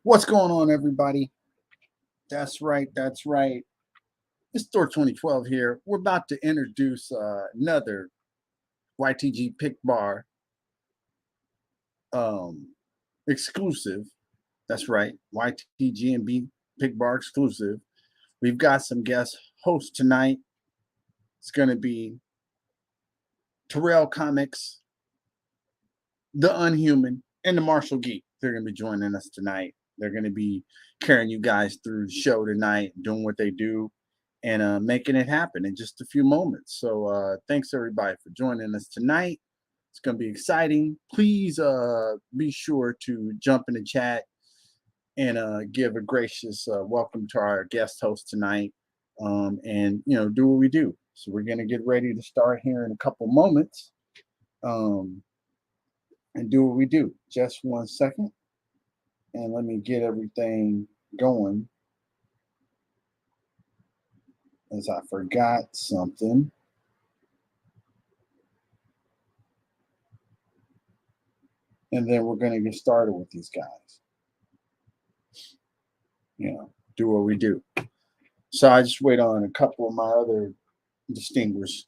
What's going on, everybody? That's right. That's right. It's Store 2012 here. We're about to introduce another YTG Pic Bar um, exclusive. That's right. YTG and B Pic Bar exclusive. We've got some guest hosts tonight. It's going to be Terrell Comics, The Unhuman, and the Martial Geek. They're going to be joining us tonight. They're going to be carrying you guys through the show tonight, doing what they do, and making it happen in just a few moments. So thanks everybody for joining us tonight. It's going to be exciting. Please be sure to jump in the chat and give a gracious welcome to our guest host tonight, and do what we do. So we're going to get ready to start here in a couple moments, and do what we do. Just 1 second, and let me get everything going, as I forgot something. And then we're going to get started with these guys. Do what we do. So I just wait on a couple of my other distinguished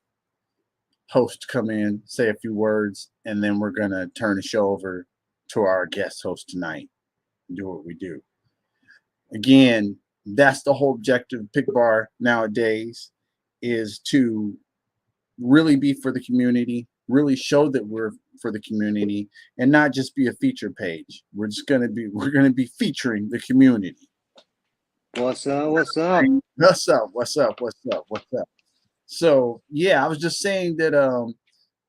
hosts to come in, say a few words, and then we're going to turn the show over to our guest host tonight and do what we do. Again, that's the whole objective of Pic Bar nowadays, is to really be for the community, really show that we're for the community, and not just be a feature page. We're going to be featuring the community. What's up? What's up? What's up? What's up? What's up? What's up? So yeah, I was just saying that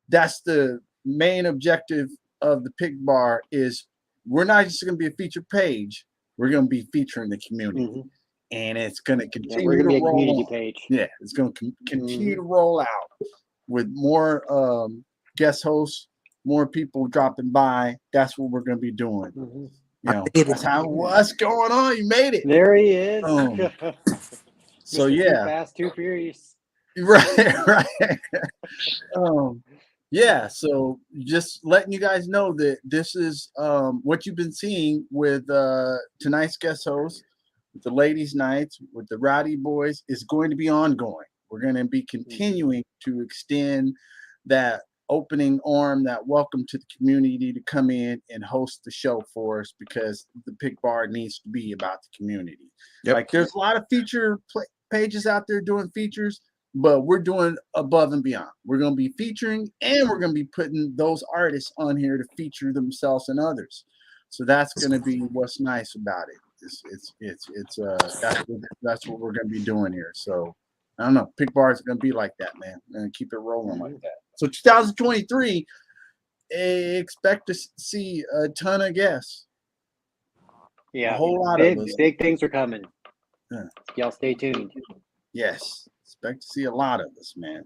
that's the main objective of the Pic Bar, is we're not just going to be a feature page. We're going to be featuring the community. Mm-hmm. And it's going to continue we're gonna to be a roll community on. page. Yeah, it's going to continue to roll out with more guest hosts, more people dropping by. That's what we're going to be doing. That's what's going on. You made it. There he is. So Mr. yeah, Too Fast, Too Furious. right. Yeah. So just letting you guys know that this is what you've been seeing with tonight's guest host, with the ladies' nights, with the Rowdy Boys, is going to be ongoing. We're going to be continuing to extend that opening arm, that welcome to the community, to come in and host the show for us, because the Pic Bar needs to be about the community. Yep. Like, there's a lot of feature pages out there doing features, but we're doing above and beyond. We're going to be featuring, and we're going to be putting those artists on here to feature themselves and others. So that's going to be what's nice about it. That's what we're going to be doing here. So I don't know. Pic Bar is going to be like that, man. We're going to keep it rolling like that. So 2023, expect to see a ton of guests. Yeah, a whole lot of us. Big things are coming. Yeah. Y'all stay tuned. Yes, expect to see a lot of us, man.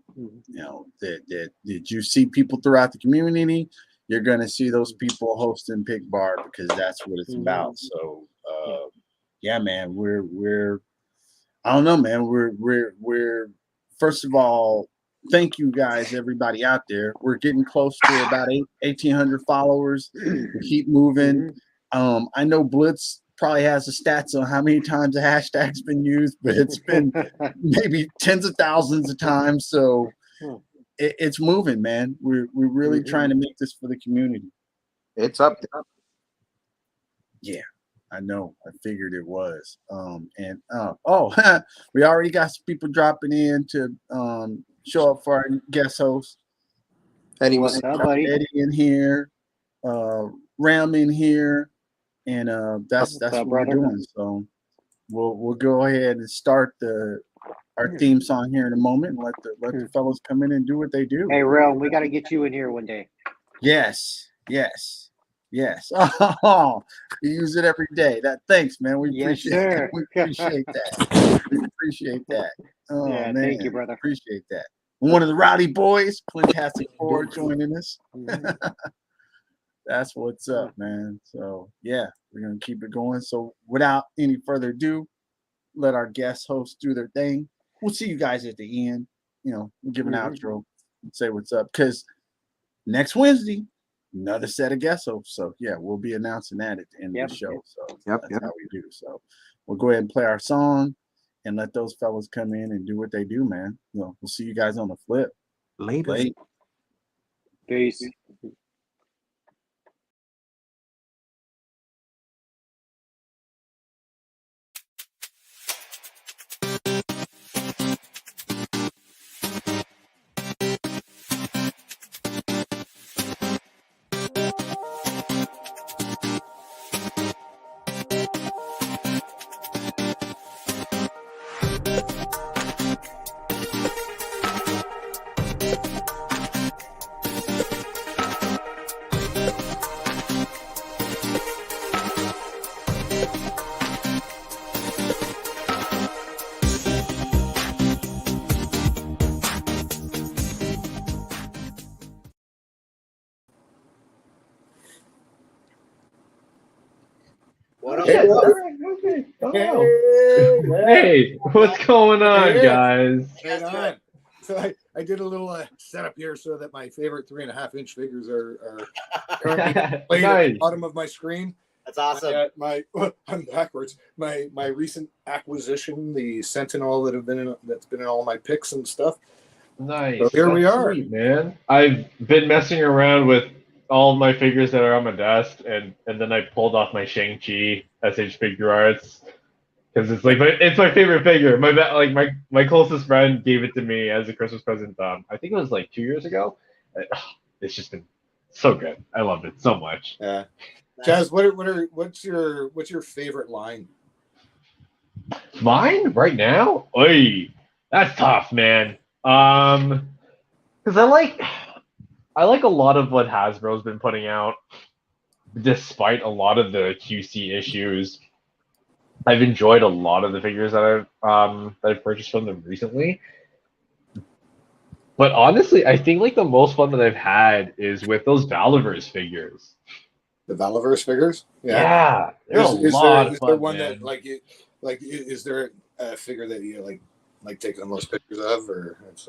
That you see people throughout the community. You're going to see those people hosting Pic Bar, because that's what it's about. So yeah, man, we're I don't know, man. We're first of all, thank you guys, everybody out there. We're getting close to about 1,800 followers. We keep moving. I know Blitz probably has the stats on how many times the hashtag's been used, but it's been maybe tens of thousands of times. So it's moving, man. We're really trying to make this for the community. It's up. Yeah, I know. I figured it was. We already got some people dropping in to show up for our guest host. What's up, buddy? Eddie in here, Ram in here, and that's what we're doing. So we'll go ahead and start our theme song here in a moment, and let the fellows come in and do what they do. Hey, Ram, we got to get you in here one day. Yes. Oh, you use it every day. Thanks, man. We appreciate that. We appreciate that. Oh, yeah, man. Thank you, brother. Appreciate that. One of the Rowdy Boys, Fantastic Four, joining us. That's what's up, man. So yeah, we're gonna keep it going. So without any further ado, let our guest hosts do their thing. We'll see you guys at the end. We'll give an outro, say what's up, because next Wednesday another set of guest hosts. So yeah, we'll be announcing that at the end of the show. So that's how we do. So we'll go ahead and play our song and let those fellas come in and do what they do, man. We'll see you guys on the flip. Later. Peace. Hey, what's going on, guys? Right on. So I did a little setup here so that my favorite 3.5-inch figures are currently played at the bottom of my screen. That's awesome. I'm backwards. My recent acquisition, the Sentinel that's been in all my picks and stuff. Nice. So here we are, sweet, man. I've been messing around with all of my figures that are on my desk, and then I pulled off my Shang-Chi SH Figure Arts because it's like it's my favorite figure. My closest friend gave it to me as a Christmas present. I think it was like 2 years ago. It's just been so good. I love it so much. Yeah. Jazz, what's your favorite line? Mine right now? Oy, that's tough, man. Because I like a lot of what Hasbro's been putting out, despite a lot of the QC issues. I've enjoyed a lot of the figures that I've purchased from them recently. But honestly, I think like the most fun that I've had is with those Valaverse figures. The Valaverse figures? Yeah, they're is there one man. that is there a figure that you like taking the most pictures of, or it's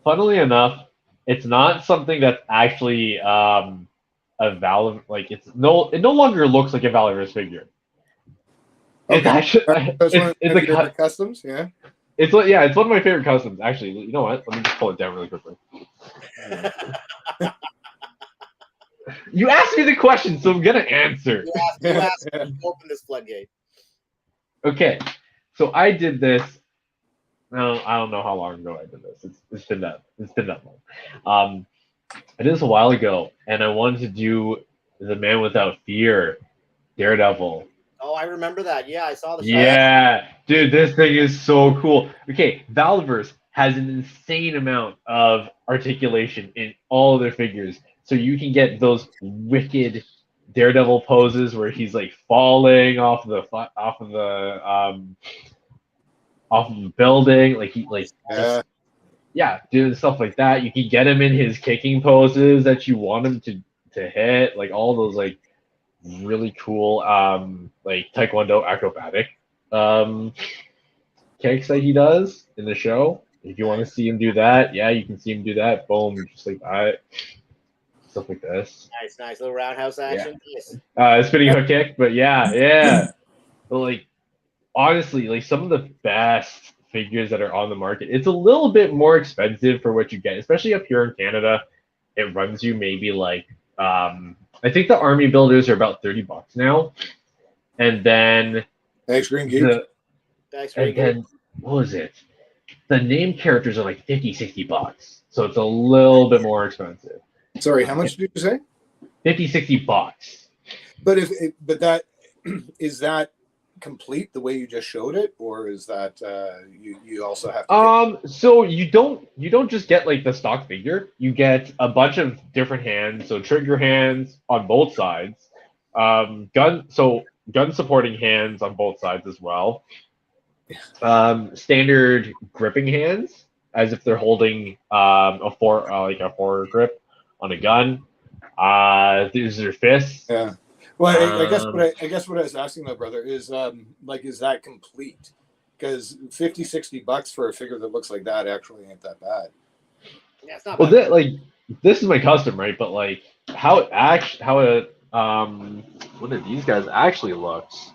Funnily enough, it's not something that's actually a Valaverse, like it no longer looks like a Valaverse figure. okay. It's actually That's one of it's your a favorite customs, yeah. It's one of my favorite customs. Actually, you know what? Let me just pull it down really quickly. You asked me the question, so I'm gonna answer. You asked me to open this floodgate. Okay, so I did this. No, I don't know how long ago I did this. It's been that long. I did this a while ago, and I wanted to do the Man Without Fear, Daredevil. Oh, I remember that. Yeah, I saw the shot. Yeah, dude, this thing is so cool. Okay, Valaverse has an insane amount of articulation in all of their figures, so you can get those wicked Daredevil poses where he's like falling off of the building, doing stuff like that. You can get him in his kicking poses that you want him to hit, like all those like really cool like Taekwondo acrobatic kicks that he does in the show. If you want to see him do that, yeah, you can see him do that. Boom, just like that. Stuff like this. Nice little roundhouse action. Nice. Spinning hook kick, but yeah. But like honestly, like some of the best figures that are on the market, it's a little bit more expensive for what you get, especially up here in Canada. It runs you maybe like I think the army builders are about $30 now, and then Thanks, Green Geek. Then what was it? The name characters are like $50-$60, so it's a little bit more expensive. Sorry, how much did you say? $50-$60. But but that is that complete the way you just showed it, or is that you also have to so you don't just get like the stock figure, you get a bunch of different hands, so trigger hands on both sides, gun supporting hands on both sides as well, standard gripping hands as if they're holding a four grip on a gun. These are fists. Yeah. Well, I guess what I was asking though, brother, is is that complete? Because $50-$60 for a figure that looks like that actually ain't that bad. Yeah, it's not well, bad. this is my custom, right? But like how what do these guys actually looks?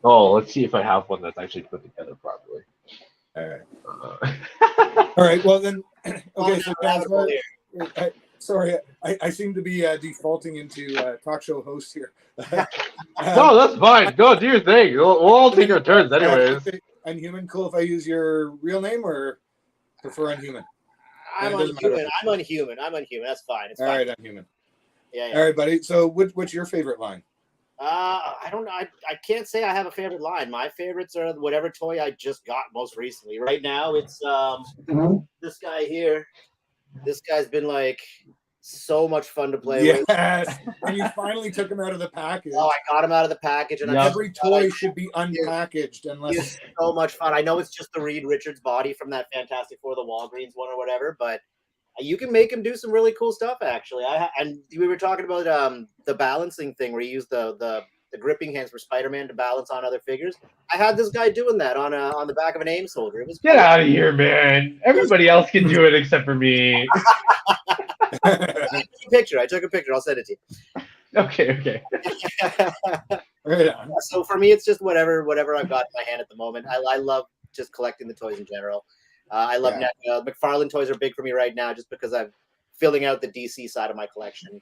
Oh, let's see if I have one that's actually put together properly. All right. Uh, All right. Well then, okay. So rabbit hole here. sorry, I seem to be defaulting into talk show host here. no, that's fine. Go do your thing. We'll all take our turns, anyways. Unhuman, cool if I use your real name or prefer Unhuman? I'm It doesn't matter. unhuman. I'm unhuman. That's fine. It's All fine. right, Unhuman. Yeah. All right, buddy. So what's your favorite line? I don't know. I can't say I have a favorite line. My favorites are whatever toy I just got most recently. Right now, it's this guy here. This guy's been like so much fun to play with. Yes, and you finally took him out of the package. Oh, I got him out of the package, and Yeah. Every toy should be unpackaged unless. It's so much fun. I know it's just the Reed Richards body from that Fantastic Four, the Walgreens one or whatever, but you can make him do some really cool stuff. Actually, and we were talking about the balancing thing where you use the gripping hands for Spider-Man to balance on other figures. I had this guy doing that on the back of an AIM soldier. It was Get cool. out of here, man. Everybody else can do it except for me. I took a picture. I'll send it to Okay. you. Right on. So for me, it's just whatever I've got in my hand at the moment. I love just collecting the toys in general. I love McFarlane toys are big for me right now, just because I'm filling out the DC side of my collection.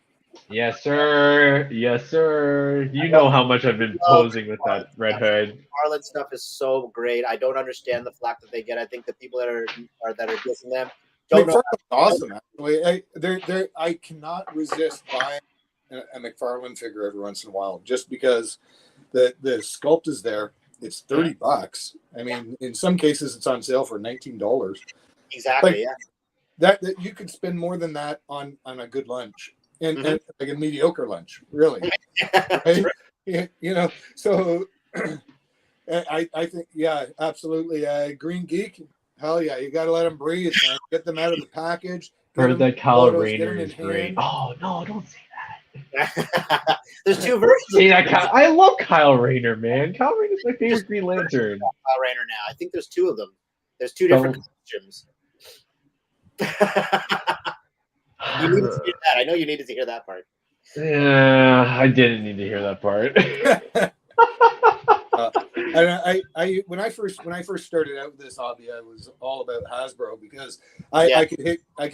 Yes, sir. Yes, sir. You know how much I've been posing with that Red Hood. McFarlane stuff is so great. I don't understand the flack that they get. I think the people that are dissing them don't know. McFarlane's awesome, actually. I cannot resist buying a McFarlane figure every once in a while, just because the sculpt is there. It's $30. I mean, in some cases, it's on sale for $19. Exactly. That you could spend more than that on a good lunch and like a mediocre lunch, really. Right? You know, so I think, yeah, absolutely. Green Geek, hell yeah, you got to let them breathe, man. Get them out of the package. Heard that Kyle photos, Rayner get is 'em in great. hand. Oh no, don't say that. There's two versions. See that I love Kyle Rayner, man. Kyle Rayner's my favorite Green Lantern. Kyle Rayner now. I think there's two of them. There's two different costumes. You needed to hear that. I know you needed to hear that part. Yeah, I didn't need to hear that part. And I when I first started out with this hobby, I was all about Hasbro because I could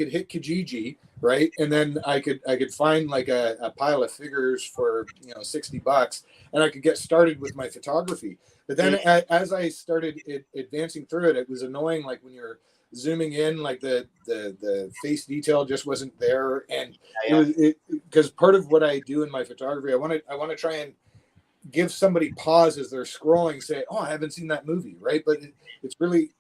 hit Kijiji, right, and then I could find like a pile of figures for $60, and I could get started with my photography. But then as I started advancing through it, it was annoying. Like when you're zooming in, like the face detail just wasn't there, and because part of what I do in my photography, I want to try and give somebody pause as they're scrolling, say, "Oh, I haven't seen that movie," right? But it's really,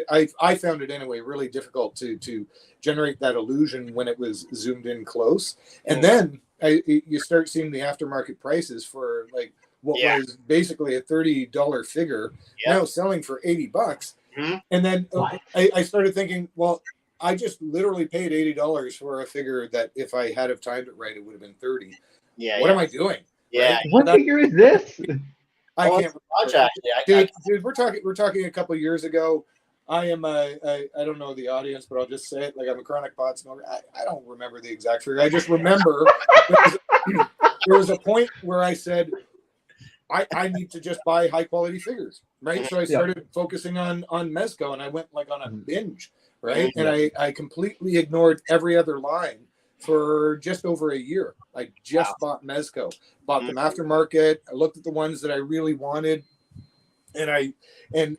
I found it anyway really difficult to generate that illusion when it was zoomed in close, and then you start seeing the aftermarket prices for like what was basically a $30 figure now selling for $80. And then I started thinking, well, I just literally paid $80 for a figure that if I had have timed it right, it would have been $30. What am I doing? Yeah. Right? What figure is this? I can't. Actually, Dude, we're talking a couple years ago. I am I don't know the audience, but I'll just say it. Like, I'm a chronic pot smoker. I don't remember the exact figure. I just remember there was a point where I said, I need to just buy high quality figures, right? So I started focusing on Mezco, and I went like on a binge, right? And I completely ignored every other line for just over a year. I just bought Mezco, bought them aftermarket. I looked at the ones that I really wanted, and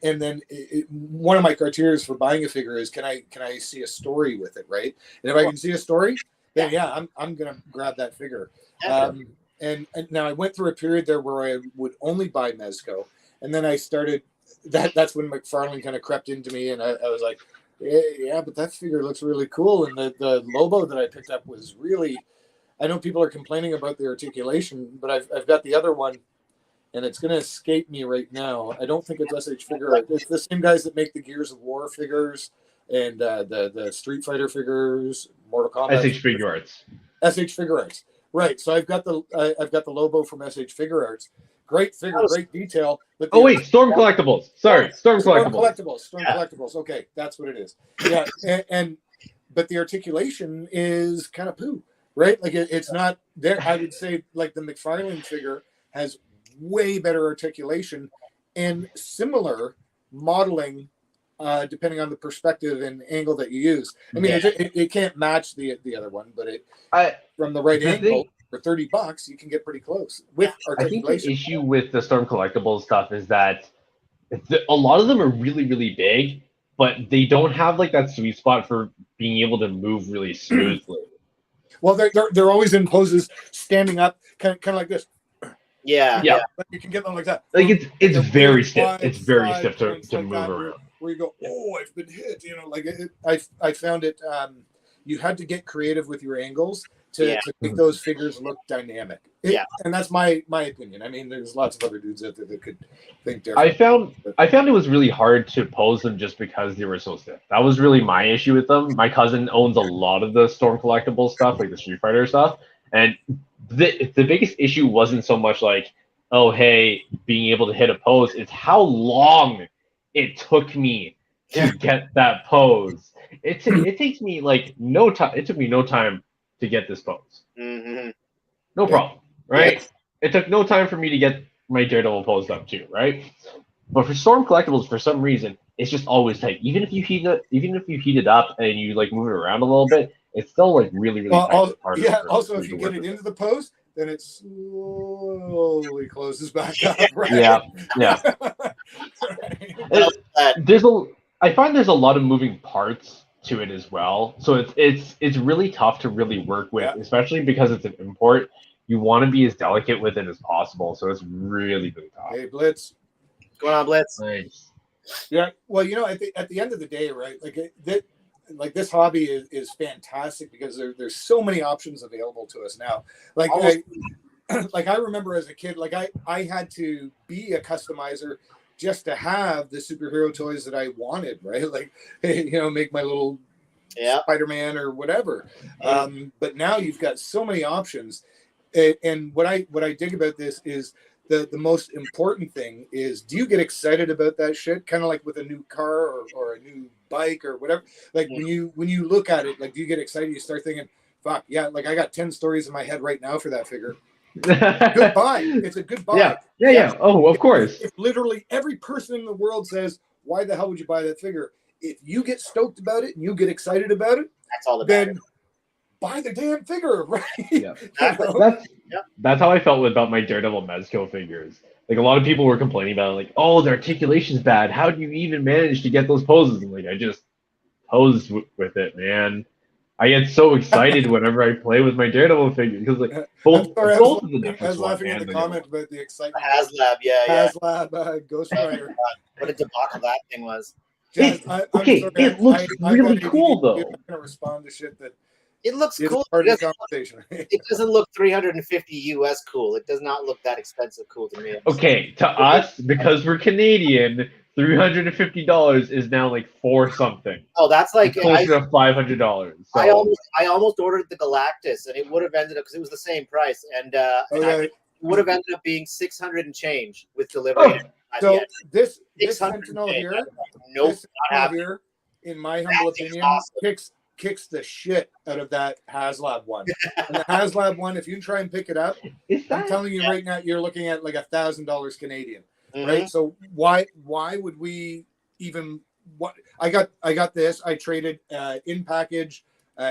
then one of my criteria for buying a figure is can I see a story with it, right? And if I can see a story, then I'm gonna grab that figure. And now I went through a period there where I would only buy Mezco, and then I started. That's when McFarlane kind of crept into me, and I was like, yeah, but that figure looks really cool. And the Lobo that I picked up was really. I know people are complaining about the articulation, but I've got the other one, and it's going to escape me right now. I don't think it's SH Figure Art. It's the same guys that make the Gears of War figures and the Street Fighter figures, Mortal Kombat. SH Figure Arts. SH Figure Arts. Right. So I've got the Lobo from SH Figure Arts. Great figure, great detail. But Storm Collectibles. Sorry, Storm Collectibles. Storm Collectibles. Okay, that's what it is. Yeah, and but the articulation is kind of poo, right? Like it's not there. I would say like the McFarlane figure has way better articulation and similar modeling, depending on the perspective and angle that you use. I mean, it can't match the other one, but from the right angle for $30, you can get pretty close with articulation. I think the issue with the Storm Collectibles stuff is that a lot of them are really, really big, but they don't have like that sweet spot for being able to move really smoothly. Well, they're always in poses standing up, kind of like this. Yeah. But you can get them like that. Like it's Like very stiff. wide It's very side stiff to points like move that, around. where you go, oh, I've been hit. You know, like I found it. You had to get creative with your angles to make those figures look dynamic. And that's my opinion. I mean, there's lots of other dudes out there that could think different. I found it was really hard to pose them just because they were so stiff. That was really my issue with them. My cousin owns a lot of the Storm Collectible stuff, like the Street Fighter stuff, and the biggest issue wasn't so much like, oh, hey, being able to hit a pose. It's how long it took me to get that pose. It takes me like no time. It took me no time to get this pose. Mm-hmm. No problem, right? Yes. It took no time for me to get my Daredevil posed up too, right? But for Storm Collectibles, for some reason, it's just always tight. Even if you heat it up and you like move it around a little bit, it's still like really tight. Also, if you get it into the pose, then it slowly closes back up. Right? Yeah. I find there's a lot of moving parts to it as well, so it's really tough to really work with, especially because it's an import. You want to be as delicate with it as possible, so it's really tough. Hey, Blitz. What's going on, Blitz? Nice. Yeah, well, you know, at the end of the day, right? Like this hobby is fantastic because there's so many options available to us now. Like I remember as a kid, like I had to be a customizer just to have the superhero toys that I wanted, right? Like, you know, make my little Spider-Man or whatever. But now you've got so many options. And what I dig about this is the most important thing is, do you get excited about that shit? Kind of like with a new car or a new bike or whatever. Like when you look at it, like, do you get excited? You start thinking, fuck yeah, like I got 10 stories in my head right now for that figure. Good buy. It's a good buy. Yeah. Oh, of course. If literally every person in the world says, why the hell would you buy that figure? If you get stoked about it and you get excited about it, that's all that then matters. Buy the damn figure, right? Yeah. That's how I felt about my Daredevil Mezco figures. Like, a lot of people were complaining about it, like, oh, the articulation's bad. How do you even manage to get those poses? And like, I just posed with it, man. I get so excited whenever I play with my Daredevil figure because like both of the I was laughing at the comment about the excitement. HasLab, HasLab, Ghost Rider. What a debacle that thing was. It looks really cool though. I'm gonna respond to shit that it looks cool. Part of the conversation. It doesn't look $350 US cool. It does not look that expensive cool to me. Okay, to us, because we're Canadian, $350 is now like $4 something. Oh, that's like closer to $500. So. I almost ordered the Galactus, and it would have ended up because it was the same price, and it would have ended up being $600 and change with delivery. So this Sentinel here, here, in my humble opinion, kicks the shit out of that HasLab one. And the HasLab one, if you try and pick it up, I'm telling you right now, you're looking at like $1,000 Canadian. Right, so why would we even? What I got this. I traded in package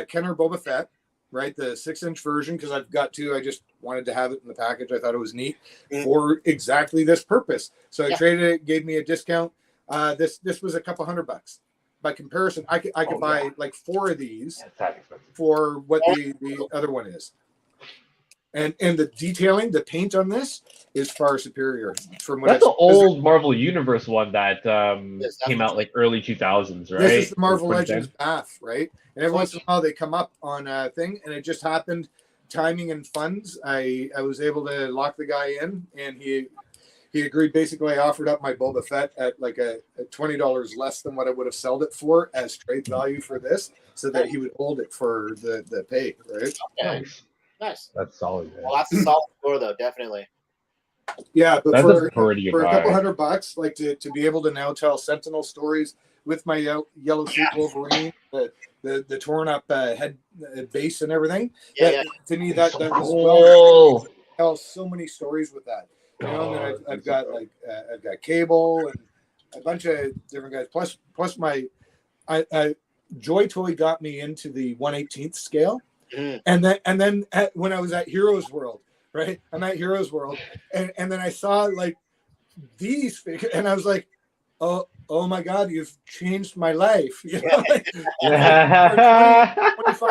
Kenner Boba Fett, right, the 6-inch version, because I've got two. I just wanted to have it in the package. I thought it was neat for exactly this purpose. So I traded it. Gave me a discount. This was a couple $100. By comparison, I could buy like 4 of these for what the other one is. And the detailing, the paint on this is far superior. That's the old Marvel Universe one that came out like early 2000s, right? This is the Marvel Legends bath, right? And every once in a while they come up on a thing, and it just happened, timing and funds. I was able to lock the guy in, and he agreed. Basically, I offered up my Boba Fett at like a $20 less than what I would have sold it for as trade value for this, so that he would hold it for the pay, right? Okay. Nice. That's solid. Man. Well, that's a solid score, though, definitely. Yeah, but that's for a couple $100, like to be able to now tell Sentinel stories with my yellow suit Wolverine, the torn up head base and everything. To me, that was well. Tell so many stories with that. You know, and then I've got I've got Cable and a bunch of different guys. Plus my Joy Toy got me into the 1/18th scale, and then when I was at Heroes World, right? I'm at Heroes World, and then I saw like these figures, and I was like, oh my God, you've changed my life. You know, like, for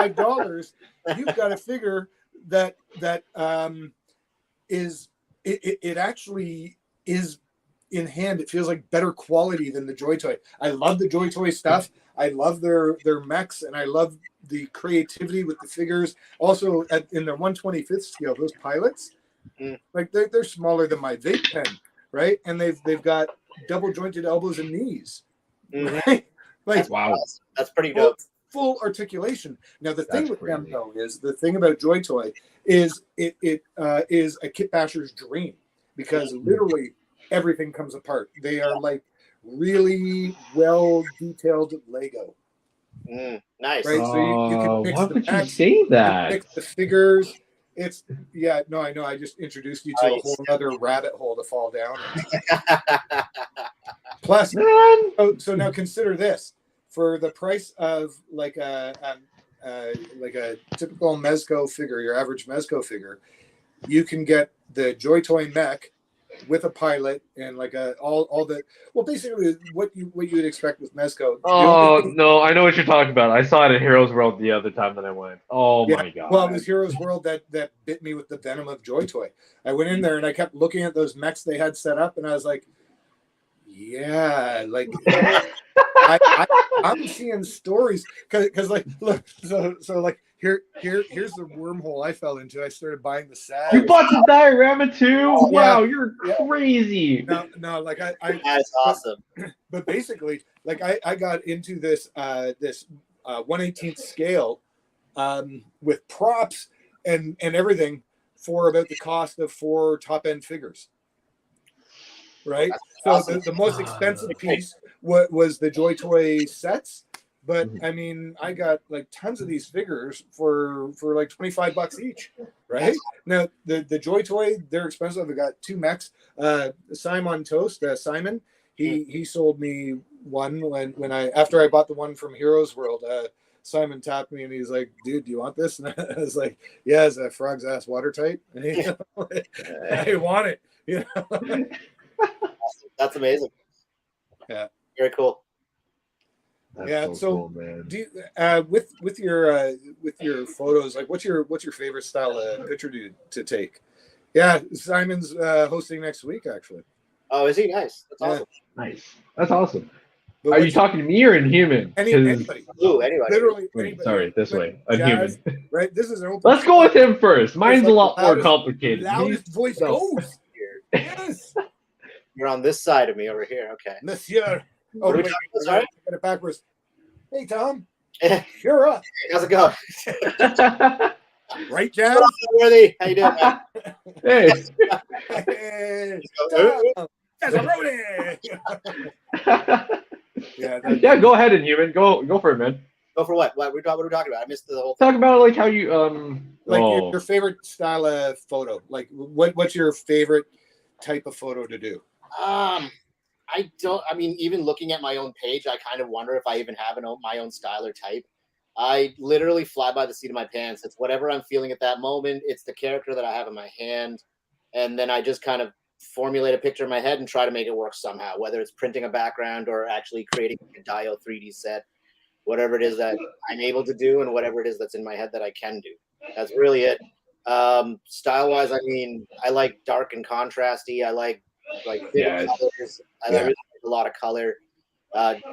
$25, you've got a figure that is it actually is in hand. It feels like better quality than the Joy Toy. I love the Joy Toy stuff. I love their mechs, and I love the creativity with the figures. Also, in their 1/25th scale, those pilots, like they're smaller than my vape pen, right? And they've got double jointed elbows and knees, right? Like wow, that's pretty dope. Full articulation. Now the thing with them though is the thing about Joy Toy is it is a kit basher's dream, because literally everything comes apart. They are like really well detailed Lego. Nice. Right. So you can mix why the would you packs, say that? mix the figures. It's I know. I just introduced you to a whole other rabbit hole to fall down. Plus, so now consider this: for the price of like a typical Mezco figure, your average Mezco figure, you can get the Joy Toy mech with a pilot and like all the basically what you would expect with Mezco. No, I know what you're talking about. I saw it at Heroes World the other time that I went. Oh my God. Well, it was Heroes World that bit me with the venom of Joy Toy. I went in there and I kept looking at those mechs they had set up, and I was like, yeah, like I'm seeing stories because like look, so like here's the wormhole I fell into. I started buying the SAG. You bought the diorama too? Wow, you're crazy. No, like that's awesome. But basically, like I got into this 1/18th scale with props and everything for about the cost of 4 top end figures. Right. So awesome. The most expensive piece was the Joy Toy sets. But I mean, I got like tons of these figures for like $25 each, right? Now the Joy Toy, they're expensive. I got 2 mechs. Simon Toast, Simon, he sold me one when after I bought the one from Heroes World. Simon tapped me and he's like, "Dude, do you want this?" And I was like, "Yeah, is that frog's ass watertight?" And I want it. You know? That's amazing. Yeah, very cool. That's so cool, man. Do you, with your photos, like what's your favorite style of picture to take? Yeah, Simon's hosting next week actually. Oh, is he? Nice. That's awesome. Nice. That's awesome. But are you talking to me or in human? Anybody. Ooh, anybody. Literally. Wait, anybody. sorry, this way. A human. Right. This is an open. Let's go with him first. Mine's a lot more complicated. Loudest voice goes. Yes. You're on this side of me over here. Okay. Monsieur. Oh, wait, sorry. Get it backwards. Hey, Tom. You're up. How's it going? Right, Jazz? Worthy. How you doing, man? Hey. Hey, Tom. That's a yeah, go ahead, Inhuman. Go for it, man. Go for what? What are we talking about? I missed the whole thing. Talk about like how you your favorite style of photo. Like what's your favorite type of photo to do? I mean, even looking at my own page, I kind of wonder if I even have my own style or type. I literally fly by the seat of my pants. It's whatever I'm feeling at that moment. It's the character that I have in my hand. And then I just kind of formulate a picture in my head and try to make it work somehow, whether it's printing a background or actually creating a Dio 3D set, whatever it is that I'm able to do and whatever it is that's in my head that I can do. That's really it. Style-wise, I mean, I like dark and contrasty. I like colors. I really like a lot of color.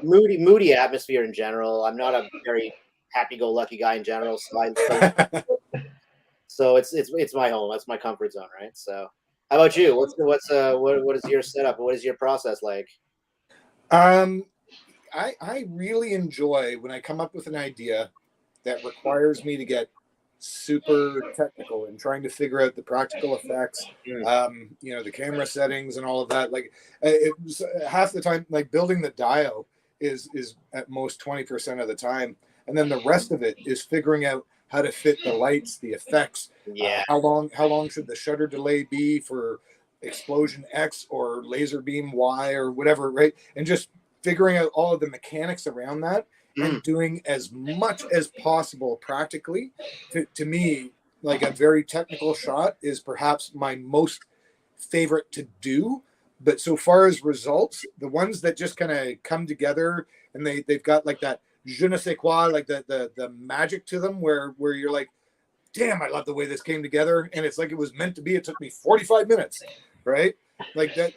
Moody atmosphere in general. I'm not a very happy-go-lucky guy in general, so it's my home. That's my comfort zone, right? So, how about you? What is your setup? What is your process like? I really enjoy when I come up with an idea that requires me to get super technical and trying to figure out the practical effects, the camera settings and all of that. Like it was half the time, like building the Dio is at most 20% of the time, and then the rest of it is figuring out how to fit the lights, the effects. Yeah. How long should the shutter delay be for explosion X or laser beam Y or whatever, right? And just figuring out all of the mechanics around that and doing as much as possible practically. To me, like a very technical shot is perhaps my most favorite to do. But so far as results, the ones that just kind of come together and they've got like that je ne sais quoi, like the magic to them where you're like, damn, I love the way this came together. And it's like it was meant to be. It took me 45 minutes, right? Like that,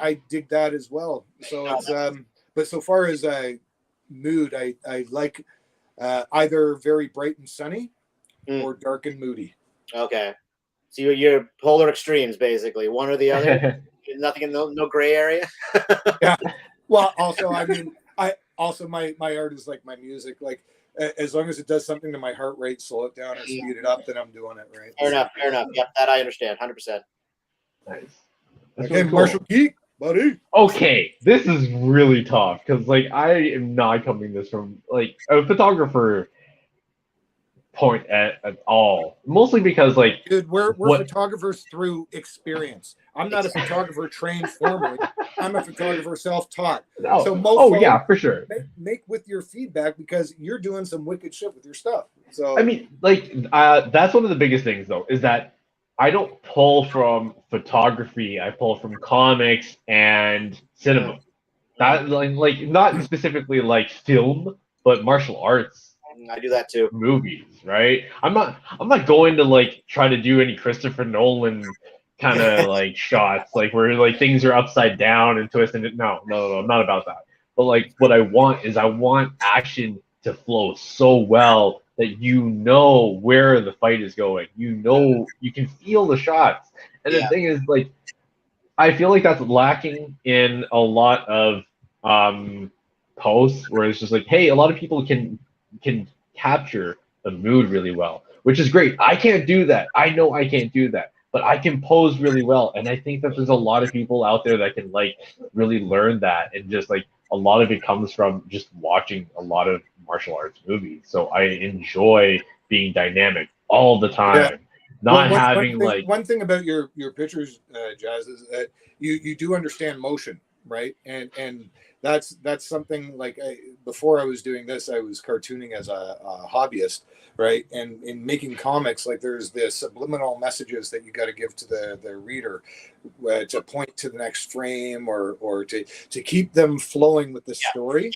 I dig that as well. So it's, but so far as mood, I like either very bright and sunny or dark and moody. Okay. So you're polar extremes, basically, one or the other. Nothing in no gray area. Yeah. Well, also, I mean, my art is like my music. Like as long as it does something to my heart rate, slow it down or speed it up, then I'm doing it right. Fair enough. Yep, that I understand, 100%. Nice. Okay, really cool. Marshall Geek, buddy. Okay, this is really tough because like I am not coming this from like a photographer point at all. Mostly because like, dude, we're photographers through experience. I'm not a photographer trained formally. I'm a photographer self-taught. No. So yeah, for sure. Make with your feedback because you're doing some wicked shit with your stuff. So I mean, like that's one of the biggest things though, is that I don't pull from photography. I pull from comics and cinema. Not like not specifically like film, but martial arts. I do that too. Movies, right? I'm not going to like try to do any Christopher Nolan kind of like shots, like where like things are upside down and twisted. No, I'm not about that. But like what I want action to flow so well that you know where the fight is going. You know, you can feel the shots. And the thing is, like, I feel like that's lacking in a lot of posts where it's just like, hey, a lot of people can capture the mood really well, which is great. I can't do that. I know I can't do that, but I can pose really well. And I think that there's a lot of people out there that can like really learn that. And just like a lot of it comes from just watching a lot of martial arts movies. So I enjoy being dynamic all the time. Yeah. One thing about your pictures, Jazz, is that you do understand motion, right? And that's something like before I was doing this, I was cartooning as a hobbyist, right? And in making comics, like there's the subliminal messages that you got to give to the reader to point to the next frame or to keep them flowing with the story.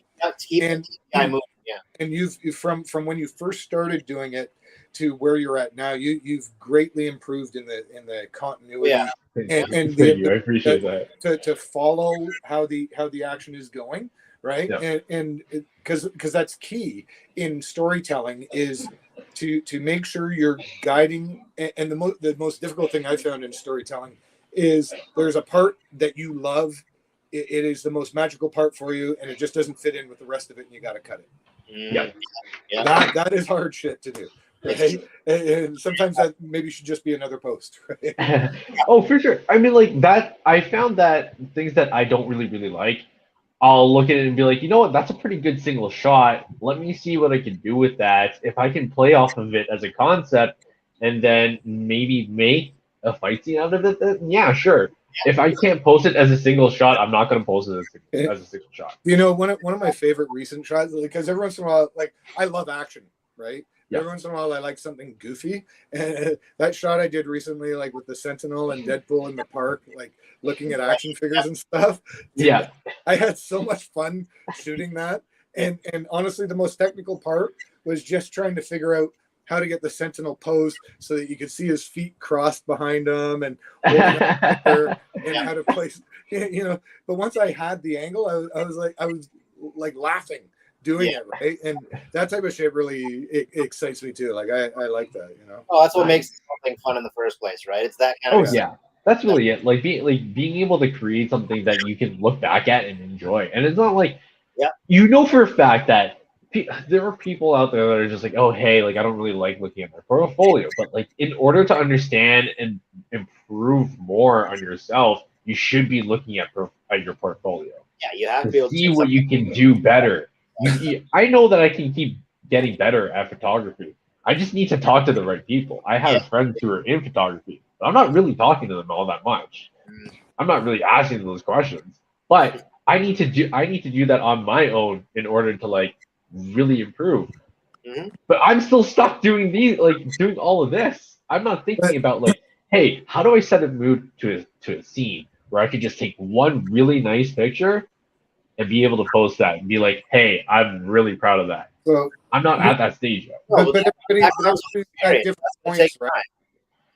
And you've from when you first started doing it to where you're at now, you've greatly improved in the continuity. Yeah. And I appreciate that. To follow how the action is going, right? Yeah. And because that's key in storytelling is to make sure you're guiding. And the most difficult thing I found in storytelling is there's a part that you love. It is the most magical part for you, and it just doesn't fit in with the rest of it, and you got to cut it. Yeah. That is hard shit to do. Right? And sometimes that maybe should just be another post, right? Oh, for sure. I mean, like that, I found that things that I don't really like, I'll look at it and be like, you know what, that's a pretty good single shot. Let me see what I can do with that. If I can play off of it as a concept and then maybe make a fight scene out of it, then yeah, sure. If I can't post it as a single shot, I'm not going to post it as a single shot. You know, one of my favorite recent shots, because every once in a while, like, I love action, right? Yeah. Every once in a while, I like something goofy. And that shot I did recently, like with the Sentinel and Deadpool in the park, like looking at action figures and stuff. Dude, yeah. I had so much fun shooting that. And honestly, the most technical part was just trying to figure out how to get the Sentinel posed so that you could see his feet crossed behind him and how to place, you know. But once I had the angle, I was like laughing doing it, right? And that type of shit really excites me too. Like I like that, you know. Oh, that's what makes something fun in the first place, right? It's that kind of. Oh yeah, that's really it. Like being able to create something that you can look back at and enjoy, and it's not like, you know for a fact that there are people out there that are just like, oh hey, like I don't really like looking at their portfolio, but like in order to understand and improve more on yourself, you should be looking at your portfolio. Yeah, you have to to be able to see what you can do better. I know that I can keep getting better at photography. I just need to talk to the right people. I have friends who are in photography, but I'm not really talking to them all that much. I'm not really asking them those questions. But I need to do that on my own in order to like really improve. Mhm. But I'm still stuck doing doing all of this. I'm not thinking about like, hey, how do I set a mood to a scene where I could just take one really nice picture and be able to post that and be like, hey, I'm really proud of that. So, I'm not at that stage yet. No, but that everybody's comes with at experience. different That's gonna points, take right? time.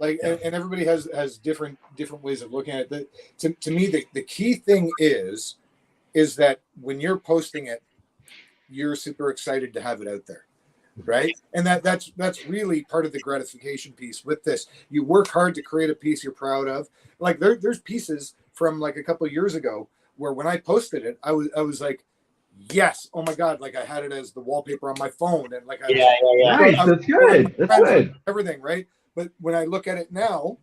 Like, and everybody has different ways of looking at it. To me, the key thing is that when you're posting it, you're super excited to have it out there, right? And that's really part of the gratification piece with this. You work hard to create a piece you're proud of. Like there's pieces from like a couple of years ago where when I posted it, I was like, yes, oh my god, like I had it as the wallpaper on my phone, and like I was, Nice, I was that's good. That's good. everything, right? But when I look at it now,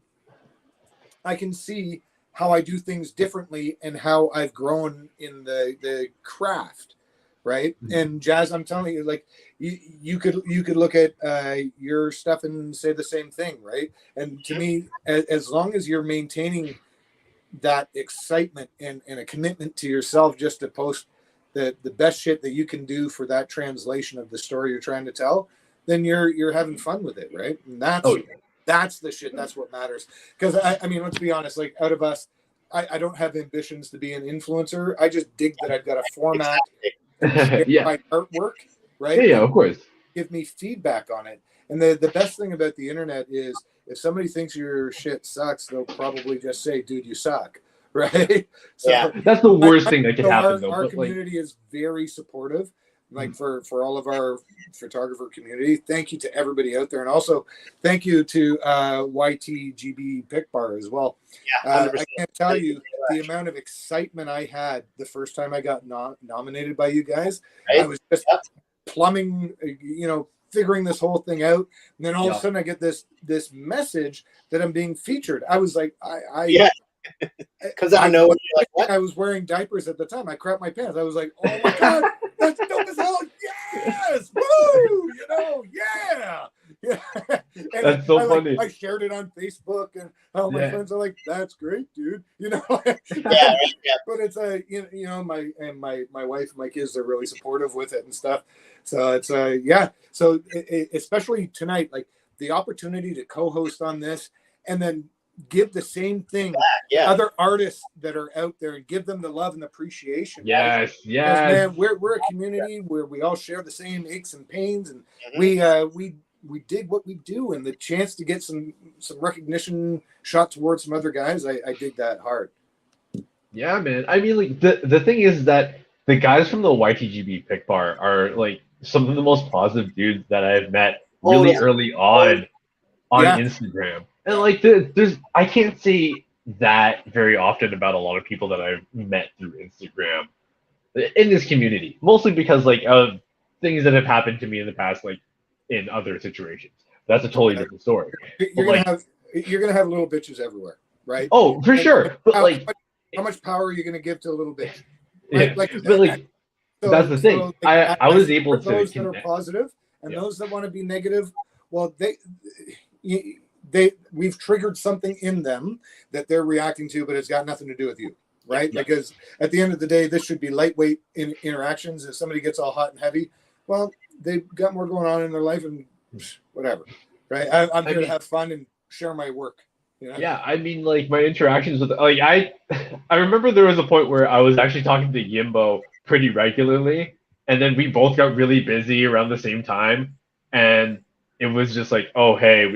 I can see how I do things differently and how I've grown in the craft, right? And Jazz, I'm telling you, like you could look at your stuff and say the same thing, right? And to me, as long as you're maintaining that excitement and a commitment to yourself just to post the best shit that you can do for that translation of the story you're trying to tell, then you're having fun with it, right? And that's the shit. That's what matters. Because I mean, let's be honest. Like out of us, I don't have ambitions to be an influencer. I just dig that I've got a format, Yeah. my artwork, right? Yeah, of course. Give me feedback on it. And the best thing about the internet is if somebody thinks your shit sucks, they'll probably just say, "Dude, you suck." Right? So Yeah. That's the worst thing that could happen, though. Our But like, community is very supportive. Like for all of our photographer community, thank you to everybody out there, and also thank you to YTGB Pic Bar as well. Yeah, I can't tell you the amount of excitement I had the first time I got nominated by you guys. Right? I was just plumbing, figuring this whole thing out, and then all of a sudden I get this message that I'm being featured. I was like, because I know like, what? I was wearing diapers at the time. I crapped my pants. I was like, oh my god, that's dope as hell. Yes, woo, yeah. And that's so funny. I shared it on Facebook, and all my friends are like, that's great, dude. Right, But it's my wife and my kids are really supportive with it and stuff. So it's So especially tonight, like the opportunity to co-host on this, and then give the same thing other artists that are out there and give them the love and appreciation. Yes, right? yes. Man, we're a community where we all share the same aches and pains, and we dig what we do, and the chance to get some recognition shot towards some other guys, I dig that hard. Yeah, man. I mean, like the thing is that the guys from the YTGB Pic Bar are like some of the most positive dudes that I've met really early on Instagram. And like I can't say that very often about a lot of people that I've met through Instagram in this community, mostly because like of things that have happened to me in the past, like in other situations. That's a totally different story. You're gonna have little bitches everywhere, right? Oh, for sure. But how much power are you gonna give to a little bitch? Right? Yeah, that's the thing. I was able to those that are positive and those that want to be negative. Well, we've triggered something in them that they're reacting to, but it's got nothing to do with you, right? Yeah. Because at the end of the day, this should be lightweight interactions. If somebody gets all hot and heavy, well, they've got more going on in their life and whatever, right? I'm here to have fun and share my work. Yeah, I mean, like my interactions with like I remember there was a point where I was actually talking to Yimbo pretty regularly, and then we both got really busy around the same time, and it was just like, oh hey,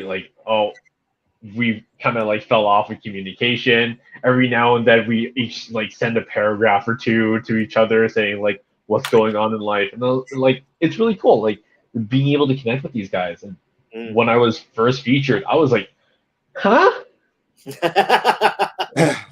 we kind of like fell off with communication. Every now and then we each like send a paragraph or two to each other saying like what's going on in life, and like it's really cool like being able to connect with these guys. And when I was first featured, I was like, huh?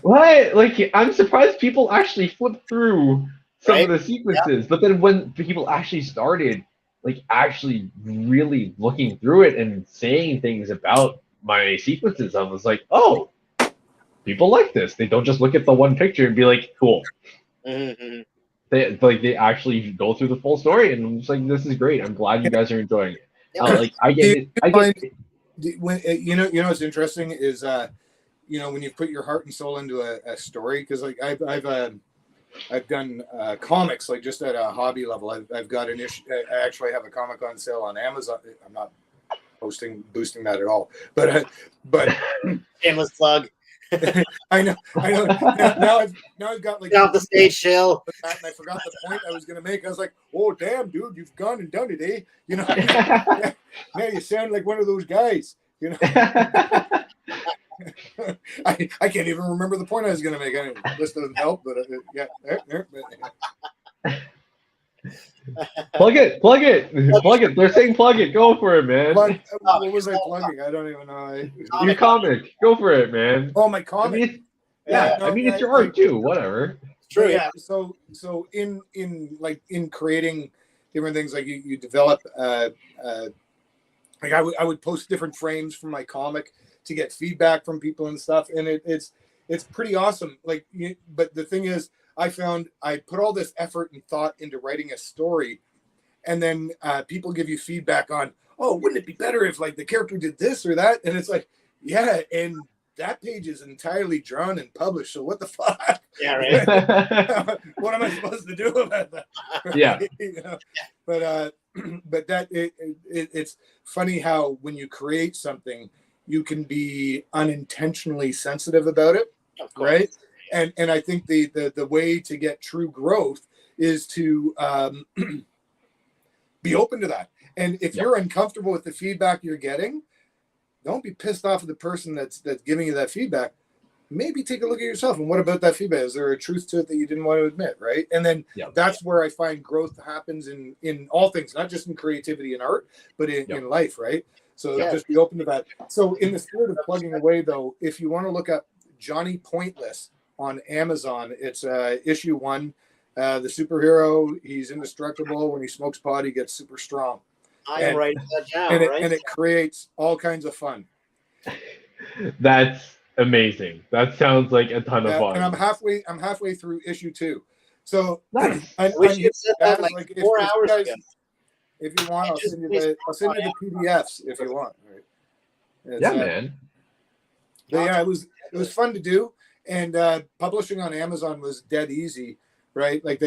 What? Like, I'm surprised people actually flipped through some of the sequences. But then when people actually started, like, actually really looking through it and saying things about my sequences, I was like, oh, people like this. They don't just look at the one picture and be like, cool. Mm-hmm. They actually go through the full story, and I'm just like, this is great. I'm glad you guys are enjoying it. Yeah. Like I get it. I get it. When what's interesting is when you put your heart and soul into a story, because like I've done comics like just at a hobby level. I've got an issue. I actually have a comic on sale on Amazon. I'm not boosting that at all, but Shameless plug. I know. Now I've got like Get off the stage, Shill. and I forgot the point I was gonna make. I was like, "Oh damn, dude, you've gone and done it, eh?" Man, you sound like one of those guys. I can't even remember the point I was gonna make. Anyway, this doesn't help, but yeah. Plug it. They're saying plug it. Go for it, man. What was I plugging? I don't even know. Your comic. Go for it, man. Oh, my I comic. mean, it's your art too. Whatever. True, yeah. So in creating different things, like you develop like I would post different frames from my comic to get feedback from people and stuff, and it's pretty awesome. Like, but the thing is, I found I put all this effort and thought into writing a story, and then people give you feedback on, oh, wouldn't it be better if like the character did this or that? And it's like, yeah, and that page is entirely drawn and published. So what the fuck? Yeah, right. What am I supposed to do about that? Yeah. But that it's funny how when you create something, you can be unintentionally sensitive about it, right? And I think the way to get true growth is to be open to that. And if you're uncomfortable with the feedback you're getting, don't be pissed off at the person that's giving you that feedback. Maybe take a look at yourself and what about that feedback? Is there a truth to it that you didn't want to admit, right? And then that's where I find growth happens in all things, not just in creativity and art, but in life, right? So just be open to that. So in the spirit of plugging away, though, if you want to look up Johnny Pointless on Amazon, it's issue 1. The superhero, he's indestructible. When he smokes pot, he gets super strong. I'm writing that down, and it creates all kinds of fun. That's amazing. That sounds like a ton of fun. And I'm halfway through issue 2. So nice. I wish you said that like 4 hours ago. If you want, I'll send you the PDFs if you want. Right? Man. Yeah, it was fun to do, and publishing on Amazon was dead easy, right? Like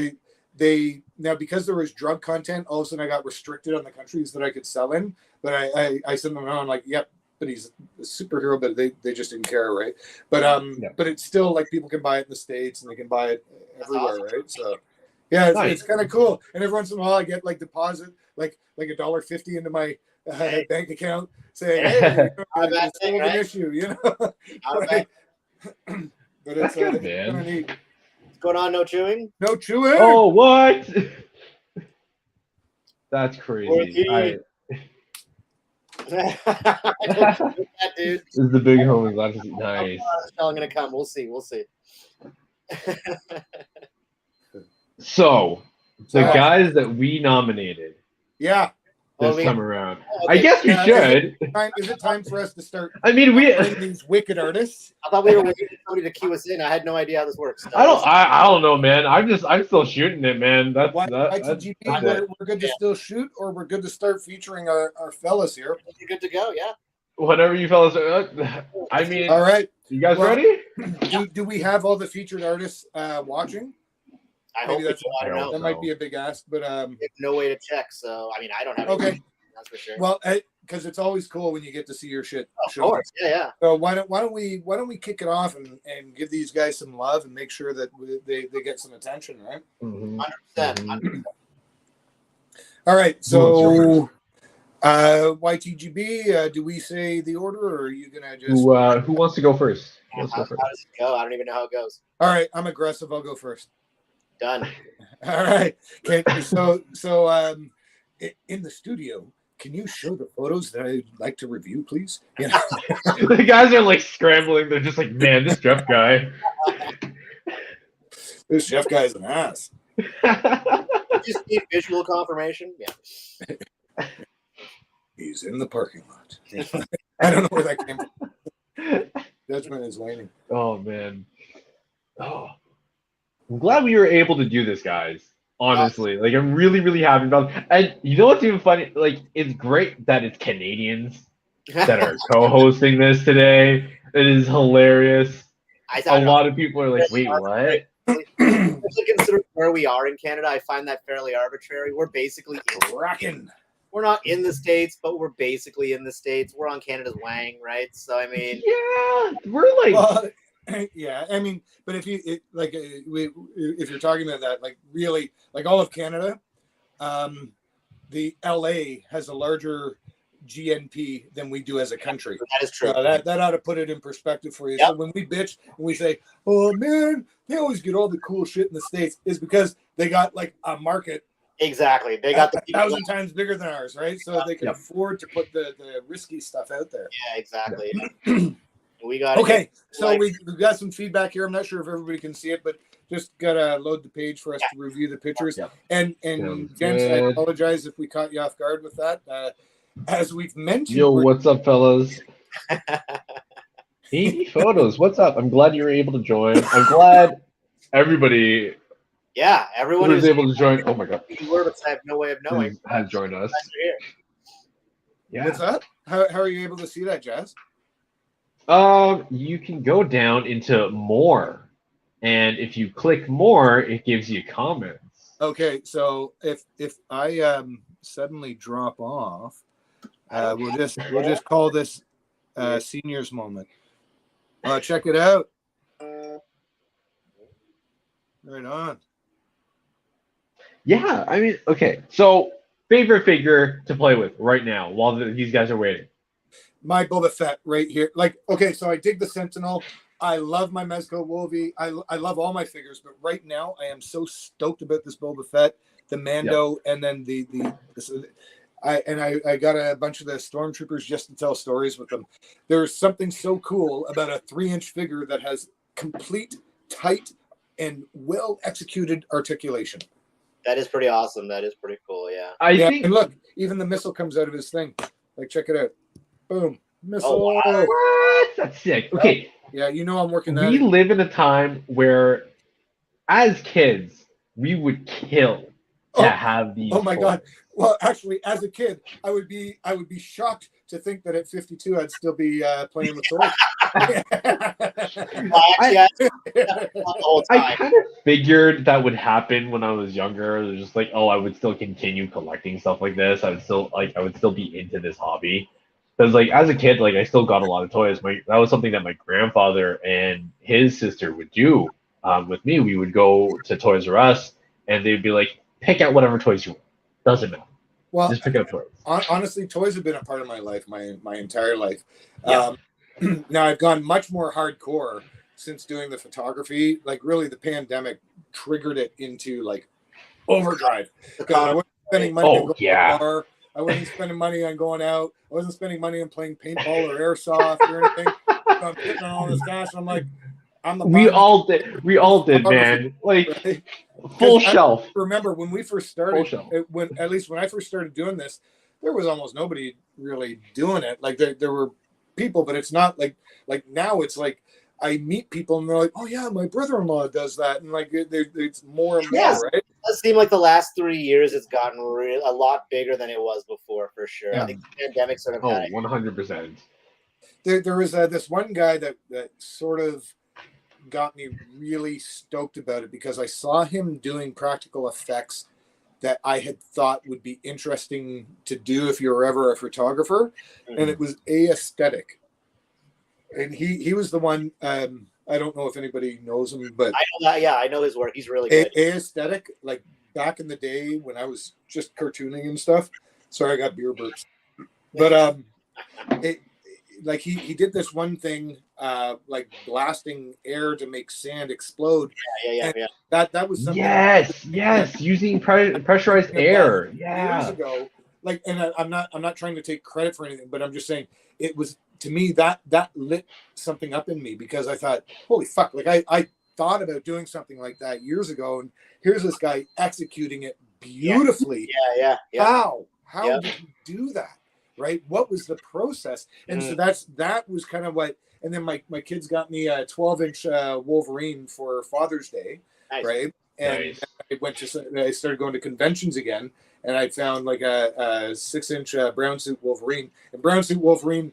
they now, because there was drug content, all of a sudden I got restricted on the countries that I could sell in. But I sent them on like, yep, but he's a superhero, but they just didn't care, right? But but it's still like people can buy it in the States and they can buy it everywhere, right? So yeah, it's kind of cool. And every once in a while I get like deposit like $1.50 into my bank account saying, hey, it's an issue, you know. Right? But it's good, man. Kind of neat. What's going on? No chewing? No chewing. Oh, what? That's crazy. Dude. This is the big homie. That's nice. I'm gonna come. We'll see. So the guys that we nominated. Yeah. This time around. Okay. I guess we should. Is it time for us to start? I mean, these wicked artists. I thought we were waiting for somebody to cue us in. I had no idea how this works. I don't know, man. I'm still shooting it, man. That's we're good to still shoot, or we're good to start featuring our fellas here. You're good to go, yeah. Whatever you fellas. I mean, all right. You guys ready? Do we have all the featured artists watching? I hope I don't know. That might be a big ask, but we have no way to check. So I mean, I don't have. Okay, that's for sure. Well, because it's always cool when you get to see your shit. Of course, yeah. So why don't we kick it off and give these guys some love and make sure that they get some attention, right? 100%. All right, so YTGB, do we say the order, or are you gonna just who wants to go first? How does it go? I don't even know how it goes. All right, I'm aggressive. I'll go first. Done. All right. Okay. So in the studio, can you show the photos that I'd like to review, please? You know? The guys are like scrambling. They're just like, man, this Jeff guy. This Jeff guy is an ass. Just need visual confirmation. Yeah. He's in the parking lot. I don't know where that came from. Judgment is waning. Oh man. Oh. I'm glad we were able to do this, guys. Honestly, like I'm really, really happy about it. And you know what's even funny? Like it's great that it's Canadians that are co-hosting this today. It is hilarious. A lot of people are like, "Wait, what?" Especially considering where we are in Canada, I find that fairly arbitrary. We're basically Rockin'. we're not in the States, but we're basically in the States. We're on Canada's wang, right? So I mean, Yeah, we're like, Well, yeah, I mean, but if you if you're talking about that, like really, like all of Canada, the LA has a larger GNP than we do as a country. that is true. That ought to put it in perspective for you. Yep. So when we bitch and we say, "Oh man, they always get all the cool shit in the States," is because they got like a market Exactly. They got the 1,000 times bigger than ours, right? So they can Yep. afford to put the risky stuff out there. Yeah, exactly. We got Okay, so we've got some feedback here. I'm not sure if everybody can see it, but just gotta load the page for us to review the pictures. Yep. And Sounds gents, I good. apologize if we caught you off guard with that. As we've mentioned, yo, we're- what's up, fellas? 80 photos. What's up? I'm glad you were able to join. I'm glad everybody Yeah, everyone who was is able to join. Oh my god, I have no way of knowing. has joined us. Glad you're here. Yeah. what's that? How are you able to see that, Jazz? You can go down into more, and if you click more, it gives you comments. Okay, so if I suddenly drop off, we'll just call this seniors moment. Check it out. Right on. Yeah, I mean, okay. So, favorite figure to play with right now while these guys are waiting. My Boba Fett right here. Like, okay, so I dig the Sentinel. I love my Mezco Wolvie. I love all my figures, but right now I am so stoked about this Boba Fett, the Mando, and then I got a bunch of the Stormtroopers just to tell stories with them. There's something so cool about a 3-inch figure that has complete, tight, and well executed articulation. That is pretty awesome. That is pretty cool. Yeah. I think. And look, even the missile comes out of his thing. Like, check it out. Boom. Missile. Oh, wow. What? That's sick. Okay, Yeah, you know I'm working that. we live in a time where, as kids, we would kill to have these. Oh my toys. god. Well, actually, as a kid, I would be shocked to think that at 52 I'd still be playing with toys. Well, actually, the whole I time. kind of figured that would happen when I was younger. It was just like, oh, I would still continue collecting stuff like this. I would still be into this hobby. Because like as a kid, like I still got a lot of toys. That was something that my grandfather and his sister would do with me. We would go to Toys R Us and they'd be like, pick out whatever toys you want. Doesn't matter. Well, Just pick out toys. honestly, toys have been a part of my life, my entire life. Yeah. Now I've gone much more hardcore since doing the photography. Like really, the pandemic triggered it into like overdrive. Because I wasn't spending money on going to the bar. I wasn't spending money on going out. I wasn't spending money on playing paintball or airsoft or anything. So I'm sitting on all this cash, and I'm like, We all did, man. Like right? full shelf. Remember when we first started? Full shelf. When I first started doing this, there was almost nobody really doing it. Like there were people, but it's not like now. It's like I meet people and they're like, "Oh yeah, my brother-in-law does that," and like it's more and more, Yes. right? It does seem like the last 3 years it's gotten a lot bigger than it was before, for sure. Yeah. I think the pandemic sort of Oh, had it. 100%. There was this one guy that sort of got me really stoked about it because I saw him doing practical effects that I had thought would be interesting to do if you were ever a photographer, and it was Aesthetic, and he was the one. I don't know if anybody knows him, but I know that. Yeah, I know his work. He's really good. Aesthetic, like back in the day when I was just cartooning and stuff. Sorry, I got beer burps, but like he did this one thing, like blasting air to make sand explode. Yeah. That was something. Yes, using pressurized air. Years Yeah. ago, like, and I'm not trying to take credit for anything, but I'm just saying it was, to me, that lit something up in me because I thought, holy fuck, like I thought about doing something like that years ago, and here's this guy executing it beautifully. Yeah. How Yeah. did you do that? Right? What was the process? And so that was kind of what. And then my kids got me a 12-inch Wolverine for Father's Day. Nice. right? And Nice. I started going to conventions again, and I found like a 6-inch brown suit Wolverine. And brown suit Wolverine,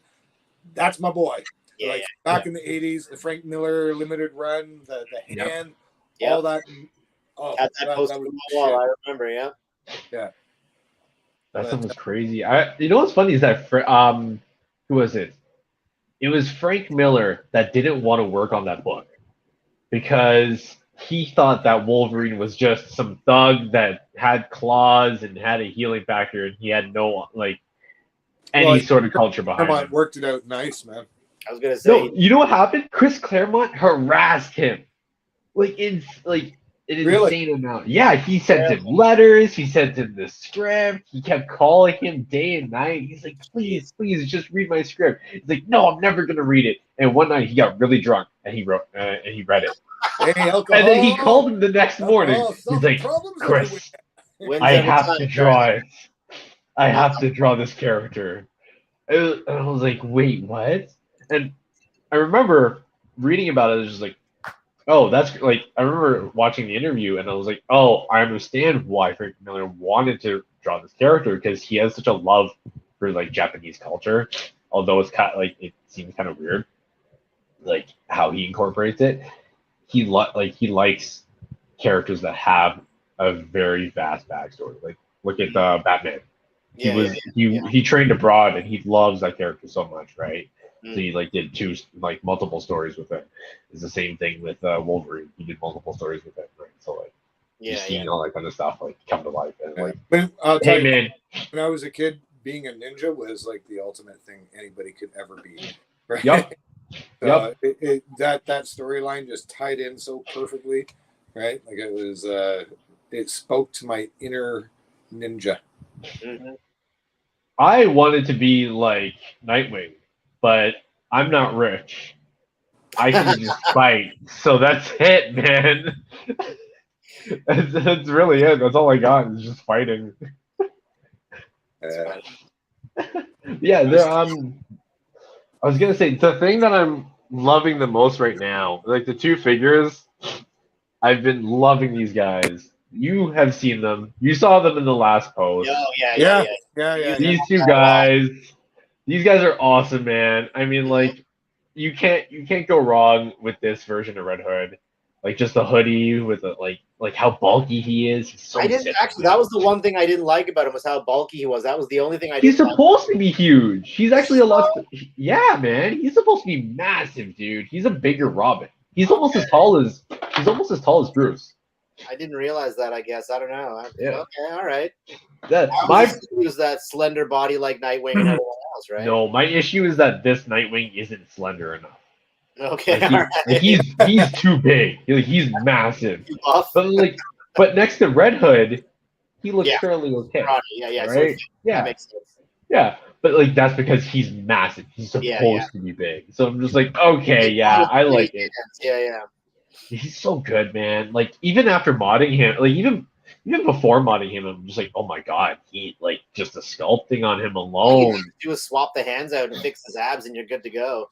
that's my boy. Yeah, Like back in the 80s, the Frank Miller limited run, the hand, Yep. all that. Oh, Got that poster on was the wall. shit. I remember. Yeah. Yeah. That stuff was But, crazy. You know what's funny is that who was it? It was Frank Miller that didn't want to work on that book because he thought that Wolverine was just some thug that had claws and had a healing factor, and he had no like any sort of culture behind him. Worked it out nice, man. I was gonna say. No, you know what happened? Chris Claremont harassed him, like an insane amount. Yeah, he sent him letters. He sent him the script. He kept calling him day and night. He's like, please, just read my script. He's like, no, I'm never gonna read it. And one night he got really drunk and he read it. Hey, alcohol. And then he called him the next morning. He's like, Chris, I have to draw it. I have to draw this character. And I was like, wait, what? And I remember reading about it. It was just like, oh, that's like, I remember watching the interview and I was like, oh, I understand why Frank Miller wanted to draw this character because he has such a love for like Japanese culture. Although it's kind of like, it seems kind of weird, like how he incorporates it. He likes characters that have a very vast backstory. Like look at Batman. He trained abroad and he loves that character so much, right? So he like did multiple stories with it. It's the same thing with Wolverine. He did multiple stories with it, right? So like seeing all that kind of stuff like come to life and like, but I'll tell you, man, when I was a kid, being a ninja was like the ultimate thing anybody could ever be. Right? Yep. That storyline just tied in so perfectly, right? Like it was, it spoke to my inner ninja. Mm-hmm. I wanted to be like Nightwing, but I'm not rich. I can just fight. So that's it, man. That's really it. That's all I got is just fighting. Yeah, I was gonna say the thing that I'm loving the most right now, like the two figures, I've been loving these guys. You have seen them. You saw them in the last post. Oh, yeah. These two guys, these guys are awesome, man. I mean, like, you can't go wrong with this version of Red Hood. Like, just the hoodie with the like how bulky he is. He's so that was the one thing I didn't like about him was how bulky he was. That was the only thing I didn't He's supposed to be huge. He's actually a lot. Yeah, man. He's supposed to be massive, dude. He's a bigger Robin. He's almost as tall as Bruce. I didn't realize that. I guess I don't know. Yeah. Okay. All right. My issue is that slender body like Nightwing and everyone else, right? No, my issue is that this Nightwing isn't slender enough. Okay. He's too big. He's massive. Too buff. But next to Red Hood, he looks fairly okay. Yeah. Right? So that makes sense. Yeah. But like that's because he's massive. He's supposed to be big. So I'm just like, okay, I like it. Yeah. He's so good, man. Like even after modding him, like even before modding him, I'm just like, oh my god, he like just the sculpting on him alone. All you need to do is swap the hands out and fix his abs, and you're good to go.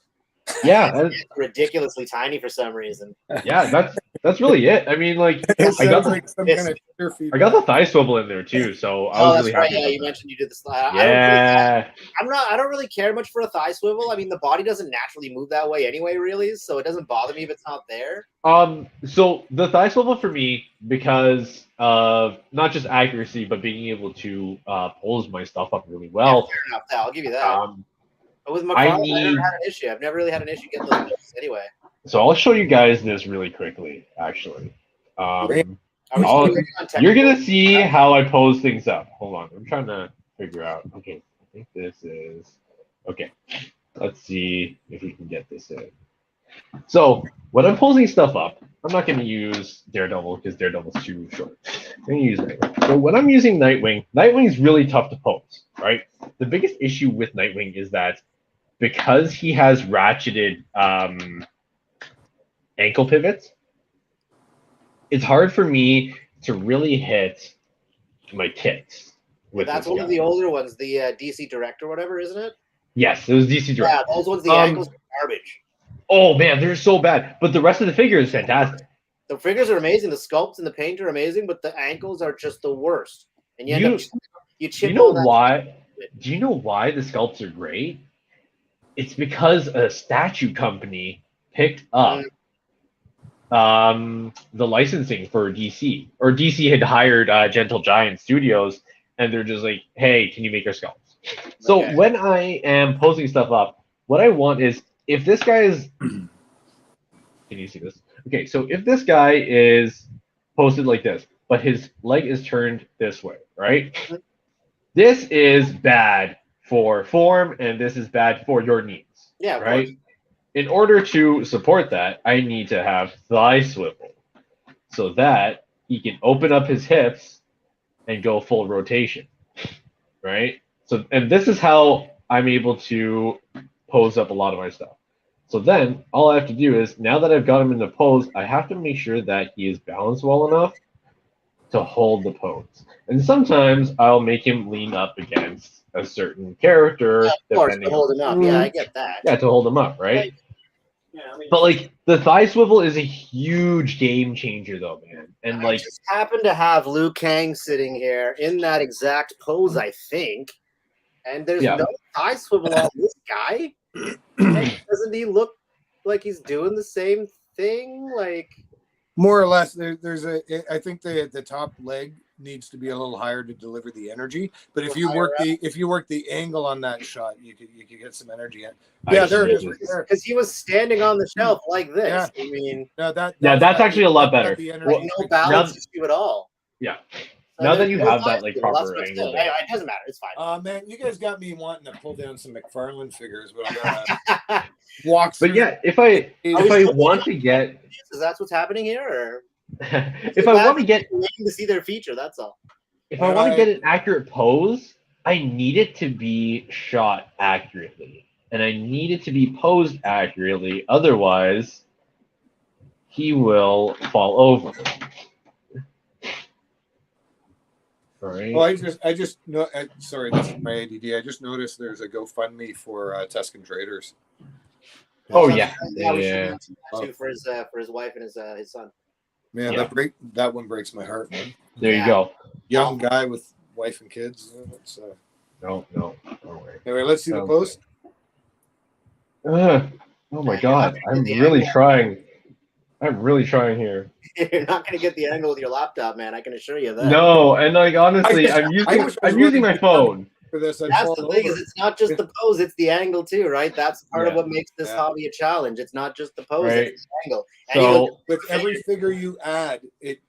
Yeah, it's ridiculously tiny for some reason. Yeah, that's really it. I mean, like I got the thigh swivel in there too, so I was really happy. Yeah, you mentioned you did the slide. Yeah, I don't really care much for a thigh swivel. I mean, the body doesn't naturally move that way anyway, really, so it doesn't bother me if it's not there. So the thigh swivel for me, because of not just accuracy, but being able to pose my stuff up really well. Yeah, fair enough. I'll give you that. But with Macron, I never had an issue. I've never really had an issue getting those moves anyway. So I'll show you guys this really quickly, actually. You're gonna see how I pose things up. Hold on, I'm trying to figure out. Okay, I think this is okay. Let's see if we can get this in. So when I'm posing stuff up, I'm not going to use Daredevil because Daredevil's too short. I'm going to use Nightwing. So when I'm using Nightwing, Nightwing's really tough to pose, right? The biggest issue with Nightwing is that because he has ratcheted ankle pivots, it's hard for me to really hit my kicks. That's one of the older ones, the DC Direct or whatever, isn't it? Yes, it was DC Direct. Yeah, those ones, the ankles are garbage. Oh man, they're so bad. But the rest of the figure is fantastic. The figures are amazing. The sculpts and the paint are amazing, but the ankles are just the worst. And you end up you Do chip you know all that. why? Do you know why the sculpts are great? It's because a statue company picked up the licensing for DC, or DC had hired Gentle Giant Studios, and they're just like, "Hey, can you make our sculpts?" So Okay. when I am posting stuff up, what I want is if this guy is, can you see this? Okay, so if this guy is posted like this, but his leg is turned this way, right? This is bad for form, and this is bad for your needs. Yeah, of right? course. In order to support that, I need to have thigh swivel so that he can open up his hips and go full rotation, right? So, and this is how I'm able to pose up a lot of my stuff. So then all I have to do is, now that I've got him in the pose, I have to make sure that he is balanced well enough to hold the pose. And sometimes I'll make him lean up against a certain character, Yeah, of course, to depending hold him up. Yeah, I get that. yeah, to hold him up, right? Yeah, I mean, But like the thigh swivel is a huge game changer, though, man. And I like, just happen to have Liu Kang sitting here in that exact pose, I think. And there's Yeah. no thigh swivel on this guy. And doesn't he look like he's doing the same thing? Like, More or less, there's a. I think the top leg needs to be a little higher to deliver the energy. But if you work the angle on that shot, you could get some energy in. Yeah, there it is, right there. because he was standing on the shelf like this. Yeah. I mean, No, that's actually a lot better. The energy. Well, no balance issue at all. yeah. So Now that there's you no have thigh that like swivel, that's proper what I'm angle, saying. there. Anyway, it doesn't matter. It's fine. Man, you guys got me wanting to pull down some McFarlane figures, but I'm gonna walk through. But yeah, if I want to get, Is that what's happening here, or if I want to get, waiting to see their feature? That's all. if I want to get an accurate pose, I need it to be shot accurately, and I need it to be posed accurately. Otherwise, he will fall over. All right. Oh, I just no. Sorry, this is my ADD. I just noticed there's a GoFundMe for Tuscan Traders. Oh yeah, Yeah, we should yeah. mention that too for his wife and his son. Man, Yeah. that one breaks my heart, man. There you go. Young guy with wife and kids. It's, No, don't worry. anyway, let's see the Sounds post. Oh my god, I'm really trying. I'm really trying here. You're not going to get the angle with your laptop, man. I can assure you that. No, and like honestly, I I'm wish I was using my running phone. For this, I'd That's fall the thing over. is, it's not just the pose; it's the angle too, right? That's part of Yeah. what makes this hobby a challenge. It's not just the pose; Right. it's the angle. And you So With every figure you add, it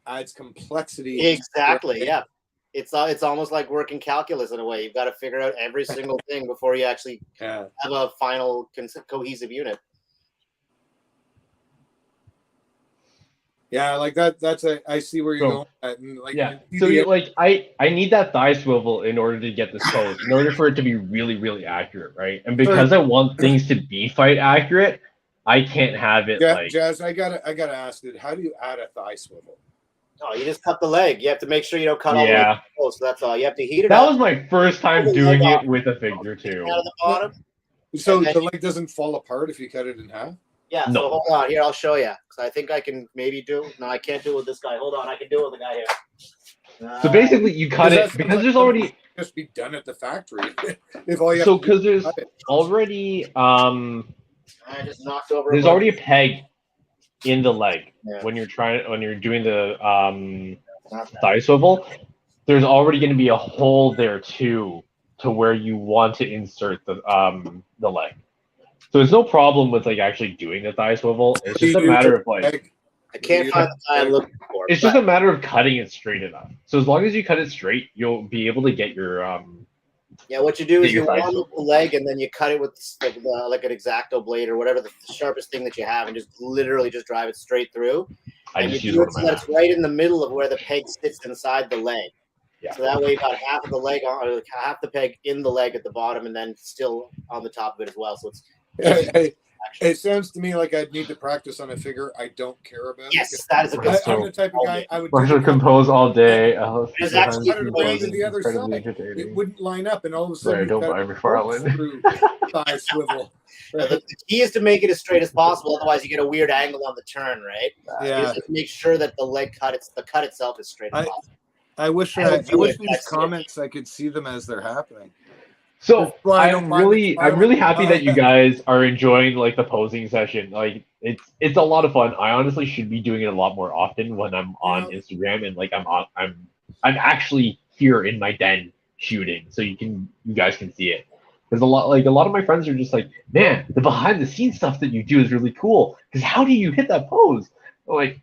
adds complexity. exactly, yeah. It's almost like working calculus in a way. You've got to figure out every single thing before you actually Yeah. have a final cohesive unit. Yeah, like that. I see where you're So- going. At, and like, yeah, you so see you, the- like I need that thigh swivel in order to get this pose, in order for it to be really, really accurate, right? And because I want things to be fight accurate, I can't have it yeah, like Jazz, I gotta ask it. How do you add a thigh swivel? Oh, you just cut the leg. You have to make sure you don't cut all the way to yeah. the post. That's all. You have to heat it That up. was my first time doing it with a figure too. Out of the bottom. So And then the leg doesn't fall apart if you cut it in half. Yeah, No. so hold on. Here, I'll show you. Because I think I can maybe do. No, I can't do it with this guy. Hold on. I can do it with the guy here. So basically, you cut Because it that's because like there's something already just be done at the factory. If all you have so to do because is there's cut it. already I just knocked over. there's a already a peg in the leg Yeah. when you're doing the Not that. thigh swivel. There's already going to be a hole there too, to where you want to insert the leg. So there's no problem with like actually doing the thigh swivel. It's just a matter of like I can't find the guy I'm looking for. it's just a matter of cutting it straight enough. So as long as you cut it straight, you'll be able to get your yeah, what you do is Get your you thigh warm up swivel. the leg and then you cut it with like an X-Acto blade or whatever the sharpest thing that you have, and just literally just drive it straight through. I And just you use do one it of so my that it's right in the middle of where the peg sits inside the leg. Yeah. So that way you got half of the leg on, or half the peg in the leg at the bottom, and then still on the top of it as well. So it's actually. It sounds to me like I'd need to practice on a figure I don't care about. Yes, that is a good. I'm the type of guy I would do Marshall the compose all day. It's actually $100 grand to the other incredibly side. It entertaining. wouldn't line up, and all of a Sorry, sudden don't you've buy got McFarlane. through thigh swivel. The, the key is to make it as straight as possible. Otherwise, you get a weird angle on the turn, right? Yeah. You just make sure that the cut itself is straight as possible. I wish I don't do wish it, these that's it. comments I could see them as they're happening. So That's why I don't I'm buy really happy McFarlane. that you guys are enjoying like the posing session. Like it's a lot of fun. I honestly should be doing it a lot more often when I'm on Instagram and like I'm actually here in my den shooting, so you guys can see it. Because a lot of my friends are just like, man, the behind the scenes stuff that you do is really cool. Because how do you hit that pose? I'm like,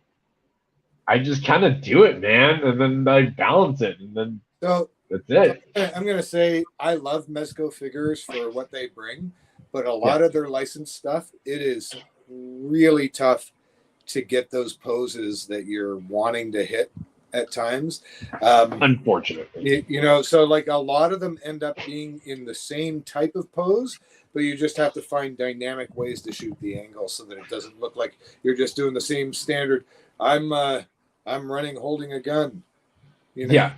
I just kind of do it, man, and then I balance it, and then So that's it. I'm gonna say I love Mezco figures for what they bring, but a lot of their licensed stuff, it is really tough to get those poses that you're wanting to hit at times. Unfortunately, So like a lot of them end up being in the same type of pose, but you just have to find dynamic ways to shoot the angle so that it doesn't look like you're just doing the same standard. I'm running holding a gun. Yeah.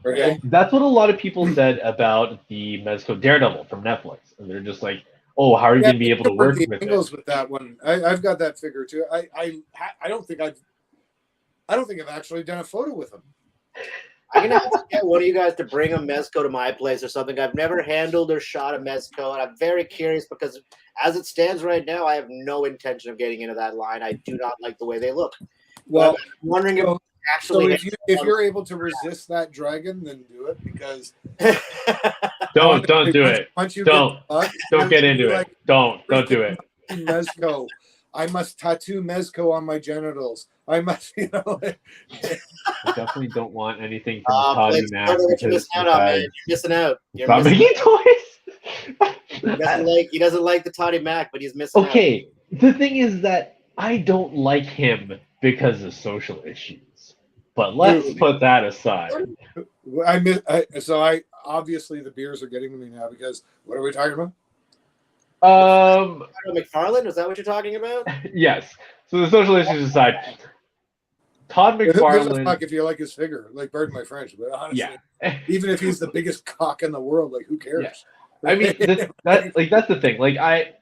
Right? That's what a lot of people said about the Mezco Daredevil from Netflix, and they're just like, "Oh, how are you going to be able to work the with angles it?" with that one? I've got that figure too. I don't think I've actually done a photo with him. I'm gonna have to get one of you guys to bring a Mezco to my place or something. I've never handled or shot a Mezco, and I'm very curious because as it stands right now, I have no intention of getting into that line. I do not like the way they look. Well, I'm wondering if actually, if you're able to resist that dragon, then do it because Don't do it. Once you Don't get into it. like, Don't do it. Mezco. I must tattoo Mezco on my genitals. I must, I definitely don't want anything from Toddy Mac. You're missing out on, man. You're missing out. Stop making toys. He doesn't like the Toddy Mac, but he's missing out. Okay, the thing is that I don't like him because of social issues. But let's put that aside. I obviously the beers are getting to me now because what are we talking about? McFarlane, is that what you're talking about? Yes. So the social issues aside, Todd McFarlane. Fuck if you like his figure, like pardon my French, but honestly, even if he's the biggest cock in the world, like who cares? Yeah. I mean, that's the thing. Like I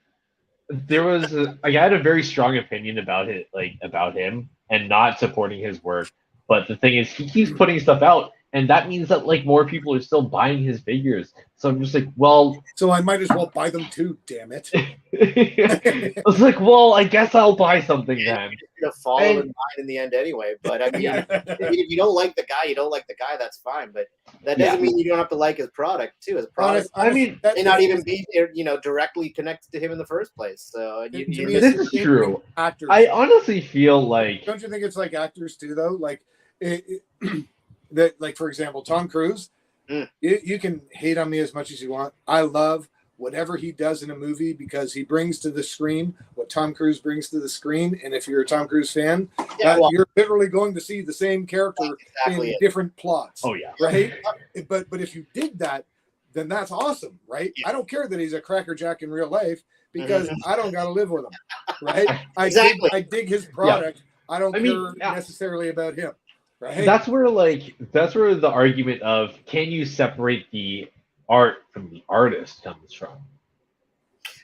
had a very strong opinion about it, about him and not supporting his work. But the thing is, he keeps putting stuff out, and that means that like more people are still buying his figures. So I'm just like, well, so I might as well buy them too. Damn it! I was like, well, I guess I'll buy something then. You're gonna follow in line in the end anyway. But I mean, if you don't like the guy, you don't like the guy. That's fine. But that doesn't mean you don't have to like his product too. His product, I mean, may not even be directly connected to him in the first place. So this is true. Actors. I honestly feel like. Don't you think it's like actors too, though? Like that. Like for example, Tom Cruise. You can hate on me as much as you want. I love whatever he does in a movie because he brings to the screen what Tom Cruise brings to the screen. And if you're a Tom Cruise fan, you're literally going to see the same character in different plots. Oh yeah, right. But if you did that, then that's awesome, right? Yeah. I don't care that he's a crackerjack in real life because I don't got to live with him, right? I dig his product. Yeah. I don't care necessarily about him. Right. That's where the argument of can you separate the art from the artist comes from.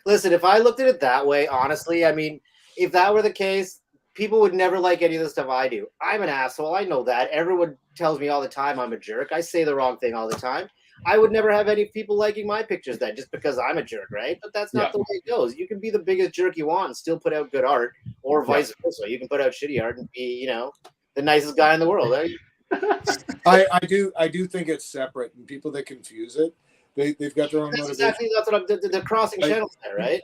Listen, if I looked at it that way, honestly, I mean, if that were the case, people would never like any of the stuff I do. I'm an asshole. I know that. Everyone tells me all the time I'm a jerk. I say the wrong thing all the time. I would never have any people liking my pictures then just because I'm a jerk, right? But that's not the way it goes. You can be the biggest jerk you want and still put out good art, or vice versa. You can put out shitty art and be, the nicest guy in the world. I do think it's separate, and people that confuse it, they've got their own motivation. Exactly, that's what they're crossing channels there, right?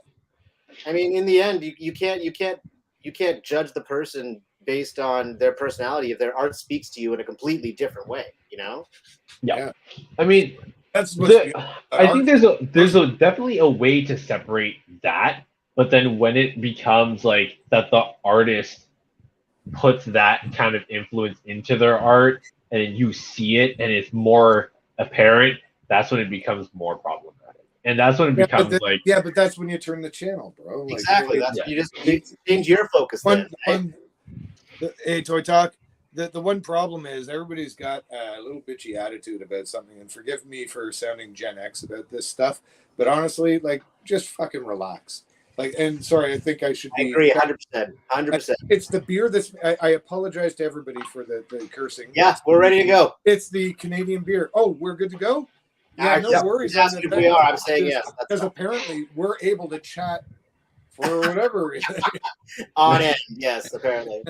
I mean, in the end, you can't judge the person based on their personality if their art speaks to you in a completely different way, Yeah. I mean, I think there's definitely a way to separate that, but then when it becomes like that, the artist puts that kind of influence into their art and you see it and it's more apparent, that's when it becomes more problematic. and that's when it Yeah, becomes but like but that's when you turn the channel, bro. Like, Exactly. That's you change your focus. Then, right? Hey, Toy Talk. The one problem is everybody's got a little bitchy attitude about something, and forgive me for sounding Gen X about this stuff, but honestly, like, just fucking relax. Like, and sorry, I think I should I be. agree, 100%, 100%. It's the beer that's. I apologize to everybody for the cursing. Yeah, we're ready to go. It's the Canadian beer. Oh, we're good to go. Yeah, no Yeah, worries. yes, if we are. I'm saying yes. Because apparently we're able to chat for whatever reason. On end, yes, apparently.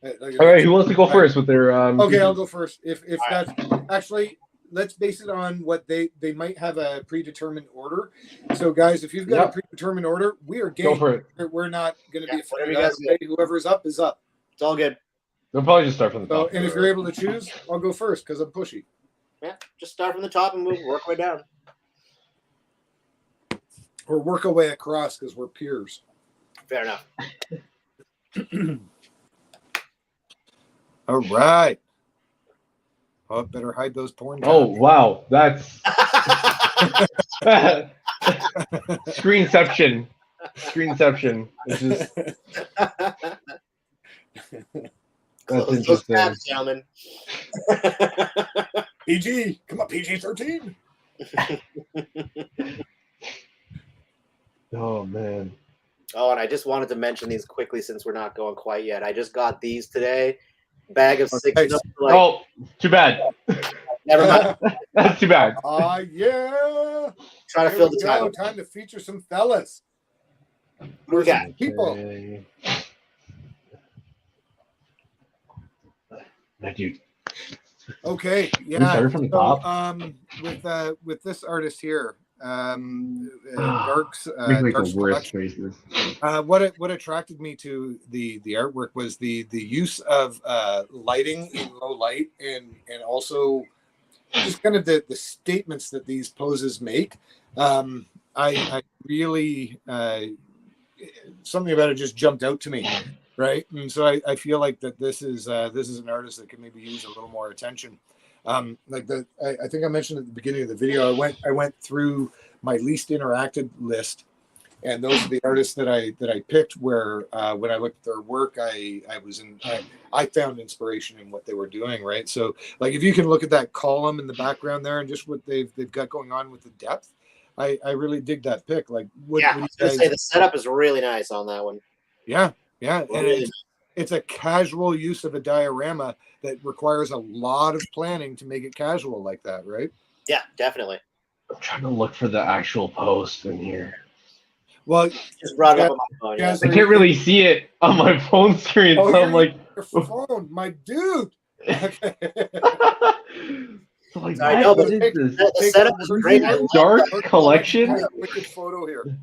all right, who wants to go first with their Okay, I'll go first. If All that's actually, let's base it on what they might have a predetermined order. So guys, if you've got a predetermined order, we are game. Go for it. We're not going to be whatever afraid you of guys whoever's up is up. It's all good. They'll probably just start from the So, top. and if you're able to choose, I'll go first because I'm pushy. Yeah, just start from the top and work our way down. Or work our way across because we're peers. Fair enough. All right. Oh, better hide those porn. Oh wow, that's screenception. Screenception. It's just that's interesting. Tabs, gentlemen. PG, come on, PG-13. Oh man. Oh, and I just wanted to mention these quickly since we're not going quite yet. I just got these today. Bag of 6. Nice. Like, Oh, too bad. never mind. That's too bad. Yeah. Try to Here fill we the go. time. Time to feature some fellas. Who we got? People. Okay. My dude. Okay. We Yeah. started from the top? With this artist here, Dark's Make Dark's the worst collection. faces. What attracted me to the artwork was the use of lighting in low light and also just kind of the statements that these poses make. I really something about it just jumped out to me, right? And so I feel like that this is an artist that can maybe use a little more attention. I think I mentioned at the beginning of the video, I went through my least interacted list, and those are the artists that I picked. Where when I looked at their work, I found inspiration in what they were doing. Right, so like if you can look at that column in the background there, and just what they've got going on with the depth, I really dig that pick. Like, I was going to say the setup is really nice on that one. Yeah, and Really it's a casual use of a diorama that requires a lot of planning to make it casual like that, right? Yeah, definitely. I'm trying to look for the actual post in here. Well, Just brought it up on my phone. yeah, Yeah. I can't really see it on my phone screen, Oh, so I'm like, your phone, my dude. Okay. so like Sorry, what no, but is this? The setup is great. I love Dark the- collection? Wicked photo here.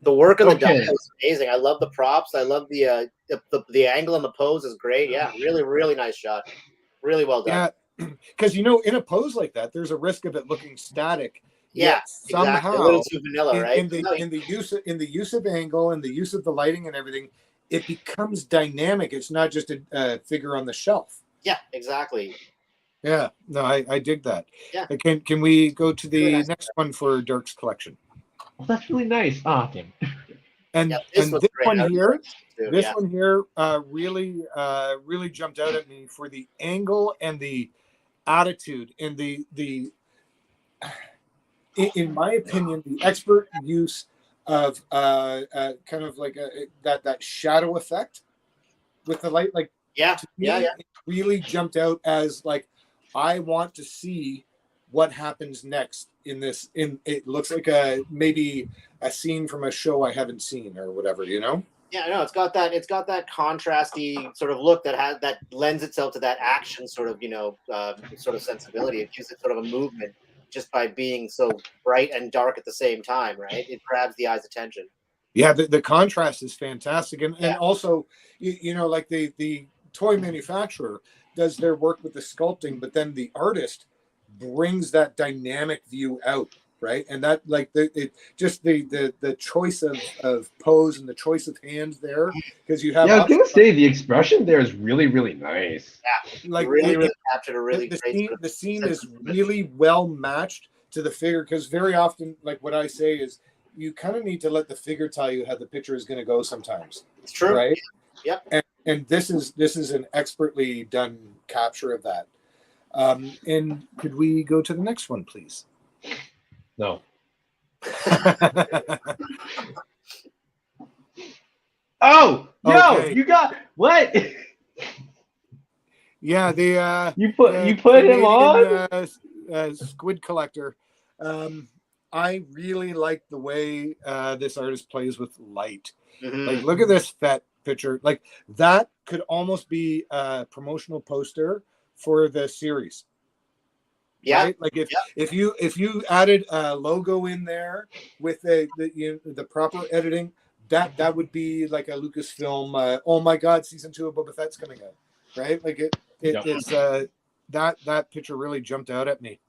The work on the Okay. dial is amazing. I love the props. I love the angle and the pose is great. Yeah, really, really nice shot. Really well done. Yeah, because in a pose like that, there's a risk of it looking static. Yeah, Yet exactly. A somehow little too vanilla, right? in the use of angle and the use of the lighting and everything, it becomes dynamic. It's not just a figure on the shelf. Yeah, exactly. Yeah, no, I dig that. Yeah. Can we go to the Really nice. next one for Dark's collection? Well, that's really nice. Ah, damn. And Yeah, this was great. one I was here, too, this yeah. one here, really jumped out at me for the angle and the attitude and in my opinion, the expert use of kind of like that shadow effect with the light, like Yeah, to me, yeah. it really jumped out as like I want to see what happens next in this. It looks like maybe a scene from a show I haven't seen or whatever, Yeah, no, it's got that contrasty sort of look that lends itself to that action sort of sort of sensibility. It gives it sort of a movement just by being so bright and dark at the same time, right? It grabs the eye's attention. Yeah, the contrast is fantastic, and also like the toy manufacturer does their work with the sculpting, but then the artist brings that dynamic view out, right? And that like the choice of pose and the choice of hands there, because you have Yeah, I was gonna say the expression there is really, really nice. Yeah, like really captured a really the great scene. sort of The scene is sense of movement. really well matched to the figure, because very often, like what I say is, you kind of need to let the figure tell you how the picture is going to go sometimes. It's true. Right? Yep. And this is an expertly done capture of that. And could we go to the next one, please? No. Oh, yo, Okay. you got what? Yeah, the You put him on? Squid Collector. I really like the way this artist plays with light. Mhm. Like, look at this fat picture. Like, that could almost be a promotional poster for the series. Yeah. Right? Like, if you added a logo in there with the proper editing, that would be like a Lucasfilm. Oh my God, season 2 of Boba Fett's coming out. Right? Like it's that picture really jumped out at me.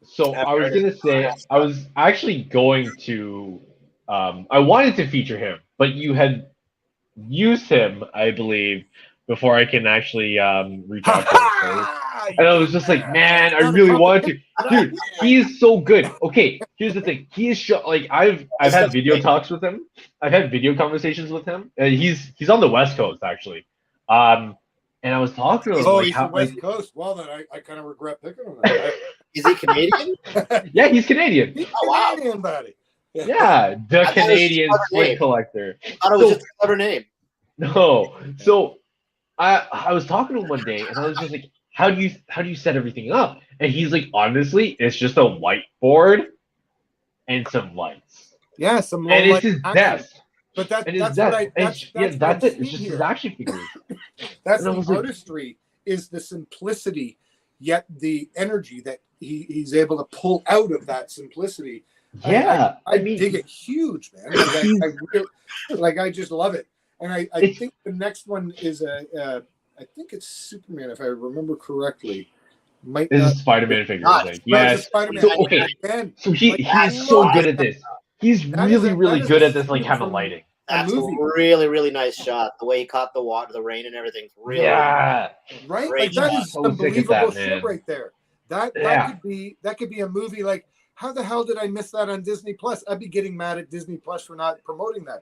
So I was gonna say I was actually going to I wanted to feature him, but you had used him, I believe, before I can actually reach out to him. And I was just like, man, I really want to. Dude, he is so good. Okay, here's the thing. He is like I've had video talks with him. I've had video conversations with him. He's on the West Coast actually. And I was talking to him Oh, like he's how the West like Coast. Well, then I kind of regret picking him. Is he Canadian? yeah, he's Canadian. He's Oh, wow. Canadian, buddy. Yeah, the thought it was Canadian just another Squid name. Collector. I thought it was just a clever name. No. So I was talking to him one day and I was just like, how do you set everything up? And he's like, honestly, it's just a whiteboard and some lights. Yeah, some low And it's light his action. desk. But And his that's desk. what I that's And what that's I'm it. It's seeing just his here. action figures. That's And I the was like- artistry, is the simplicity, yet the energy that he's able to pull out of that simplicity. Yeah. I mean, dig it huge, man. Like, I just love it. And I think the next one is I think it's Superman, if I remember correctly. Might this not. is Spider-Man figure, I think. No, it's a Yes. Spider-Man. So, okay. Again, So he's so look good at at this. He's That is really, a- really that is good a at this, like scene kind of from- lighting. That's a movie. really, really nice shot. The way he caught the water, the rain, and everything's really. Yeah. right? Great Like, that shot. is So sick at unbelievable that, shit man. right there. That Yeah. could be a movie. Like, how the hell did I miss that on Disney Plus? I'd be getting mad at Disney Plus for not promoting that.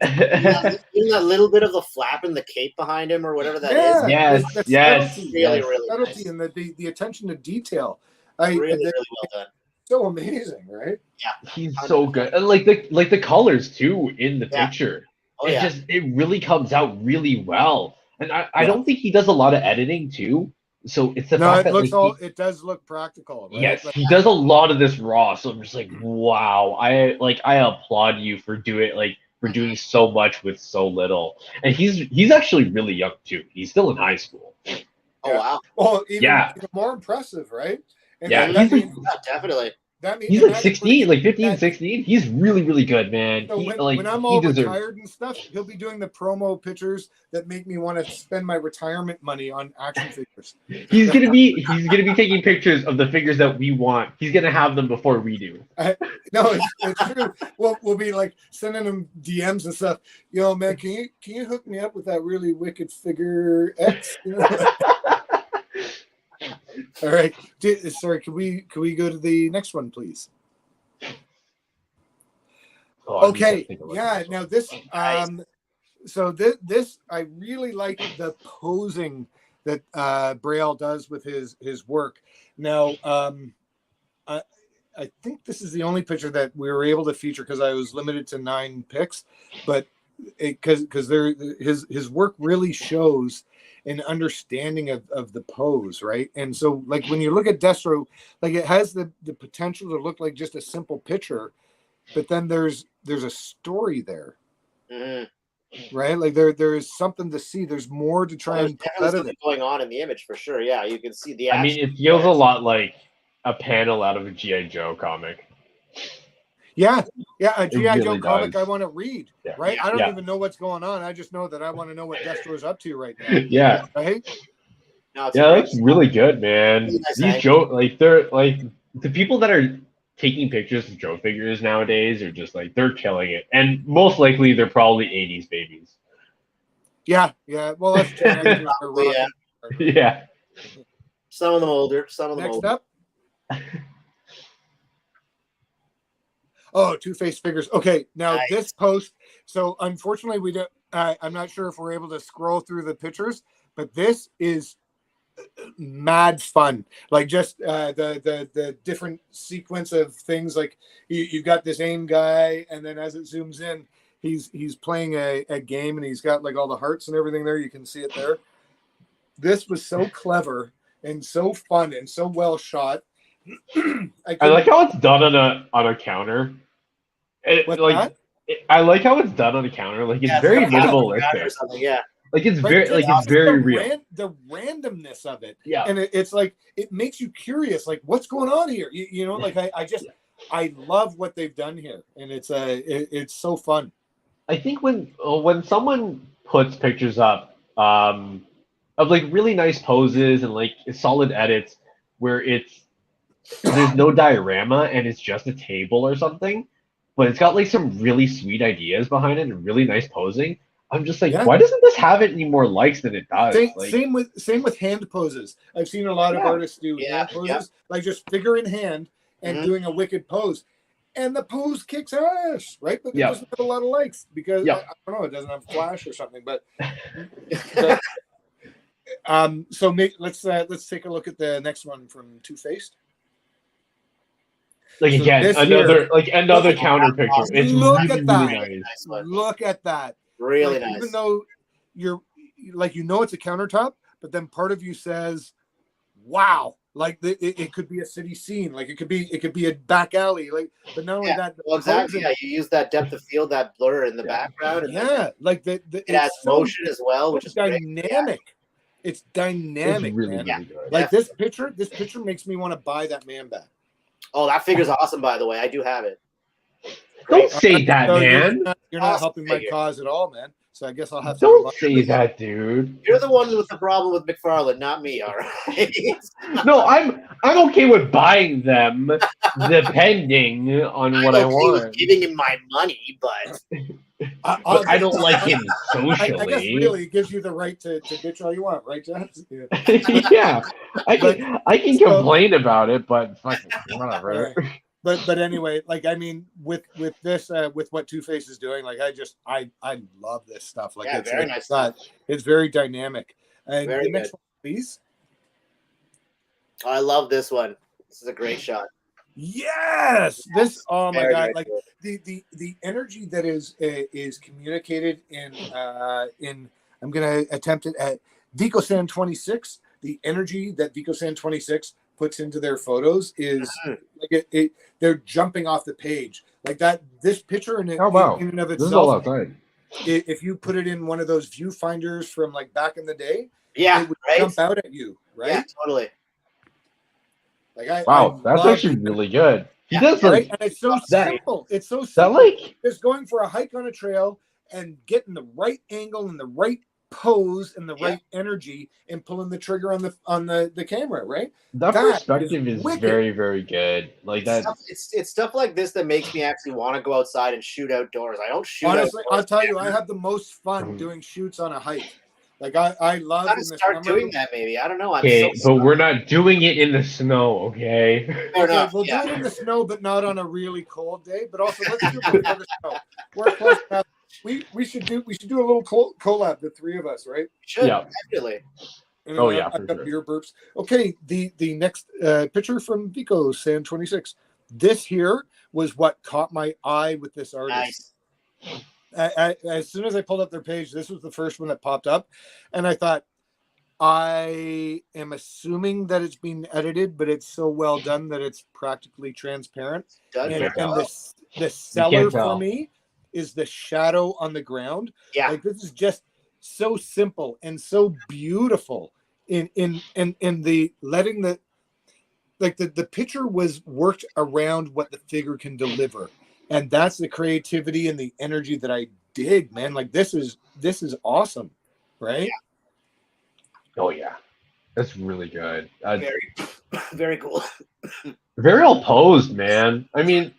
Even that little bit of the flap and the cape behind him, or whatever that is. Yeah, Yes, the yes, subtlety, Really, yes. really subtlety nice. and the attention to detail. Really, They're really well done. so amazing, right? He's so good. And like the colors too in the Yeah. picture. Oh, it yeah. it really comes out really well. And I Yeah. don't think he does a lot of editing too. So it's the No, fact it that looks like, it does look practical, right? yes, Like, he does a lot of this raw. So I'm just like, wow. I applaud you for doing so much with so little. And he's actually really young too. He's still in high school. Oh, wow. well, even Yeah. more impressive, right? And Yeah, that he's like- means, Yeah, definitely. that means He's and like that 16, like 15, that- 16. He's really, really good, man. So He, when I'm he all deserves. retired and stuff, he'll be doing the promo pictures that make me want to spend my retirement money on action figures. He's gonna be taking pictures of the figures that we want. He's gonna have them before we do. No, it's true. We'll be like sending him DMs and stuff. Yo, man, can you hook me up with that really wicked figure X? You know? All right. Sorry, can we go to the next one, please? Oh, I need to Okay. think about Yeah. this one. Now this Nice. so this I really like the posing that Braille does with his work. Now I think this is the only picture that we were able to feature because I was limited to 9 picks, but because his work really shows an understanding of the pose, right? And so, like, when you look at Destro, like, it has the potential to look like just a simple picture, but then there's a story there, Mhm. right? Like there is something to see. There's more to try There's and pull definitely out of something it. going on in the image for sure. Yeah, you can see the I action. mean, it feels a lot like a panel out of a G.I. Joe comic. Yeah, a G.I. Joe really comic does. I want to read, Yeah. right? I don't Yeah. even know what's going on. I just know that I want to know what Destro is up to right now, Yeah, right? No, it's yeah, a great that's really good, man. Really nice These angle. Joe, like, they're like the people that are taking pictures of Joe figures nowadays are just like they're killing it, and most likely they're probably '80s babies. Yeah. Well, that's Gen Xers are Probably, yeah. rocking. Yeah. Some of them older, some of them Next older. up, Oh, two-faced figures. Okay, now Nice. this post. So unfortunately, we don't. I'm not sure if we're able to scroll through the pictures, but this is mad fun. Like just the different sequence of things. Like you've got this AIM guy, and then as it zooms in, he's playing a game, and he's got like all the hearts and everything there. You can see it there. This was so clever and so fun and so well shot. I like how it's done on a counter. What's Like that? I like how it's done on a counter. Like it's Yeah, very it's like a minimalistic. or something, yeah. Like it's Like, very just- like it's just very the real. The randomness of it. Yeah. And it's like it makes you curious, like what's going on here. You know, like I love what they've done here, and it's so fun. I think when someone puts pictures up of like really nice poses and like solid edits where there's no diorama and it's just a table or something, but it's got like some really sweet ideas behind it and really nice posing. I'm just like, Yeah. why doesn't this have any more likes than it does? Same with hand poses. I've seen a lot of Yeah. artists do hand poses, like just figure in hand and doing a wicked pose. And the pose kicks ass, right? But it doesn't have a lot of likes because I don't know, it doesn't have flash or something. But so let's take a look at the next one from Two Faced. Like So again, this another here- counter picture. It's Look really, at that. really nice. Nice one. Look at that. Really Like, nice. Even though you're like it's a countertop, but then part of you says, "Wow!" Like it could be a city scene, like it could be a back alley, like. But not only that, the Well, exactly. posing- Yeah, you use that depth of field, that blur in the background, and yeah, like it it's adds so motion as well, which is great. dynamic. It's dynamic, It's really, man. really good. Like this picture makes me want to buy that man back. Oh, that figure's awesome, by the way. I do have it. Don't say that, So man. You're not Awesome helping my figure. cause at all, man. So I guess I'll have to. Don't say that, dude. You're the one with the problem with McFarlane, not me. All right. No, I'm okay with buying them, depending on what I I'm okay with want. giving him my money, but But I don't like him I guess socially. really it gives you the right to bitch all you want, right, Jeff? Yeah. Yeah, I can complain about it, but fucking whatever. All right. But anyway, like I mean, with this with what Two Face is doing, like I love this stuff. Like Yeah, it's very like, nice stuff. It's very dynamic. And Very the next good. one, please. I love this one. This is a great shot. Yes, this. Oh my Very, god! very Like cool. the energy that is communicated in. I'm gonna attempt it at VicoSan 26. The energy that VicoSan 26 puts into their photos is like they're jumping off the page like that. This picture in, Oh wow, in and of this is all itself, outside. if you put it in one of those viewfinders from like back in the day, Yeah, it would right? jump out at you, right? Yeah, totally. Like Wow, I that's love actually it, really good. He Yeah, does right? like And it's so that- simple. It's so that simple. like Just going for a hike on a trail and getting the right angle and the right pose and the Yeah. right energy and pulling the trigger on the camera, right? that That perspective is is wicked. very, very good. Like that. It's stuff like this that makes me actually want to go outside and shoot outdoors. I don't shoot Honestly, I'll outdoors. tell you, I have the most fun doing shoots on a hike. Like I love Gotta in the start summer. doing that, maybe. I don't know. I'm Okay, so but we're not doing it in the snow, okay? fair Okay, enough. we'll Yeah. do it in the snow, but not on a really cold day. But also, let's do it before the snow. We're close enough. We should do a little collab, the three of us, right? Should Yeah. definitely. And, Oh, yeah, I've for got sure. beer burps. Okay, the next picture from Vico San 26. This here was what caught my eye with this artist. Nice. As soon as I pulled up their page, this was the first one that popped up, and I thought, I am assuming that it's been edited, but it's so well done that it's practically transparent. Done And, very and well. the seller for tell. me is the shadow on the ground. Yeah. Like this is just so simple and so beautiful in the letting the like the picture was worked around what the figure can deliver. And that's the creativity and the energy that I dig, man. Like this is awesome, right? Oh yeah, that's really good. Very, very cool. Very well posed, man. I mean,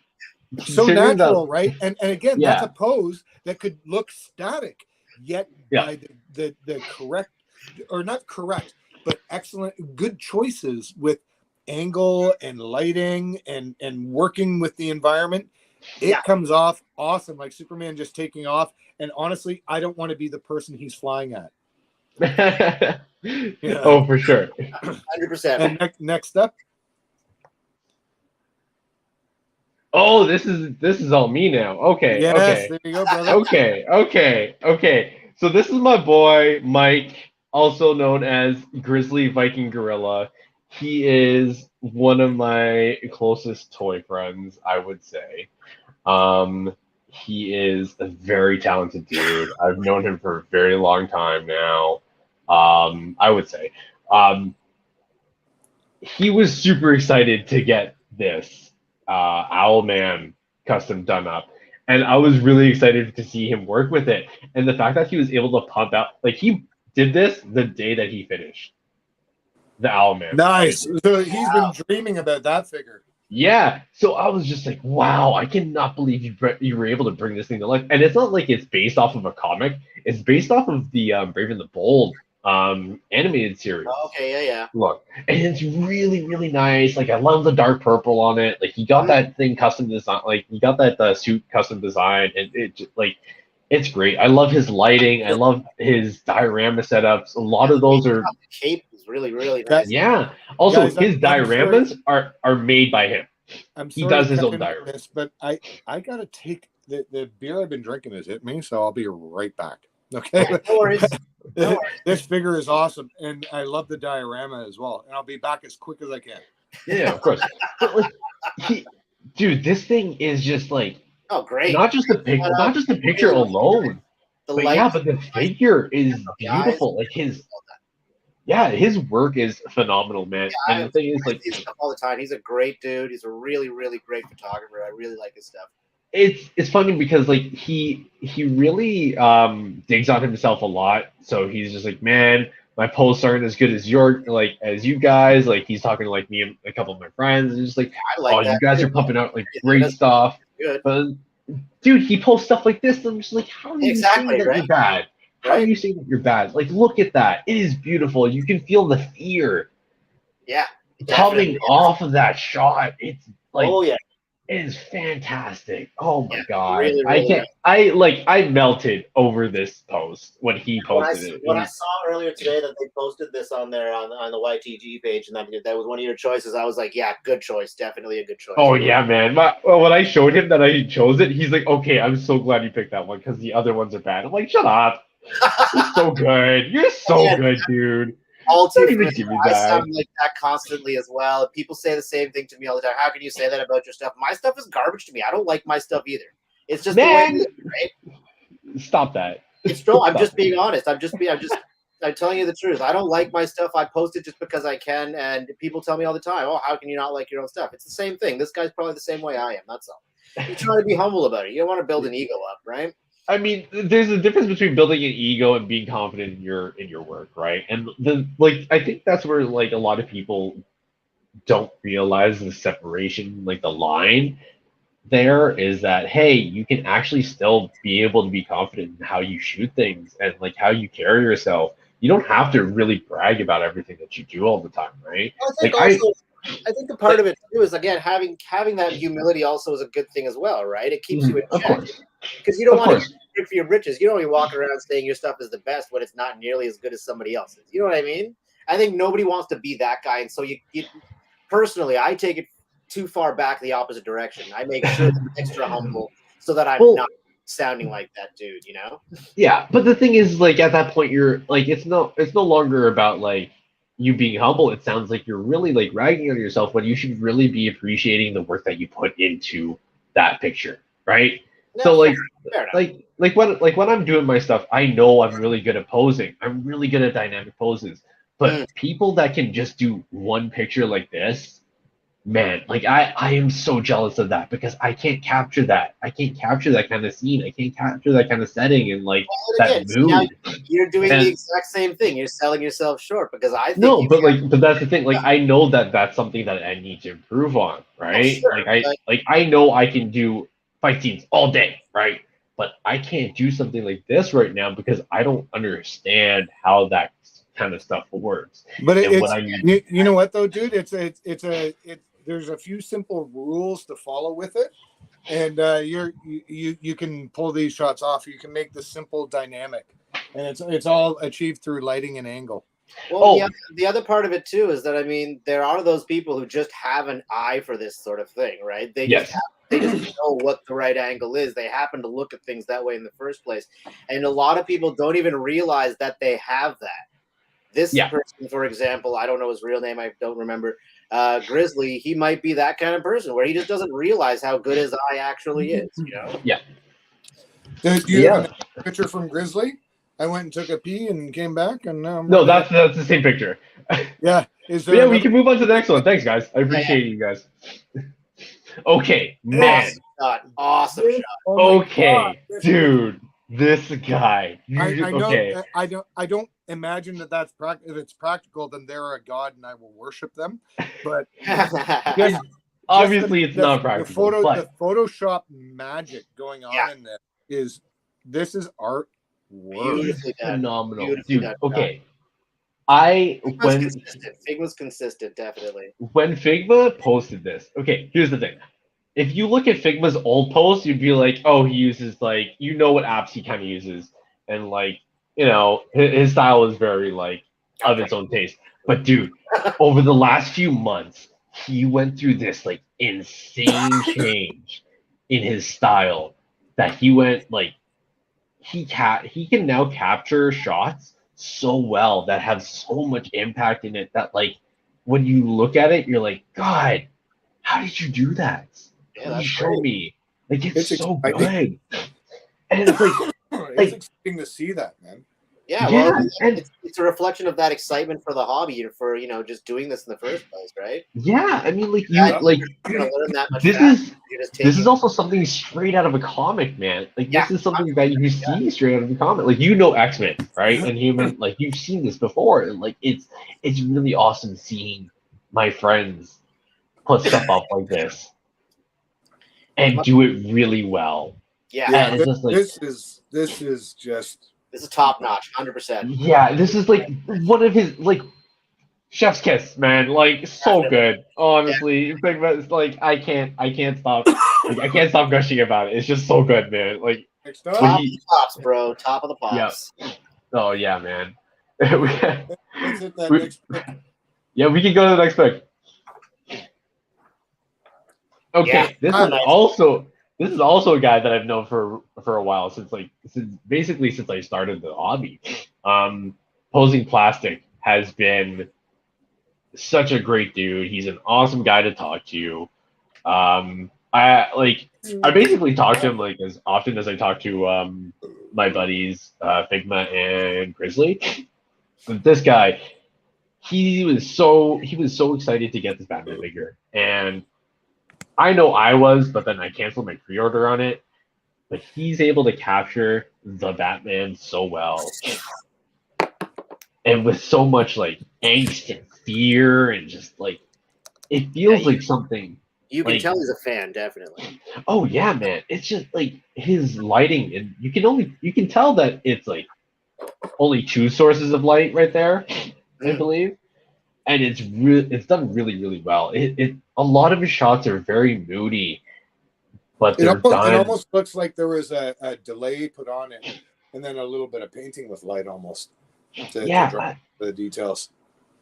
So considering natural, that- right? And again, Yeah. that's a pose that could look static, yet Yeah. by the correct, or not correct, but excellent, good choices with angle and lighting and working with the environment. it comes off awesome, like Superman just taking off. And honestly, I don't want to be the person he's flying at. Yeah. Oh, for sure. 100%. And next up, Oh, this is all me now. Okay, yes, okay. there you go, brother. Okay. So this is my boy Mike, also known as Grizzly Viking Gorilla. He is one of my closest toy friends, I would say. He is a very talented dude. I've known him for a very long time now. I would say. He was super excited to get this Owlman custom done up. And I was really excited to see him work with it. And the fact that he was able to pump out, like, he did this the day that he finished the Owlman. Nice. So he's been dreaming about that figure. Yeah. So I was just like, wow, I cannot believe you were able to bring this thing to life. And it's not like it's based off of a comic, it's based off of the Brave and the Bold animated series. Oh, okay, yeah. Look, and it's really, really nice. Like, I love the dark purple on it. Like, he got that thing custom design. Like, he got that suit custom design, and it's great. I love his lighting. I love his diorama setups. A lot of those are. The cape is really, really nice. Yeah. Also, Guys, his dioramas are made by him. I'm He sorry does to his cut own into diorama. this, but I gotta take the beer I've been drinking has hit me, so I'll be right back. Okay. No worries. No worries. This figure is awesome, and I love the diorama as well. And I'll be back as quick as I can. Yeah, of course. But like, dude, this thing is just like Oh, great. not just the picture alone. The But light, yeah, but the figure is the eyes. beautiful. Like his work is phenomenal, man. Yeah, And the thing is, I like, see his stuff all the time. He's a great dude. He's a really, really great photographer. I really like his stuff. it's funny because like he really digs on himself a lot. So he's just like, man, my posts aren't as good as as you guys. Like, he's talking to like me and a couple of my friends, and just like, I like oh, that. you guys are pumping out like Yeah, great that's stuff. Good. But dude, he posts stuff like this, and I'm just like, how are you Exactly, saying that right? you're bad? How are Right? you saying that you're bad? Like, look at that. It is beautiful. You can feel the fear Yeah. coming Definitely. off of that shot. It's like, Oh, yeah. it is fantastic. Oh my Yeah, god. really, I really can't I melted over this post when he posted it. When I saw earlier today that they posted this on their on the YTG page, and that was one of your choices, I was like, yeah, good choice. Definitely a good choice. Oh yeah, man. When I showed him that I chose it, he's like, okay, I'm so glad you picked that one because the other ones are bad. I'm like, shut up. You're so good. You're so Yeah. good, dude. All Don't too even familiar. give me I that. sound like that constantly as well. People say the same thing to me all the time. How can you say that about your stuff? My stuff is garbage to me. I don't like my stuff either. It's just Man. the way it is, right? Stop that. It's true. I'm Stop just it. being honest. I'm telling you the truth. I don't like my stuff. I post it just because I can, and people tell me all the time, "Oh, how can you not like your own stuff?" It's the same thing. This guy's probably the same way I am. That's all. You're trying to be humble about it. You don't want to build an ego up, right? I mean, there's a difference between building an ego and being confident in your work, right? And I think that's where like a lot of people don't realize the separation, like the line there is that, hey, you can actually still be able to be confident in how you shoot things and like how you carry yourself. You don't have to really brag about everything that you do all the time, right? I think the part of it too is, again, having that humility also is a good thing as well, right? It keeps you in Of check, course. because you don't Of want course. to get for your britches. You don't want to walk around saying your stuff is the best when it's not nearly as good as somebody else's. You know what I mean? I think nobody wants to be that guy, and so you personally, I take it too far back the opposite direction. I make sure I'm extra humble so that I'm not sounding like that dude, you know? Yeah, but the thing is, like, at that point, you're like, it's no longer about like you being humble. It sounds like you're really like ragging on yourself when you should really be appreciating the work that you put into that picture, right? No, So fair enough. when I'm doing my stuff, I know I'm really good at posing. I'm really good at dynamic poses. But people that can just do one picture like this, man, like I am so jealous of that because I can't capture that. I can't capture that kind of scene. I can't capture that kind of setting and like that mood. You're doing the exact same thing. You're selling yourself short because I think but that's the thing. Like I know that that's something that I need to improve on, right? Sure, I know I can do fight scenes all day, right? But I can't do something like this right now because I don't understand how that kind of stuff works. But you you know what though, dude? there's a few simple rules to follow with it, and you can pull these shots off. You can make the simple dynamic, and it's all achieved through lighting and angle. Well, the other part of it too is that I mean, there are those people who just have an eye for this sort of thing, right? They just know what the right angle is. They happen to look at things that way in the first place, and a lot of people don't even realize that they have that. This person, for example, I don't know his real name. I don't remember. Grizzly, he might be that kind of person where he just doesn't realize how good his eye actually is. You know? Yeah. Do you have a picture from Grizzly? I went and took a pee and came back, and no, that's the same picture. Yeah. We can move on to the next one. Thanks, guys. I appreciate you guys. Okay, man. Awesome shot. Oh okay, dude, this guy. I know. I don't imagine that that's if it's practical, then they're a god, and I will worship them. But obviously, it's not practical. The Photoshop magic going on in this is art. Phenomenal, dude. Done. Okay, Figma's consistent, definitely. When Figma posted this, okay, here's the thing. If you look at Figma's old posts, you'd be like, oh, he uses like, you know what apps he kind of uses, and like, you know, his style is very like of its own taste. But dude, over the last few months, he went through this like insane change in his style that he went like. He can now capture shots so well that have so much impact in it that like when you look at it, you're like, God, how did you do that? Yeah, show me. Like it's so exciting. good. And it's like it's exciting to see that, man. Yeah, well, it's a reflection of that excitement for the hobby and for just doing this in the first place, right? Yeah, I mean, like you're gonna learn that much. This is also something straight out of a comic, man. Like this is something that you see straight out of a comic. Like X-Men, right? And Human, like you've seen this before, and like it's really awesome seeing my friends put stuff up like this and do it really well. Yeah, this is top notch, 100%. Yeah, this is like one of his like chef's kiss, man. Like so good. Honestly, Figma is like I can't stop. Like, I can't stop gushing about it. It's just so good, man. Like top of the pops, bro. Top of the pops. Yeah. Oh yeah, man. Let's hit that next pick. Yeah, we can go to the next pick. Okay, this is also a guy that I've known for a while since I started the hobby. Posing Plastic has been such a great dude. He's an awesome guy to talk to. I basically talk to him like as often as I talk to my buddies Figma and Grizzly. But this guy, he was so excited to get this Batman figure, and I know I was, but then I canceled my pre-order on it. But he's able to capture the Batman so well, and with so much like angst and fear, and just like it feels like something. You can tell he's a fan, definitely. Oh yeah, man! It's just like his lighting, and you can tell that it's like only two sources of light right there, I believe, and it's done really, really well. A lot of his shots are very moody, but it almost looks like there was a delay put on it, and then a little bit of painting with light almost to draw the details.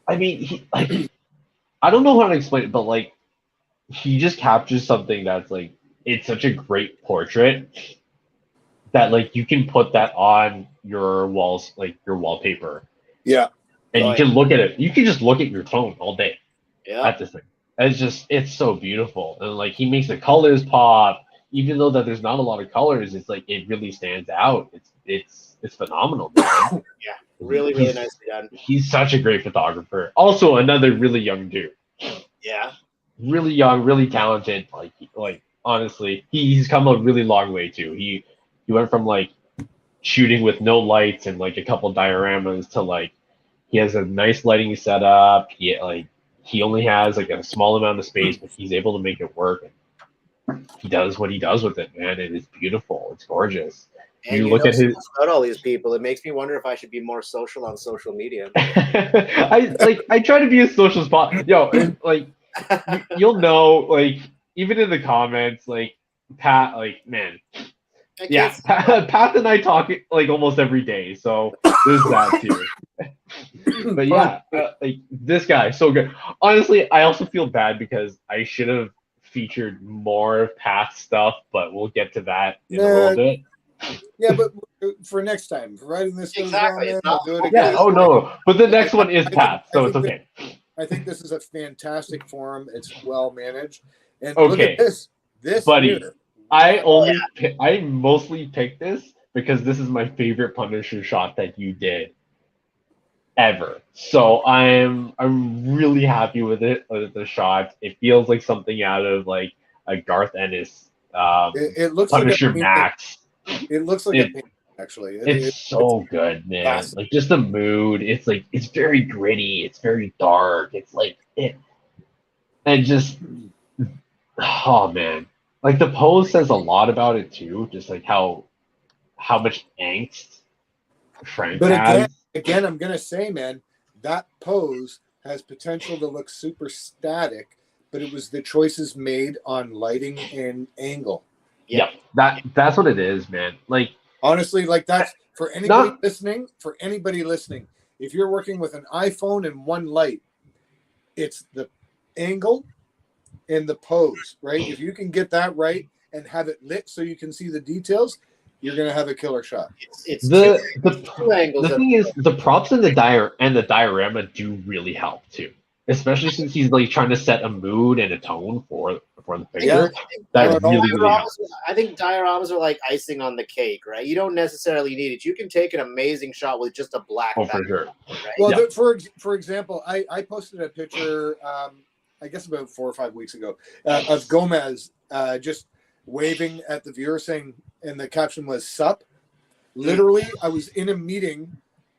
I mean, I don't know how to explain it, but like he just captures something that's like it's such a great portrait that like you can put that on your walls, like your wallpaper. Yeah. And you can look at it. You can just look at your phone all day. Yeah. At this thing. It's so beautiful. And like he makes the colors pop, even though that there's not a lot of colors, it's like it really stands out. It's phenomenal, man. Yeah. Really nicely done. He's such a great photographer. Also another really young dude. Yeah. Really young, really talented. Like honestly, he's come a really long way too. He went from like shooting with no lights and like a couple dioramas to like he has a nice lighting setup. He only has like a small amount of space, but he's able to make it work. He does what he does with it, man. It is beautiful. It's gorgeous. And you look at about all these people. It makes me wonder if I should be more social on social media. I try to be as social as possible. Yo, like you'll know, like, even in the comments, like, Pat, like, man, yeah, Pat and I talk like almost every day, so there's that too. But yeah, like this guy, so good. Honestly, I also feel bad because I should have featured more of Pat's stuff, but we'll get to that in a little bit. Yeah, but for next time, providing this goes Exactly. on, we'll do it Yeah. again. Oh no, but the next one is Pat, so it's okay. I think this is a fantastic forum. It's well managed, and Okay. look at this. This Buddy, here. I mostly picked this because this is my favorite Punisher shot that you did ever. So I'm really happy with it. With the shot, it feels like something out of like a Garth Ennis It looks Punisher like Max. It looks like a painting, actually. It's so good, man. Awesome. Like just the mood. It's like it's very gritty. It's very dark. It's like it, and just oh man. Like the pose says a lot about it too, just like how much angst Frank But has. again, I'm gonna say, man, that pose has potential to look super static, but it was the choices made on lighting and angle. Yeah, that's what it is, man. Like honestly, like that's for anybody listening. For anybody listening, if you're working with an iPhone and one light, it's the angle and the pose, right? If you can get that right and have it lit so you can see the details, you're gonna have a killer shot. It's the two angles. The thing is, the props in the diorama do really help too, especially since he's like trying to set a mood and a tone for the figure. That really helps. I think dioramas are like icing on the cake, right? You don't necessarily need it. You can take an amazing shot with just a black background, for sure. Right? Well, for example, I posted a picture, I guess about 4 or 5 weeks ago, of Gomez just waving at the viewer saying, and the caption was "Sup." Literally, I was in a meeting,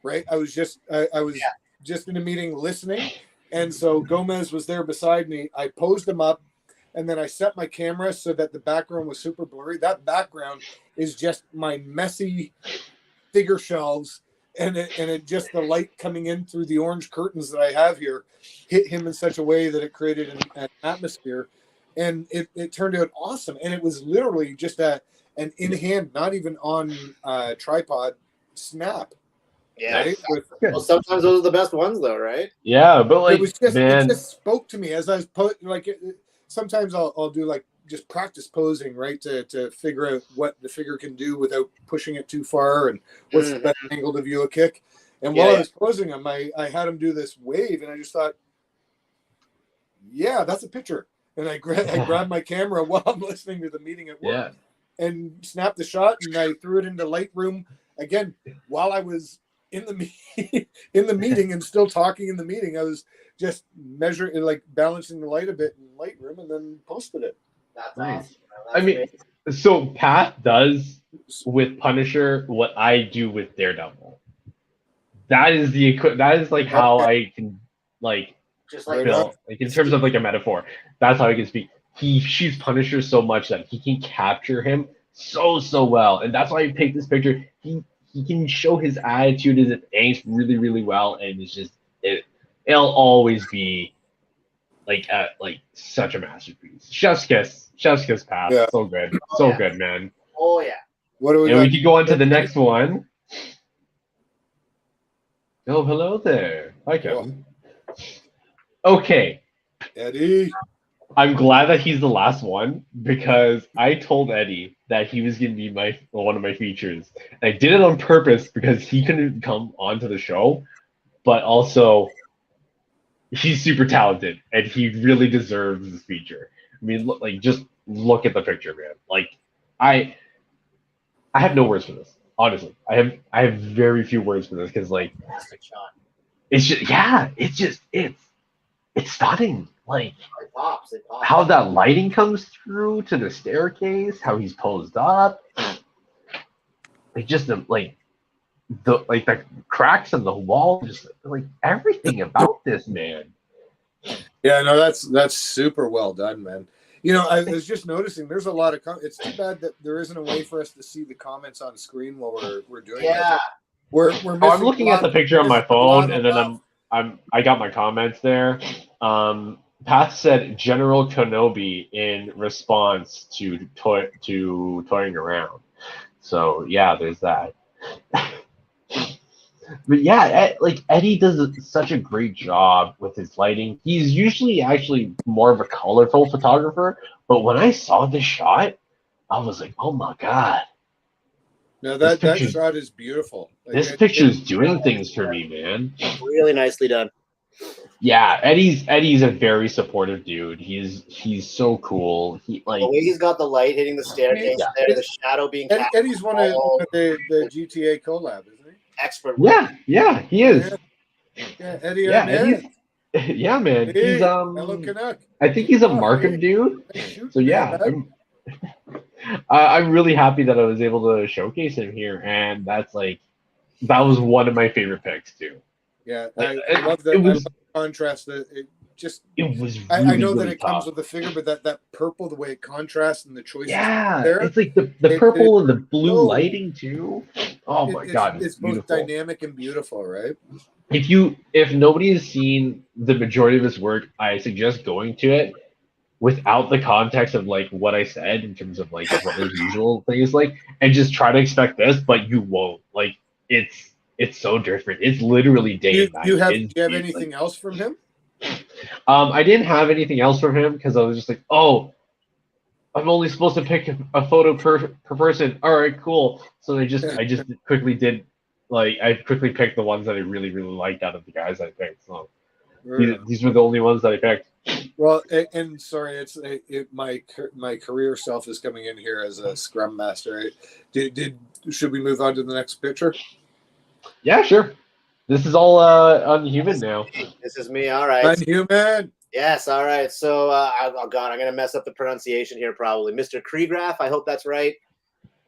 right? I was just in a meeting listening, and so Gomez was there beside me. I posed him up, and then I set my camera so that the background was super blurry. That background is just my messy figure shelves, and it just the light coming in through the orange curtains that I have here hit him in such a way that it created an atmosphere, and it turned out awesome. And it was literally just an in hand, not even on tripod snap. Yeah. Right? Well, sometimes those are the best ones, though, right? Yeah, but like, it just spoke to me as I was sometimes I'll do like just practice posing, right, to figure out what the figure can do without pushing it too far, and what's the best angle to view a kick. And while I was posing him, I had him do this wave, and I just thought, yeah, that's a picture. And I grabbed my camera while I'm listening to the meeting at work, and snapped the shot, and I threw it into Lightroom again while I was in the meeting and still talking in the meeting. I was just measuring, like balancing the light a bit in Lightroom, and then posted it. That's nice. awesome. I mean, so Pat does with Punisher what I do with Daredevil. That is like how I can like just like feel, like in terms of like a metaphor. That's how I can speak. He shoots Punisher so much that he can capture him so well, and that's why I picked this picture. He can show his attitude and his angst really, really well, and it's just it'll always be like such a masterpiece. Chef's kiss, Pat. Yeah. So good, good, man. Oh yeah. What do we? And we can go on to the next one. Oh, hello there. Hi, Kevin. Okay. Eddie. I'm glad that he's the last one because I told Eddie that he was going to be one of my features. And I did it on purpose because he couldn't come onto the show, but also he's super talented and he really deserves this feature. I mean, just look at the picture, man. Like, I have no words for this. Honestly, I have very few words for this because it's just it's stunning. Like it pops. How that lighting comes through to the staircase, how he's posed up, like just the cracks in the wall, just like everything about this man. Yeah, no, that's super well done, man. You know, I was just noticing there's a lot of it's too bad that there isn't a way for us to see the comments on screen while we're doing that. We're I'm looking at the picture on my phone, and then I got my comments there. Path said General Kenobi in response to toying around. So yeah, there's that. But yeah, like Eddie does such a great job with his lighting. He's usually actually more of a colorful photographer, but when I saw this shot, I was like, oh my god, No, this that picture's shot is beautiful. Like, this picture's doing things for me, man. Really nicely done. Yeah, Eddie's a very supportive dude. He's so cool. He The like way he's got the light hitting the staircase Yeah. there, the shadow being cast. Eddie's one of the GTA collab, isn't he? Expert work. yeah, he is. Yeah, Eddie. Yeah, Arnett. yeah, man. Hey, He's hello, Canuck. I think he's a Oh, Markham hey. dude. Hey, shoot, So yeah, man. I'm really happy that I was able to showcase him here, and that was one of my favorite picks too. Yeah, Like, I love that. it I was- love the contrast. That it just. It was. Really, I know that really it comes tough. with the figure, but that purple, the way it contrasts and the choices. Yeah, there, it's like the it- purple and the blue so- lighting too. Oh my god, it's both beautiful. dynamic and beautiful, right? If nobody has seen the majority of his work, I suggest going to it without the context of like what I said in terms of like what his usual thing is like, and just try to expect this, but you won't. Like it's so different. It's literally day and night. Do you have It's anything else from him? I didn't have anything else from him because I was just like, oh, I'm only supposed to pick a photo per person. All right, cool. So I just quickly did, like, I quickly picked the ones that I really, really liked out of the guys I picked. So these were the only ones that I picked. Well, and sorry, my career self is coming in here as a scrum master. Should we move on to the next picture? Yeah, sure. This is all Unhuman now. This is me. All right. Unhuman. Yes. All right. So, oh God, I'm gonna mess up the pronunciation here probably. Mr. Kriegraf. I hope that's right.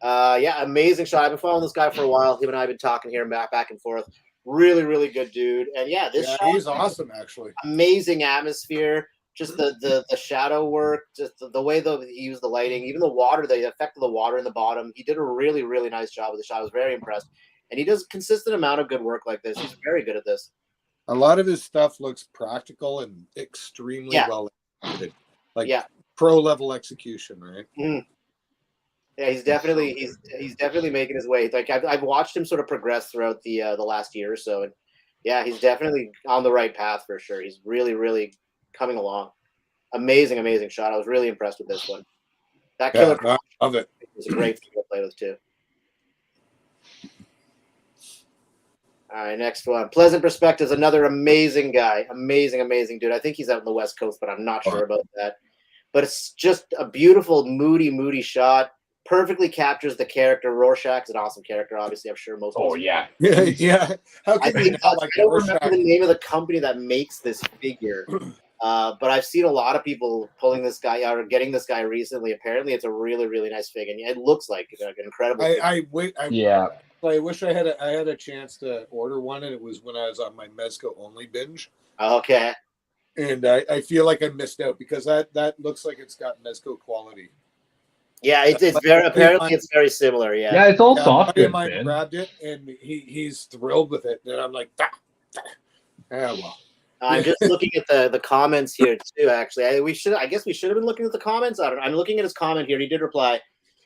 Yeah, amazing shot. I've been following this guy for a while. Him and I have been talking here and back and forth. Really, really good dude. And yeah, this shot, he's awesome actually. Amazing atmosphere. Just the shadow work, just the way he used the lighting, even the water, the effect of the water in the bottom. He did a really, really nice job with the shot. I was very impressed. And he does a consistent amount of good work like this. He's very good at this. A lot of his stuff looks practical and extremely well executed. Like pro level execution, right? Mm. Yeah, he's definitely making his way. Like I've watched him sort of progress throughout the last year or so, and yeah, he's definitely on the right path for sure. He's really, really coming along. Amazing shot. I was really impressed with this one. That killer I love it. was a great thing to play with too. All right, next one. Pleasant Perspectives, another amazing guy. Amazing dude. I think he's out in the West Coast, but I'm not sure about that. But it's just a beautiful, moody shot. Perfectly captures the character. Rorschach's an awesome character, obviously. I'm sure most of us. Yeah. How I can don't remember the name of the company that makes this figure. But I've seen a lot of people pulling this guy out or getting this guy recently. Apparently, it's a really, really nice figure. And it looks like an incredible figure. I wish I had a chance to order one, and it was when I was on my Mezco only binge. Okay. And I feel like I missed out because that looks like it's got Mezco quality. Yeah, it's very apparently it's very similar. Yeah. Yeah, it's all soft goods, mine man. grabbed it, and he's thrilled with it, and I'm like, yeah, well. I'm just looking at the comments here too. Actually, I guess we should have been looking at the comments. I don't know. I'm looking at his comment here. He did reply.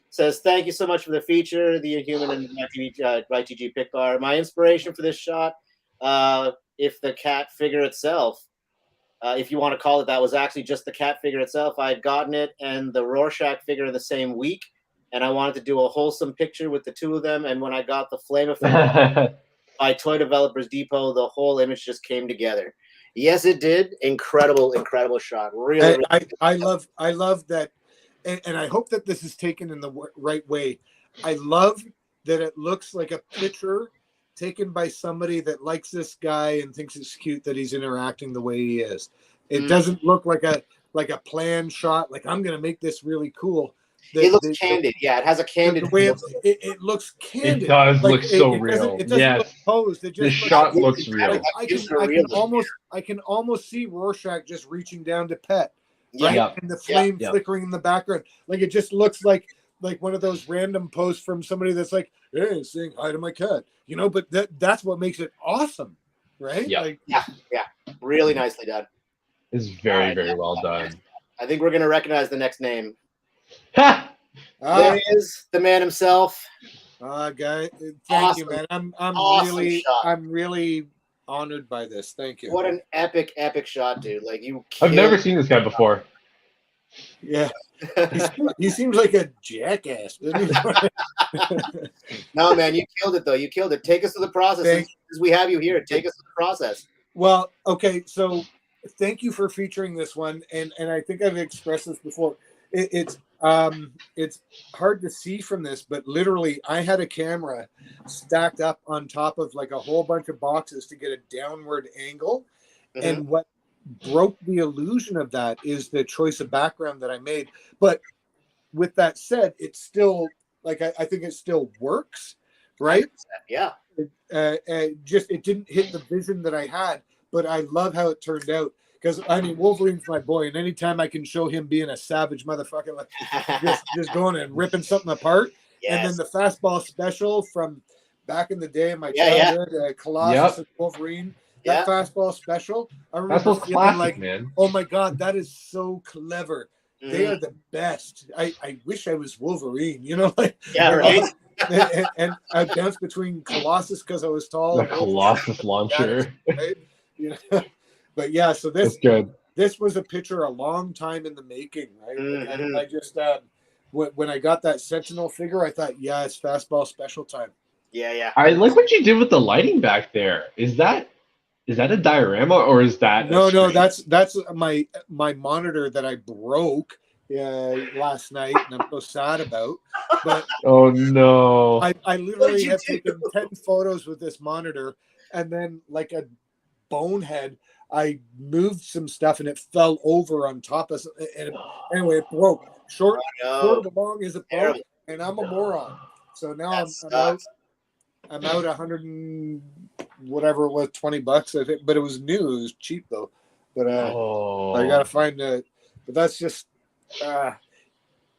Says, thank you so much for the feature, the Inhuman and YTG Pic Bar. My inspiration for this shot, if the cat figure itself, if you want to call it that, was actually just the cat figure itself. I had gotten it and the Rorschach figure in the same week, and I wanted to do a wholesome picture with the two of them. And when I got the Flame Effect by Toy Developers Depot, the whole image just came together. Yes, it did. Incredible shot. Really. I love that. And I hope that this is taken in the right way. I love that it looks like a picture taken by somebody that likes this guy and thinks it's cute that he's interacting the way he is. It doesn't look like a planned shot. Like, I'm going to make this really cool. It looks candid. Yeah, it has a candid. The way it looks candid. It does look so real. It doesn't look posed. It just the shot looks real. I can almost see Rorschach just reaching down to pet. Right? Yeah. And the flame flickering in the background. Like, it just looks like one of those random posts from somebody that's like, hey, saying hi to my cat. You know, but that's what makes it awesome. Right? Yeah. Like, yeah. Really nicely done. It's very, very well done. I think we're gonna recognize the next name. Ha! There he is, the man himself. Guy, thank Awesome. you, man. I'm Awesome really shot. I'm really honored by this. Thank you. What an epic shot, dude! Like you. I've never killed- seen this guy before. Yeah, he seems like a jackass, doesn't he? No, man, you killed it though. You killed it. Take us through the process. Since we have you here, take us through the process. Well, okay, so thank you for featuring this one, and I think I've expressed this before. It's hard to see from this, but literally, I had a camera stacked up on top of like a whole bunch of boxes to get a downward angle, and what broke the illusion of that is the choice of background that I made. But with that said, it's still like I think it still works, right? Yeah. It didn't hit the vision that I had, but I love how it turned out. Because I mean, Wolverine's my boy, and anytime I can show him being a savage motherfucker, like just going and ripping something apart, and then the fastball special from back in the day in my childhood, Colossus and Wolverine, that fastball special, I remember That's feeling classic, like, man. oh my god, that is so clever. They are the best. I wish I was Wolverine, you know, like right. and I bounced between Colossus because I was tall. The Colossus launcher. Right? You know? But yeah, so That's good. this was a picture a long time in the making, right? And I just when I got that Sentinel figure, I thought, yeah, it's fastball special time. Yeah. I like what you did with the lighting back there. Is that a diorama or is that No, that's my monitor that I broke last night, and I'm so sad about. But oh no! I literally have taken 10 photos with this monitor, and then like a bonehead, I moved some stuff and it fell over on top of and anyway, it broke. Short of the long is it broke, and I'm a moron. So now I'm out 100 and whatever it was, $20, I think, but it was new. It was cheap though. But I gotta find it. But that's just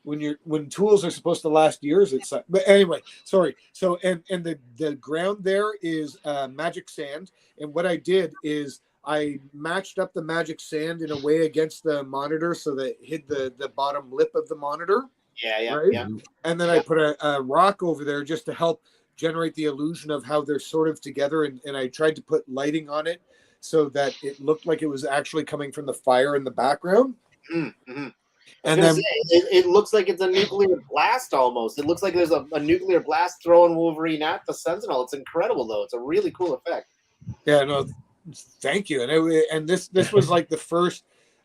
when tools are supposed to last years. It's but anyway, sorry. So and the ground there is magic sand, and what I did is I matched up the magic sand in a way against the monitor so that it hid the bottom lip of the monitor. Yeah. And then I put a rock over there just to help generate the illusion of how they're sort of together. And I tried to put lighting on it so that it looked like it was actually coming from the fire in the background. Mm-hmm. And then it looks like it's a nuclear blast almost. It looks like there's a nuclear blast throwing Wolverine at the Sentinel. It's incredible though. It's a really cool effect. Yeah, no, thank you. And this was like the first,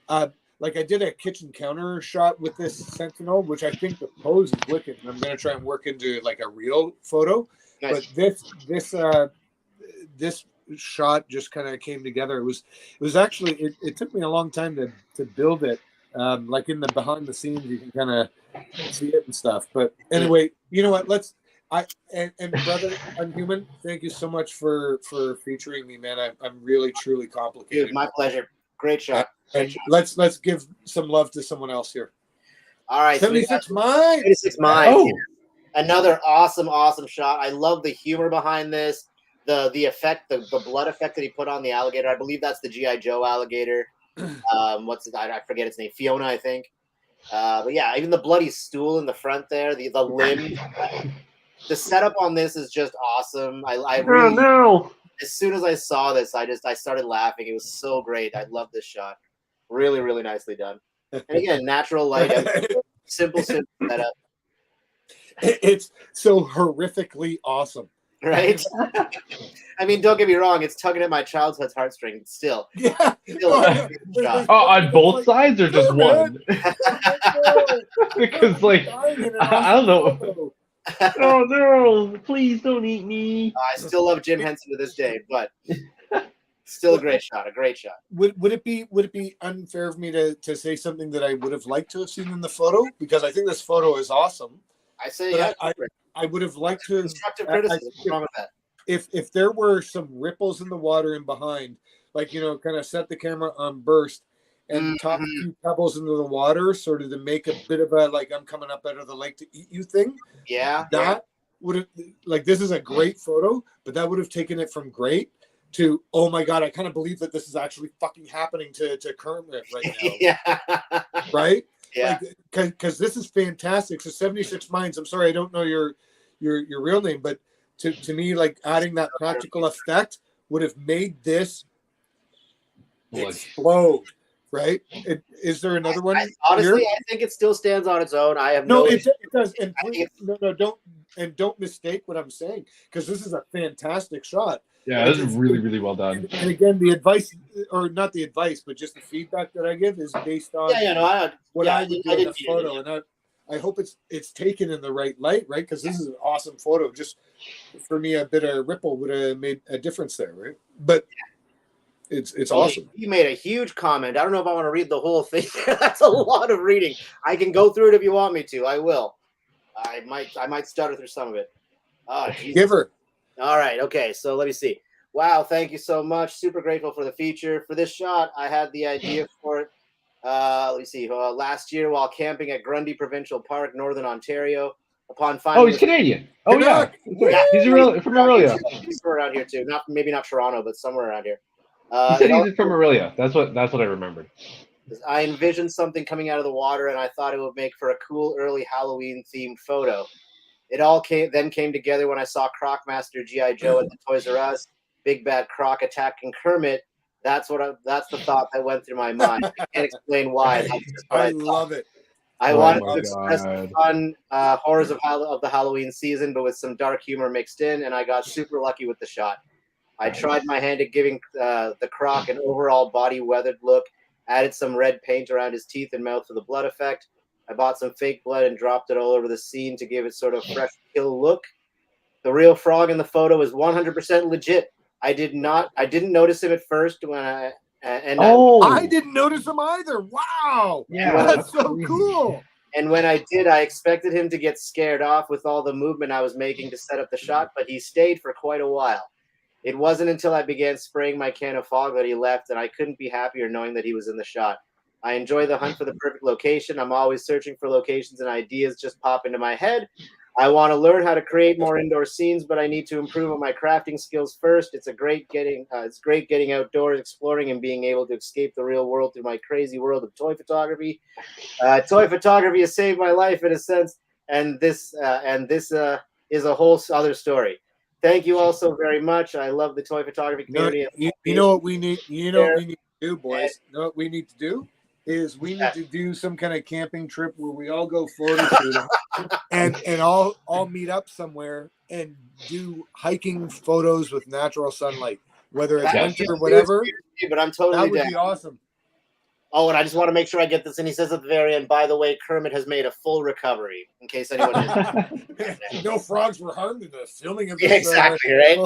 like I did a kitchen counter shot with this Sentinel, which I think the pose is wicked. And I'm going to try and work into like a real photo. Nice. But this shot just kind of came together. It was actually it took me a long time to build it. Like in the behind the scenes, you can kind of see it and stuff. But anyway, you know what? And brother, I'm human. Thank you so much for featuring me, man. I'm really truly complicated. Dude, my pleasure. Great shot. And let's give some love to someone else here. All right, 76 Mine. 76 Mine. Oh. Another awesome shot. I love the humor behind this. The effect, the blood effect that he put on the alligator. I believe that's the G.I. Joe alligator. I forget its name. Fiona, I think. But yeah, even the bloody stool in the front there, the limb. The setup on this is just awesome. I really, no. As soon as I saw this, I started laughing. It was so great. I love this shot. Really, really nicely done. And again, natural light. Simple setup. It's so horrifically awesome. Right? I mean, don't get me wrong. It's tugging at my childhood's heartstrings. Still. Yeah. On both sides or just one? Because, like, I don't know. Oh, no. Please don't eat me. I still love Jim Henson to this day, but still a great shot. A great shot. Would it be unfair of me to say something that I would have liked to have seen in the photo? Because I think this photo is awesome. I say, I would have liked to. Constructive criticism. What's wrong with that? If there were some ripples in the water and behind, like, you know, kind of set the camera on burst and top a few pebbles into the water, sort of to make a bit of a like I'm coming up out of the lake to eat you thing. Yeah. That would have, like, this is a great photo, but that would have taken it from great to, oh my God, I kind of believe that this is actually fucking happening to Kermit right now. Yeah. Right? Yeah. Like, because this is fantastic. So 76 Minds, I'm sorry, I don't know your real name, but to me, like adding that practical effect would have made this explode. Right? Is there another one? Honestly, here? I think it still stands on its own. I have No, no. it does. And please, don't mistake what I'm saying, because this is a fantastic shot. Yeah, this is really, really well done. And again, the advice, or not the advice, but just the feedback that I give is based on I would do in the photo, and I hope it's taken in the right light, right? Because this is an awesome photo. Just for me, a bit of ripple would have made a difference there, right? But it's awesome. You made a huge comment. I don't know if I want to read the whole thing. That's a lot of reading. I can go through it if you want me to. I will. I might stutter through some of it. Oh, Give her. All right. Okay. So let me see. Wow. Thank you so much. Super grateful for the feature. For this shot, I had the idea for it. Let me see. Last year while camping at Grundy Provincial Park, Northern Ontario, upon finding. Oh, he's Canadian. Oh, yeah. He's from Aurelia. He's around here too. Maybe not Toronto, but somewhere around here. He said he's from Aurelia. That's what I remembered. I envisioned something coming out of the water, and I thought it would make for a cool early Halloween themed photo. It all came together when I saw Crocmaster G.I. Joe at the Toys R Us, Big Bad Croc attacking Kermit. That's the thought that went through my mind. I can't explain why. I love it. I wanted to express the fun horrors of the Halloween season, but with some dark humor mixed in, and I got super lucky with the shot. I tried my hand at giving the Croc an overall body weathered look, added some red paint around his teeth and mouth for the blood effect. I bought some fake blood and dropped it all over the scene to give it sort of fresh kill look. The real frog in the photo is 100% legit. I didn't notice him at first when I didn't notice him either. Wow. Yeah, that's so cool. And when I did, I expected him to get scared off with all the movement I was making to set up the shot, but he stayed for quite a while. It wasn't until I began spraying my can of fog that he left, and I couldn't be happier knowing that he was in the shot. I enjoy the hunt for the perfect location. I'm always searching for locations, and ideas just pop into my head. I want to learn how to create more indoor scenes, but I need to improve on my crafting skills first. It's great getting outdoors, exploring, and being able to escape the real world through my crazy world of toy photography. Toy photography has saved my life in a sense, and this is a whole other story. Thank you all so very much. I love the toy photography community. You know what we need? You know what we need to do, boys? You know what we need to do is we need to do some kind of camping trip where we all go photo shooting and all meet up somewhere and do hiking photos with natural sunlight, whether it's winter or whatever. But I'm totally that would be awesome. Oh, and I just want to make sure I get this. And he says at the very end, by the way, Kermit has made a full recovery, in case anyone is. No frogs were harmed in the filming of this. Yeah, exactly, right?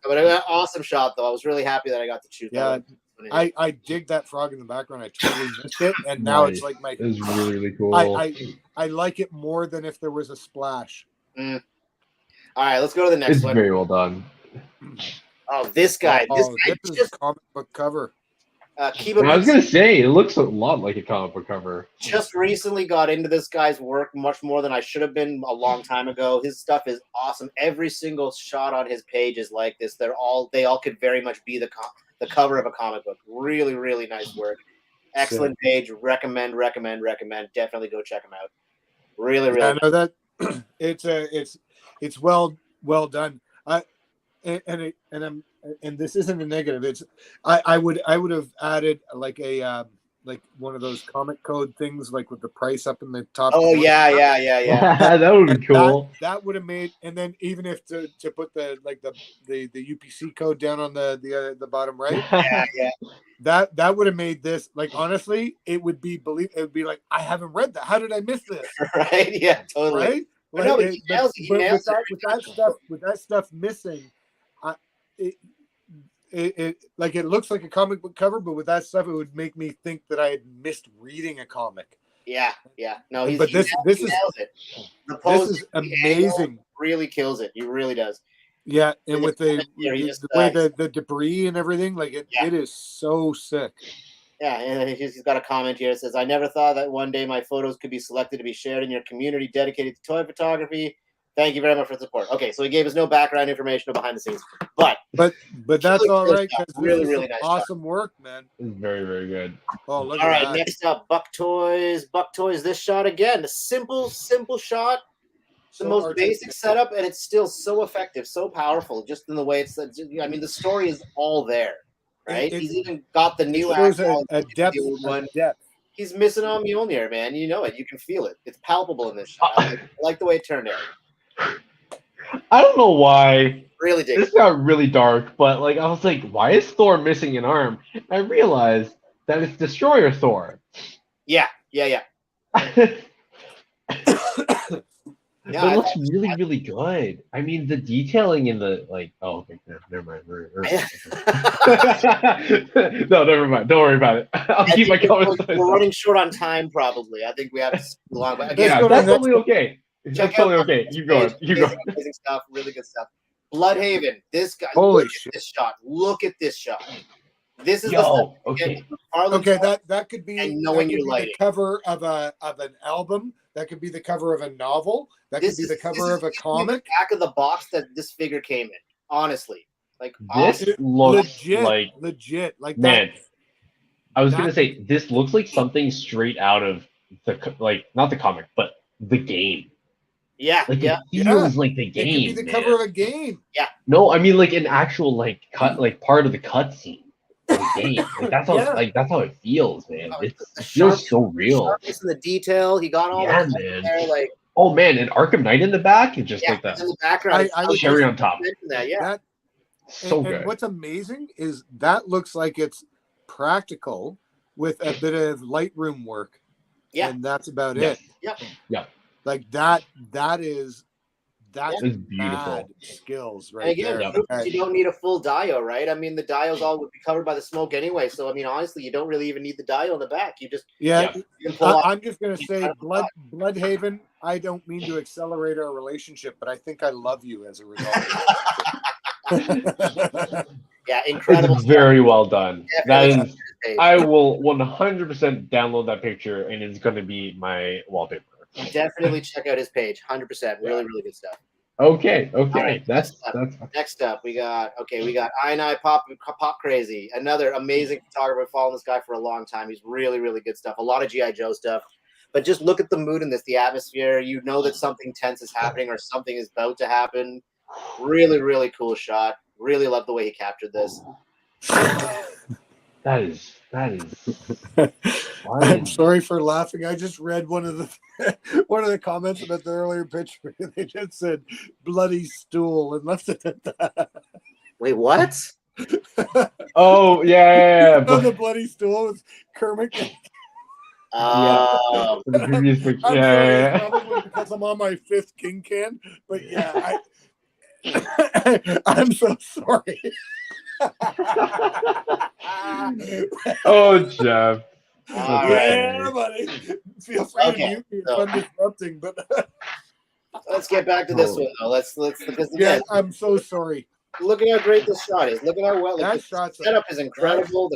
But an awesome shot, though. I was really happy that I got to shoot that. Yeah, I dig that frog in the background. I totally missed it. And now it's like my... It's really, really cool. I like it more than if there was a splash. All right, let's go to the next one. It's very well done. Oh, this guy. This is a comic book cover. I was going to say, it looks a lot like a comic book cover. Just recently got into this guy's work much more than I should have been a long time ago. His stuff is awesome. Every single shot on his page is like this. They all could very much be the cover of a comic book. Really, really nice work. Excellent page. Recommend. Definitely go check him out. Really, really. I know that it's well done. And this isn't a negative. It's I would have added like a like one of those comic code things, like with the price up in the top. Oh yeah. That would be cool. That would have made, and then even if to put the UPC code down on the bottom right. Yeah. That would have made this, like, honestly, it would be like, I haven't read that. How did I miss this? Right? Yeah, totally. Right? Like, no, with that stuff missing, it looks like a comic book cover, but with that stuff, it would make me think that I had missed reading a comic. Yeah. No, this is amazing. Really kills it. He really does. Yeah, and with the way the debris and everything, like it is so sick. Yeah, and he's got a comment here that says, I never thought that one day my photos could be selected to be shared in your community dedicated to toy photography. Thank you very much for the support. Okay, so he gave us no background information or behind the scenes, but that's all right because really, this really is nice awesome work, man. It's very, very good. Oh, look all at right. that. Next up, Buck Toys. Buck Toys. This shot again, a simple shot. The So most artistic. basic setup, and it's still so effective, so powerful, just in the way it's. I mean, the story is all there, right? It- He's even got the It new shows act, a depth. the old one. A depth. He's missing on Mjolnir, man. You know it. You can feel it. It's palpable in this shot. I like the way it turned out. I don't know why. Really dig This it. got really dark, but like I was like, why is Thor missing an arm? I realized that it's Destroyer Thor. Yeah. But it looks really, really good. I mean, the detailing in the like. Oh, okay, never mind. No, never mind. Don't worry about it. I'll keep my comments. to We're myself. running short on time, probably. I think we have to go long. But again, Yeah, go to that's the totally okay. That's check totally out okay. You go. You go. Amazing stuff. Really good stuff. Bloodhaven. This guy. Holy look shit. at this shot. Look at this shot. This is Yo, the okay. Okay, that could be, And knowing that could your be lighting. the cover of an album. That could be the cover of a novel. That could be the cover of a comic. The back of the box that this figure came in. Honestly, like This awesome. looks legit. Like man. that. I was gonna That- say this looks like something straight out of like not the comic, but the game. Yeah, Like yeah. it feels like the It could game. be the man. cover of a game. No, I mean like an actual like cut, like part of the cutscene of the game. Like that's how Yeah. that's how it feels, man. Oh, It the feels so real. Sharpness and the detail. He got all Yeah, the man. there, like Oh man, and Arkham Knight in the back, it's just yeah, like that. in the background. I would Cherry just on top. mention that, yeah. That So and good. what's amazing is that looks like it's practical with a bit of Lightroom work. Yeah. And that's about Yeah. it. Yeah. Yeah. Like that's It's beautiful. mad skills And right again, there. proves Right. you don't need a full dio, right? I mean, the dios all would be covered by the smoke anyway. So I mean, honestly, you don't really even need the dio in the back. You just Yeah, you can pull off. I'm just gonna say, incredible Bloodhaven. I don't mean to accelerate our relationship, but I think I love you as a result. Yeah, incredible. It's very well done. That Definitely is, page. I will 100% download that picture, and it's going to be my wallpaper. Definitely check out his page. 100%. Really, really good stuff. Okay, All right, that's Next up, we got I Pop Crazy, another amazing photographer. Following this guy for a long time. He's really, really good stuff. A lot of GI Joe stuff, but just look at the mood in this, the atmosphere. You know that something tense is happening or something is about to happen. Really, really cool shot. Really love the way he captured this. that is. I'm sorry for laughing. I just read one of the comments about the earlier picture. They just said "bloody stool" and left it at that. Wait, what? Oh yeah. Oh, the bloody stool was Kermit. The previous picture. I'm sorry, Yeah. it's probably because I'm on my 5th King can, but yeah, I'm so sorry. Oh, Jeff. All Okay. Yeah, buddy. Feel free Okay, to mute me if so- I'm disrupting, but Let's get back to this one though. Let's because yeah, again, I'm so sorry. look at how great this shot is. Look at how well That the shot's setup is incredible.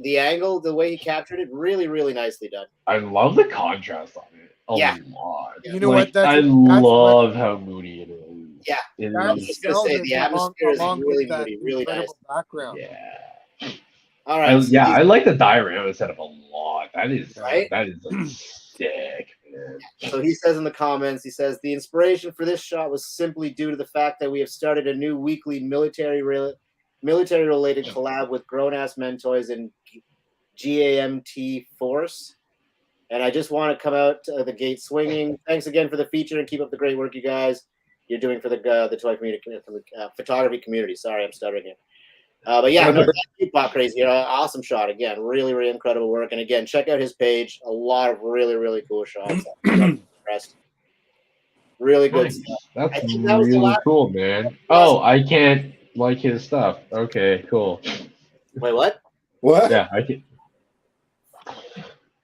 The angle, the way he captured it, really, really nicely done. I love the contrast on it a Yeah. lot. You know Like, what? I love how moody it is. Yeah. It I was is- just gonna say the atmosphere is really that moody, really nice. incredible background. yeah. All right. so I he's- like the diorama setup a lot. That is Right? that is like, sick, man. So he says in the comments, he says the inspiration for this shot was simply due to the fact that we have started a new weekly military-related collab with Grown Ass Men Toys and GAMT Force. And I just want to come out the gate swinging. Thanks again for the feature and keep up the great work you guys you're doing for the toy community, for the photography community. Sorry, I'm stuttering here. But yeah, no, Pic Bar Crazy, awesome shot again. Really, really incredible work. And again, check out his page. A lot of really, really cool shots. I'm impressed. Really good Nice. stuff. That's I think that was the really last- cool, man. Oh, I can't like his stuff. Okay, cool. Wait, what? What? Yeah, I can.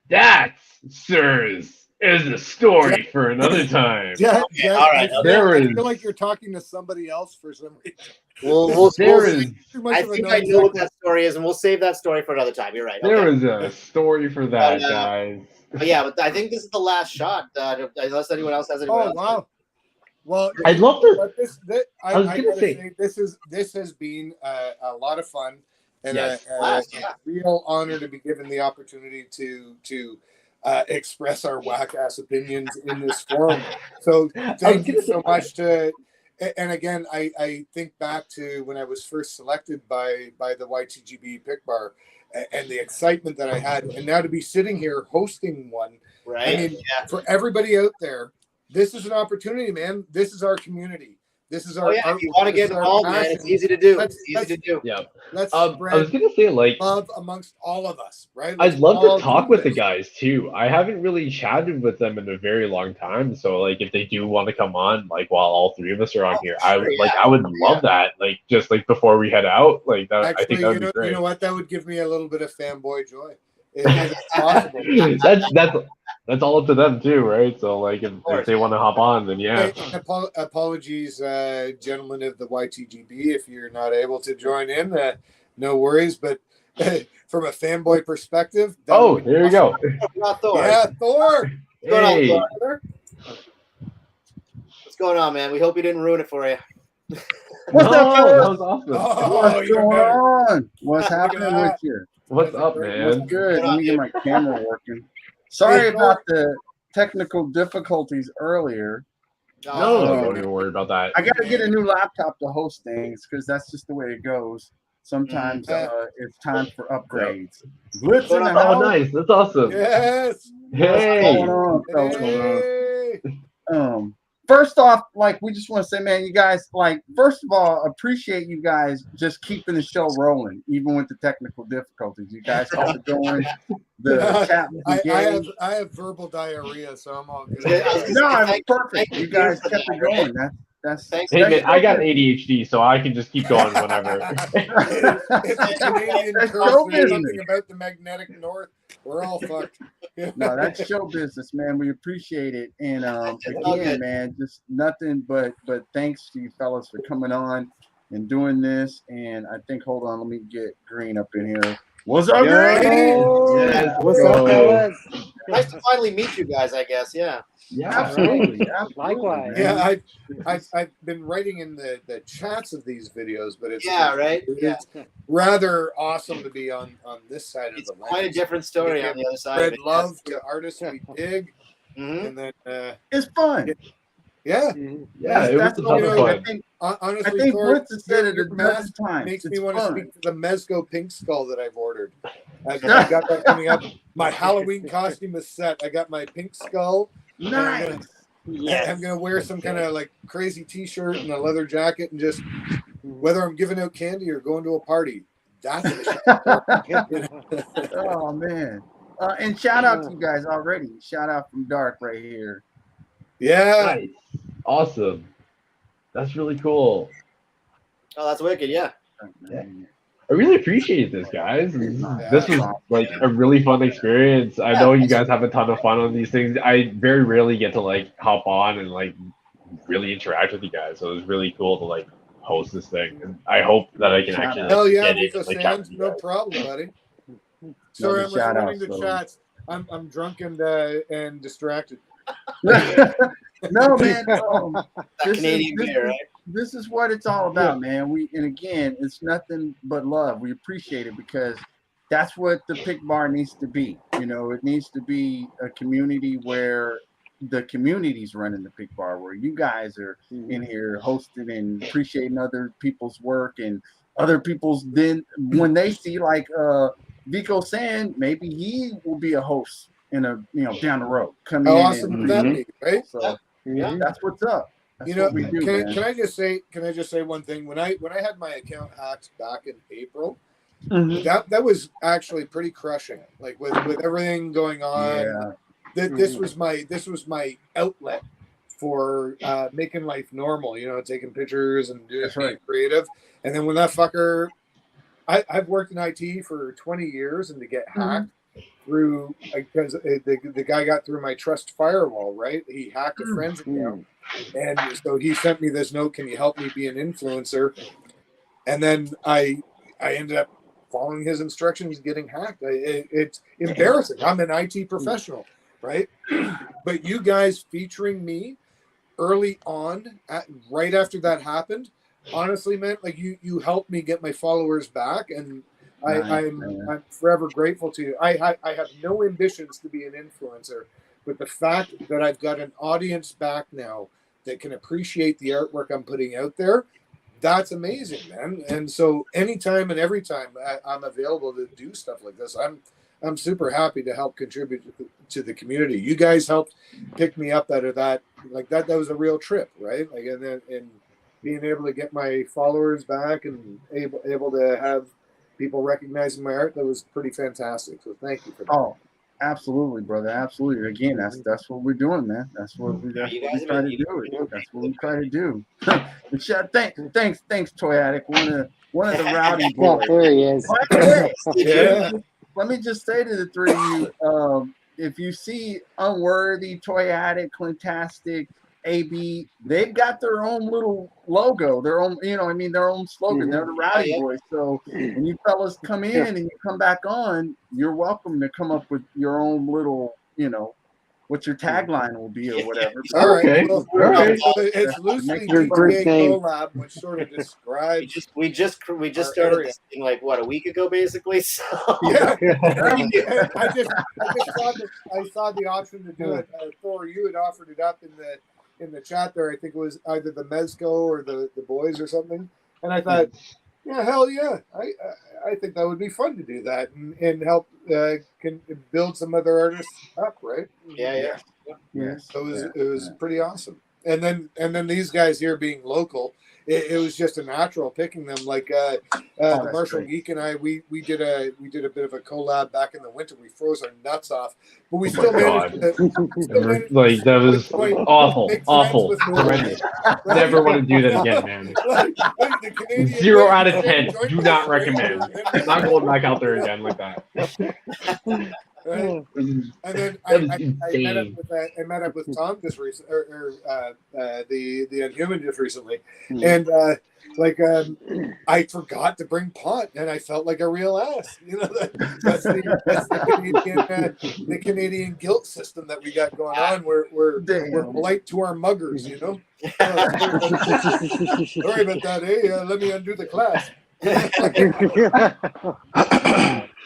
That, sirs, is a story for another time. Yeah, Okay, yeah, all right, I feel, there I is- feel like you're talking to somebody else for some reason. We'll There we'll- is Too much I of a think I know what non-sequitur. that story is, and we'll save that story for another time. You're right. there Okay. is a story for that, But, guys. But yeah, but I think this is the last shot. Unless anyone else has anyone Oh else. wow! Well, I'd love to. but I was I gonna gotta say- this has been a lot of fun and Yes. a real honor to be given the opportunity to express our whack ass opinions in this forum. So thank you so much to. And again, I think back to when I was first selected by the YTGB Pic Bar and the excitement that I had, and now to be sitting here hosting one. Right. I mean, for everybody out there, this is an opportunity, man. This is our community. This is our. If you want to get involved, man, it's easy to do. It's easy to do. Yeah. Let's I spread was gonna say, like, love amongst all of us, right? I'd Let's love all to talk do with the this. guys too. I haven't really chatted with them in a very long time. So, like, if they do want to come on, like, while all three of us are on here, I would I would love that. Like, just like before we head out, like that. Actually, I think that would be great. You know what? That would give me a little bit of fanboy joy. If it's possible. That's all up to them too, right? So, like, if they want to hop on, then yeah. Hey, apologies, gentlemen of the YTGB, if you're not able to join in. No worries, but from a fanboy perspective, Oh, there you go. Thor. Yeah, Thor. What's going on, Hey. Thor? What's going on, man? We hope we didn't ruin it for you. What's up, No, fellas? that was awesome. Oh, What's you're going better. on? What's Look at happening that. with you? What's up, What's man? good? Let me get my camera working. Sorry about the technical difficulties earlier. No, Oh. don't even worry about that. I got to get a new laptop to host things because that's just the way it goes. Sometimes it's time for upgrades. Blitz in the Oh, house. nice. That's awesome. Yes. Hey. What's going on, fellas? Hey. First off, like, we just want to say, man, you guys, like, first of all, appreciate you guys just keeping the show rolling, even with the technical difficulties. You guys kept it going. The chat was engaged. I have verbal diarrhea, so I'm all good. No, it's perfect. You guys kept it going. That's Thanks. Hey, man, that's I got so ADHD, so I can just keep going whenever. It's a Canadian That's curse. show There's business. something about the magnetic north. We're all fucked. No, that's show business, man. We appreciate it. And again, man, just nothing but thanks to you fellas for coming on and doing this. And I think, hold on, let me get Green up in here. What's up, Green? Yes, What's up, fellas? Nice to finally meet you guys, I guess. Yeah. Yeah. Absolutely. Likewise. Yeah, I've been writing in the chats of these videos, but it's it's rather awesome to be on this side It's of the quite a different story on the other side. Spread of it. love to artists we dig, Mhm. and then It's fun. yeah. Yeah, it was That's a all ton of it is. fun. Honestly, I think Thor, Blitz has said it your a mask dozen times. makes It's me want to fun. speak to the Mezco pink skull that I've ordered. I've got that coming up. My Halloween costume is set. I got my pink skull. Nice. I'm gonna wear some kind of like crazy T-shirt and a leather jacket, and just whether I'm giving out candy or going to a party. That's Oh man. And shout out to you guys already. Shout out from Dark right here. yeah. Nice. Awesome. That's really cool. Oh, that's wicked. Yeah. I really appreciate this, guys. This was awesome. like a really fun experience. I know you guys have a ton of fun on these things. I very rarely get to like hop on and like really interact with you guys. So it was really cool to like host this thing. And I hope that I can actually like, Hell yeah, get in Nico and, like, chat with Sands, you no guys. problem, buddy. Sorry, I'm shout responding outs, to though. chats. I'm drunk and distracted. No, man. That Canadian beer, right? This is what it's all about, man. And again, it's nothing but love. We appreciate it because that's what the Pic Bar needs to be. You know, it needs to be a community where the community's running the Pic Bar, where you guys are in here hosting and appreciating other people's work and other people's. Then when they see like Vico saying, maybe he will be a host in a down the road. Come How in awesome and would that be, right? So Yeah. that's what's up. That's You know, what we do, man. can I just say one thing? When I had my account hacked back in April, that was actually pretty crushing. Like with everything going on, this was my outlet for making life normal. You know, taking pictures and doing creative. And then when that fucker, I've worked in IT for 20 years, and to get hacked through because the guy got through my trust firewall, right? He hacked a friend's account. And so he sent me this note, can you help me be an influencer? And then I ended up following his instructions, getting hacked. It's embarrassing. I'm an IT professional, right? But you guys featuring me early on, right after that happened, honestly, man, like you helped me get my followers back, and I'm forever grateful to you. I have no ambitions to be an influencer, but the fact that I've got an audience back now that can appreciate the artwork I'm putting out there, that's amazing, man. And so anytime and every time I'm available to do stuff like this, I'm super happy to help contribute to the community. You guys helped pick me up out of that. Like that was a real trip, right? Like, and then being able to get my followers back and able to have people recognizing my art, that was pretty fantastic. So thank you for that. Oh, absolutely, brother. Absolutely. Again, that's what we're doing, man. That's what we try to do. That's what we try to do. Thanks, Toy Addict. One of the rowdy boys. Yeah, there he is. Yeah. Let me just say to the three of you, if you see Unworthy, Toy Addict, Clintastic, AB, they've got their own little logo, their own, their own slogan. They're the rowdy boys. So when you fellas come in and you come back on, you're welcome to come up with your own little, what your tagline will be or whatever. All right. Okay. Well, All right. it's loosely Your group GTA name. collab, which sort of describes. We just Our started area. this thing like what, a week ago, basically. So Yeah. I just saw the option to do it. Thor, you had offered it up in the chat there. I think it was either the Mezco or the boys or something. And I thought, yeah, hell yeah. I think that would be fun to do that and help can build some other artists up, right? yeah. Yes. It was pretty awesome. And then these guys here being local, it was just a natural picking them. Like the Marshall great. Geek and I, we did a bit of a collab back in the winter. We froze our nuts off, but we still managed to. Like that was awful, make friends awful, with horrendous. Right? Never want to do that again, man. Like, the Canadian 0 guy out of who 10. joined Do us not right recommend. there, and then Not going back out there again like that. Right? And then That was I insane. met up with Tom just recently, or the Unhuman just recently, Hmm. and I forgot to bring pot, and I felt like a real ass. That's the Canadian guilt system that we got going on. We're polite to our muggers, Sorry about that. Hey, let me undo the class.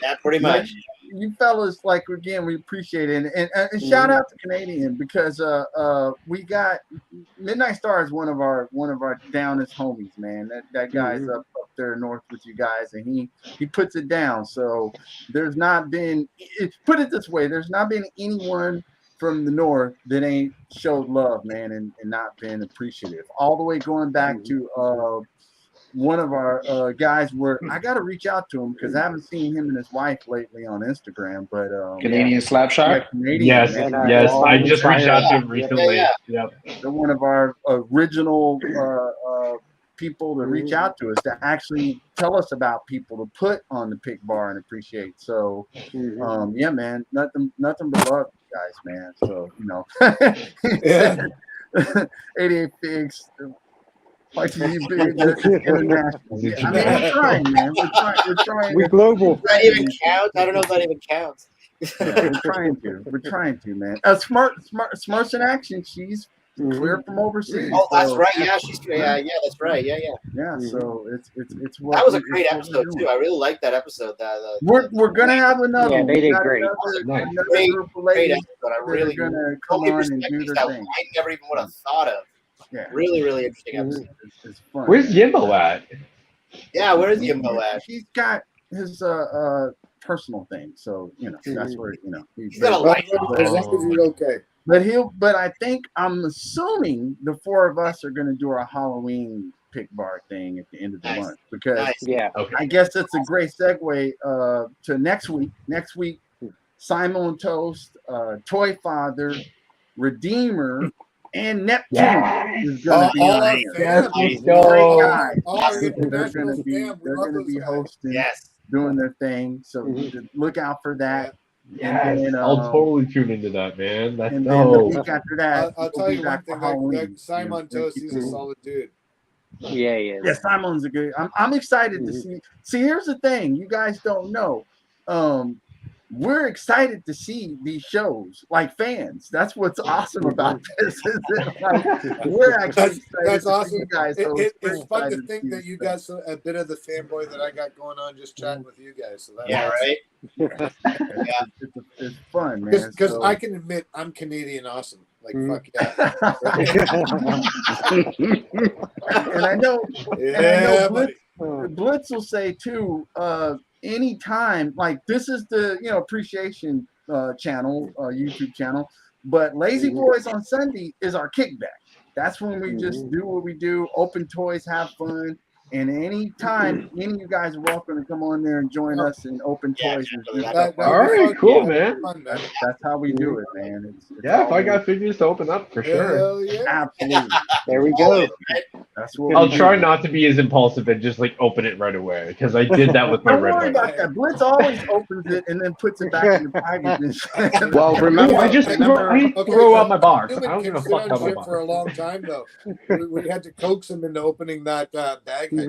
Yeah, pretty much. You fellas, like, again, we appreciate it, and shout out to Canadian, because we got Midnight Star is one of our downest homies, man. That guy's up there north with you guys, and he puts it down. So there's not been, put it this way, there's not been anyone from the north that ain't showed love, man, and not been appreciative, all the way going back to one of our guys where I got to reach out to him because I haven't seen him and his wife lately on Instagram. But Canadian Slapshot? Canadian, Yes, man. yes. I Oh, just reached out to him recently. Yeah. Yep. They're one of our original people to reach out to us to actually tell us about people to put on the Pic Bar and appreciate. So, yeah, man, nothing but love, guys, man. So, Yeah. 88 Figs. International. Yeah. I mean, we're trying, man. We're trying. We global. Does that even count? I don't know if that even counts. Yeah, we're trying to, man. Smarts in Action. She's clear from overseas. Oh, that's so, right. Yeah, that's right. Yeah. Yeah, so it's what That was a it's great what we're episode doing. too. I really liked that episode. We're gonna have another. Yeah, one. they We did got great. Another Great, group of great ladies episode. I that really are gonna come totally on and respect do these their that thing. I never even would have thought of. Yeah, Really interesting episode. it's fun. Where's man. Yimbo at? Yeah, where is Yimbo at? He's got his personal thing, so that's where He's got a life. As long as you're okay. But I'm assuming the four of us are gonna do our Halloween Pic Bar thing at the end of the month, because Nice. Yeah. Okay. I guess it's a great segue to next week. Next week, Simon Toast, Toy Father, Redeemer, and Neptune is gonna be All on our here. Yes, fans. let's go. All our They're international gonna be fam. We love those guys. hosting, Yes. doing their thing. So look out for that. Yes, And then, I'll totally tune into that, man. Let's And then the go. week after that, I'll we'll tell be you one back thing. for Halloween. That Simon Toast, he's a solid dude. Yeah, he is. Yeah, Simon's a good. I'm excited to see. See, here's the thing: you guys don't know. we're excited to see these shows like fans. That's what's awesome about this. Is that, like, we're actually excited That's to see awesome. you guys. So It's we're fun to excited think see that this you stuff. got a bit of the fanboy that I got going on just chatting with you guys. So that's Yeah, awesome. right. It's fun, man. Because So- I can admit I'm Canadian awesome. Like fuck and I know, yeah, Blitz, buddy. Blitz will say too. Anytime, like this is the appreciation channel, YouTube channel, but Lazy Boys on Sunday is our kickback. That's when we just do what we do, open toys, have fun. And anytime, any of you guys are welcome to come on there and join us and open Yeah, toys. definitely. And That All would be right, fun. cool, Yeah, man. fun, man. that's how we do it, man. It's Yeah, if I always- got figures to open up, for sure. Hell yeah. absolutely. There we go. That's what I'll we try do. not to be as impulsive and just like open it right away because I did that with my Don't red worry hood. about that. Blitz always opens it and then puts it back in the package. Well, remember, I just Okay, throw out my box. I Human don't can give a sit fuck on about my shit box. for a long time though. We had to coax him into opening that bag head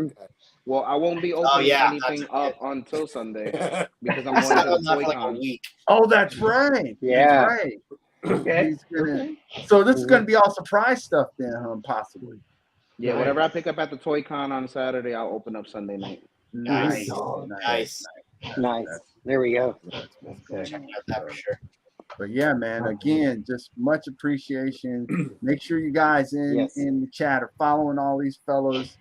well, I won't be opening Oh, yeah, anything that's up until Sunday guy. because I'm I going sat to on the that for Toy like a Con. week. Oh, that's right. Yeah. That's right. Okay. He's gonna, so this is going to be all surprise stuff then, possibly. Yeah, whatever I pick up at the Toy Con on Saturday, I'll open up Sunday night. Nice. Nice. Nice. There we go. Check out that for sure. But yeah, man, again, just much appreciation. Make sure you guys in the chat are following all these fellows,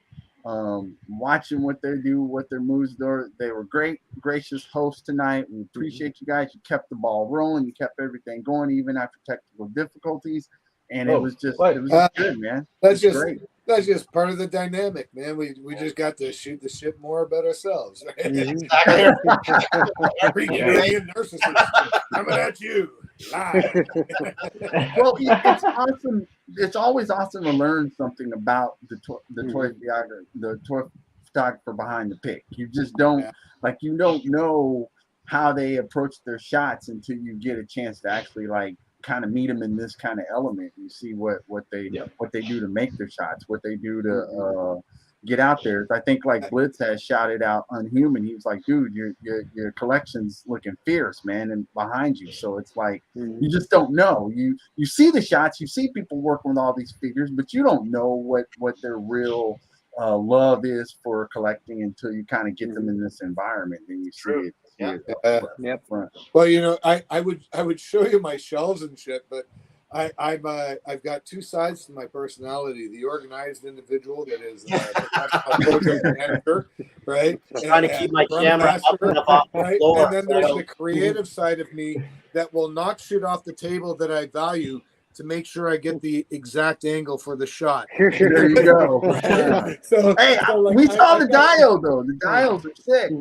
watching what they do, what their moves are. They were great, gracious hosts tonight. We appreciate you guys. You kept the ball rolling. You kept everything going even after technical difficulties. And it was just good, man. That's just great. That's just part of the dynamic, man. We just got to shoot the shit more about ourselves. Right? Exactly. Every Canadian narcissist coming at you live. Well, it's awesome. It's always awesome to learn something about the toy photographer behind the pick. You just don't you don't know how they approach their shots until you get a chance to actually kind of meet them in this kind of element. You see what they do to make their shots, what they do to get out there. I think Blitz has shouted out Unhuman. He was like, dude, your collection's looking fierce, man, and behind you. So it's like you just don't know. You see the shots, you see people working with all these figures, but you don't know what their real love is for collecting until you kind of get them in this environment and you see it. Well, I would show you my shelves and shit, but I've got two sides to my personality: the organized individual that is manager, right? Trying to keep my camera up and up off the right? floor. And then there's the creative side of me that will knock shit off the table that I value to make sure I get the exact angle for the shot. There you go. So, Hey, we saw the diode though. The diodes are sick.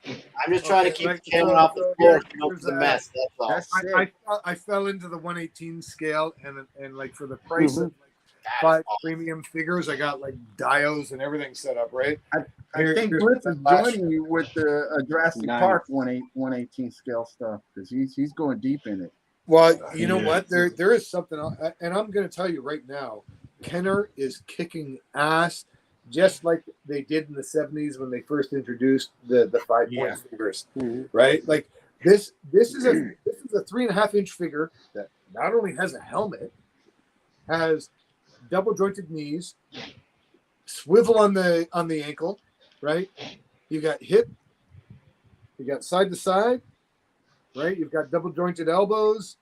I'm just trying to keep the camera off the floor so it's a mess. That's all. That's sick. I fell into the 1/18 scale, and for the price of 5 premium figures, I got diodes and everything set up, right? I think Blitz is joining you with the Jurassic Park 1/18 scale stuff because he's going deep in it. Well, you know what? There is something, and I'm going to tell you right now, Kenner is kicking ass, just like they did in the 70s when they first introduced the 5-point figures, right? Like this is a 3.5-inch figure that not only has a helmet, has double jointed knees, swivel on the ankle, right? You got hip, you got side to side, right? You've got double jointed elbows.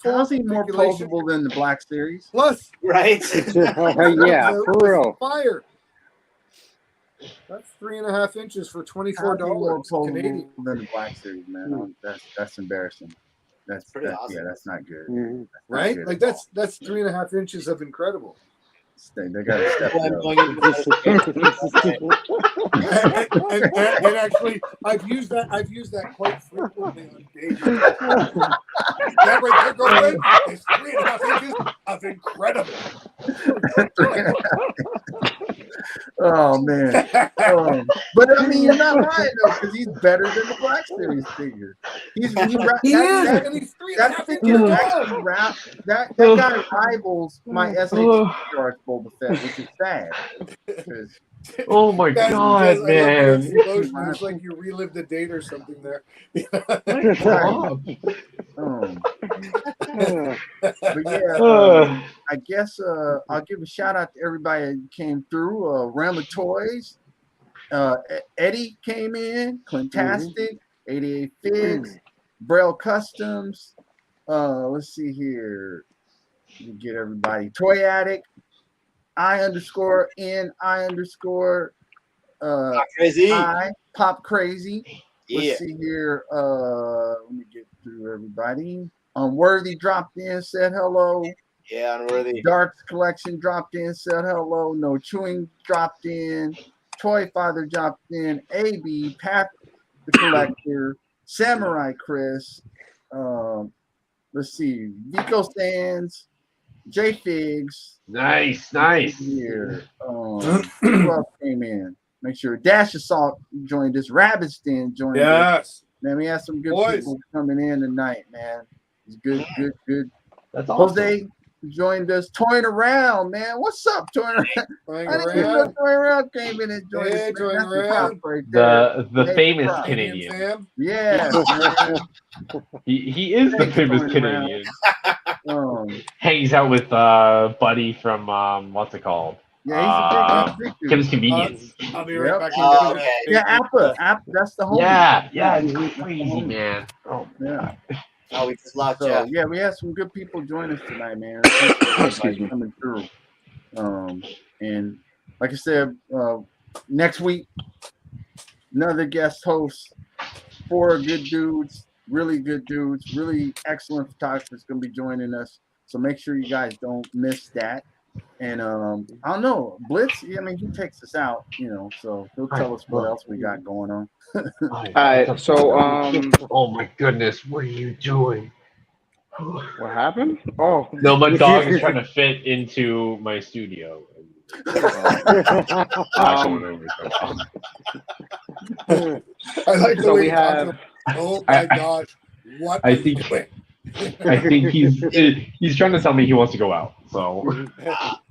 How's he more posable than the Black Series? Plus, Right? Yeah, for real. Fire. That's 3.5 inches for $24 Canadian. Than the Black Series, man. That's embarrassing. That's pretty awesome. Yeah, that's not good. Mhm. That's not Right? good Like at all. that's 3.5 inches of incredible. They got to step I'm it up. going into And actually, I've used that quite frequently on dating. That right there, girlfriend, is 3.5 inches of incredible. Oh man. But I mean, you're not lying though, because he's better than the Black Series figure. He is, and he's 3.5 inches tall. That guy rivals my SH George Boba Fett, which is sad. Oh my Guys, God, I love the man! explosion. It's like you relived a date or something there. But yeah, Uh, I guess I'll give a shout out to everybody that came through. Realm of Toys, Eddie came in, Clintastic, 88 Figs, Braille Customs. Let's see here. Let me get everybody. Toy Addict, I_N_I_ Crazy. I Pop Crazy. Yeah. Let's see here. Let me get through everybody. Unworthy dropped in, said hello. Yeah, unworthy. Darks Collection dropped in, said hello. No Chewing dropped in. Toy Father dropped in. AB, Pat the Collector, Samurai Chris. Let's see. Vico Sands, J Figs. nice. Here. Who else came in? Make sure Dash Assault joined us. Rabbit's Den joined us. Yes. Man, we had some good Boys. people coming in tonight, man. It's good. That's awesome. Jose joined us. Toying Around, man. What's up, Toying Around? Going I didn't even know around. Toying Around came in and joined Hey, us. Man. Toying That's the Around. prop right there. The Major famous prop. Canadian. Fam. Yes, man. He is the Thanks, famous Toying Canadian. Hangs Hangs out with Buddy from what's it called? Yeah, he's a big dude. Kim's Convenience. I'll be right Yep. back. Oh, okay. Yeah, Appa, that's the homie. Yeah, That's it's the crazy, homie. man. Oh, Yeah. Oh, we just locked So Jeff. yeah, we had some good people join us tonight, man. Appreciate Excuse me. coming through. And like I said, next week, another guest host, 4 good dudes, really good dudes, really excellent photographers gonna be joining us. So make sure you guys don't miss that. And I don't know, Blitz. I mean, he takes us out, so he'll tell us what else we got going on. All right, so oh my goodness, what are you doing? what happened? Oh, No, my dog is trying to fit into my studio. Not going over somehow. I like the so way we you talk to have. him. Oh my gosh. What I are you think- doing? I think he's trying to tell me he wants to go out. So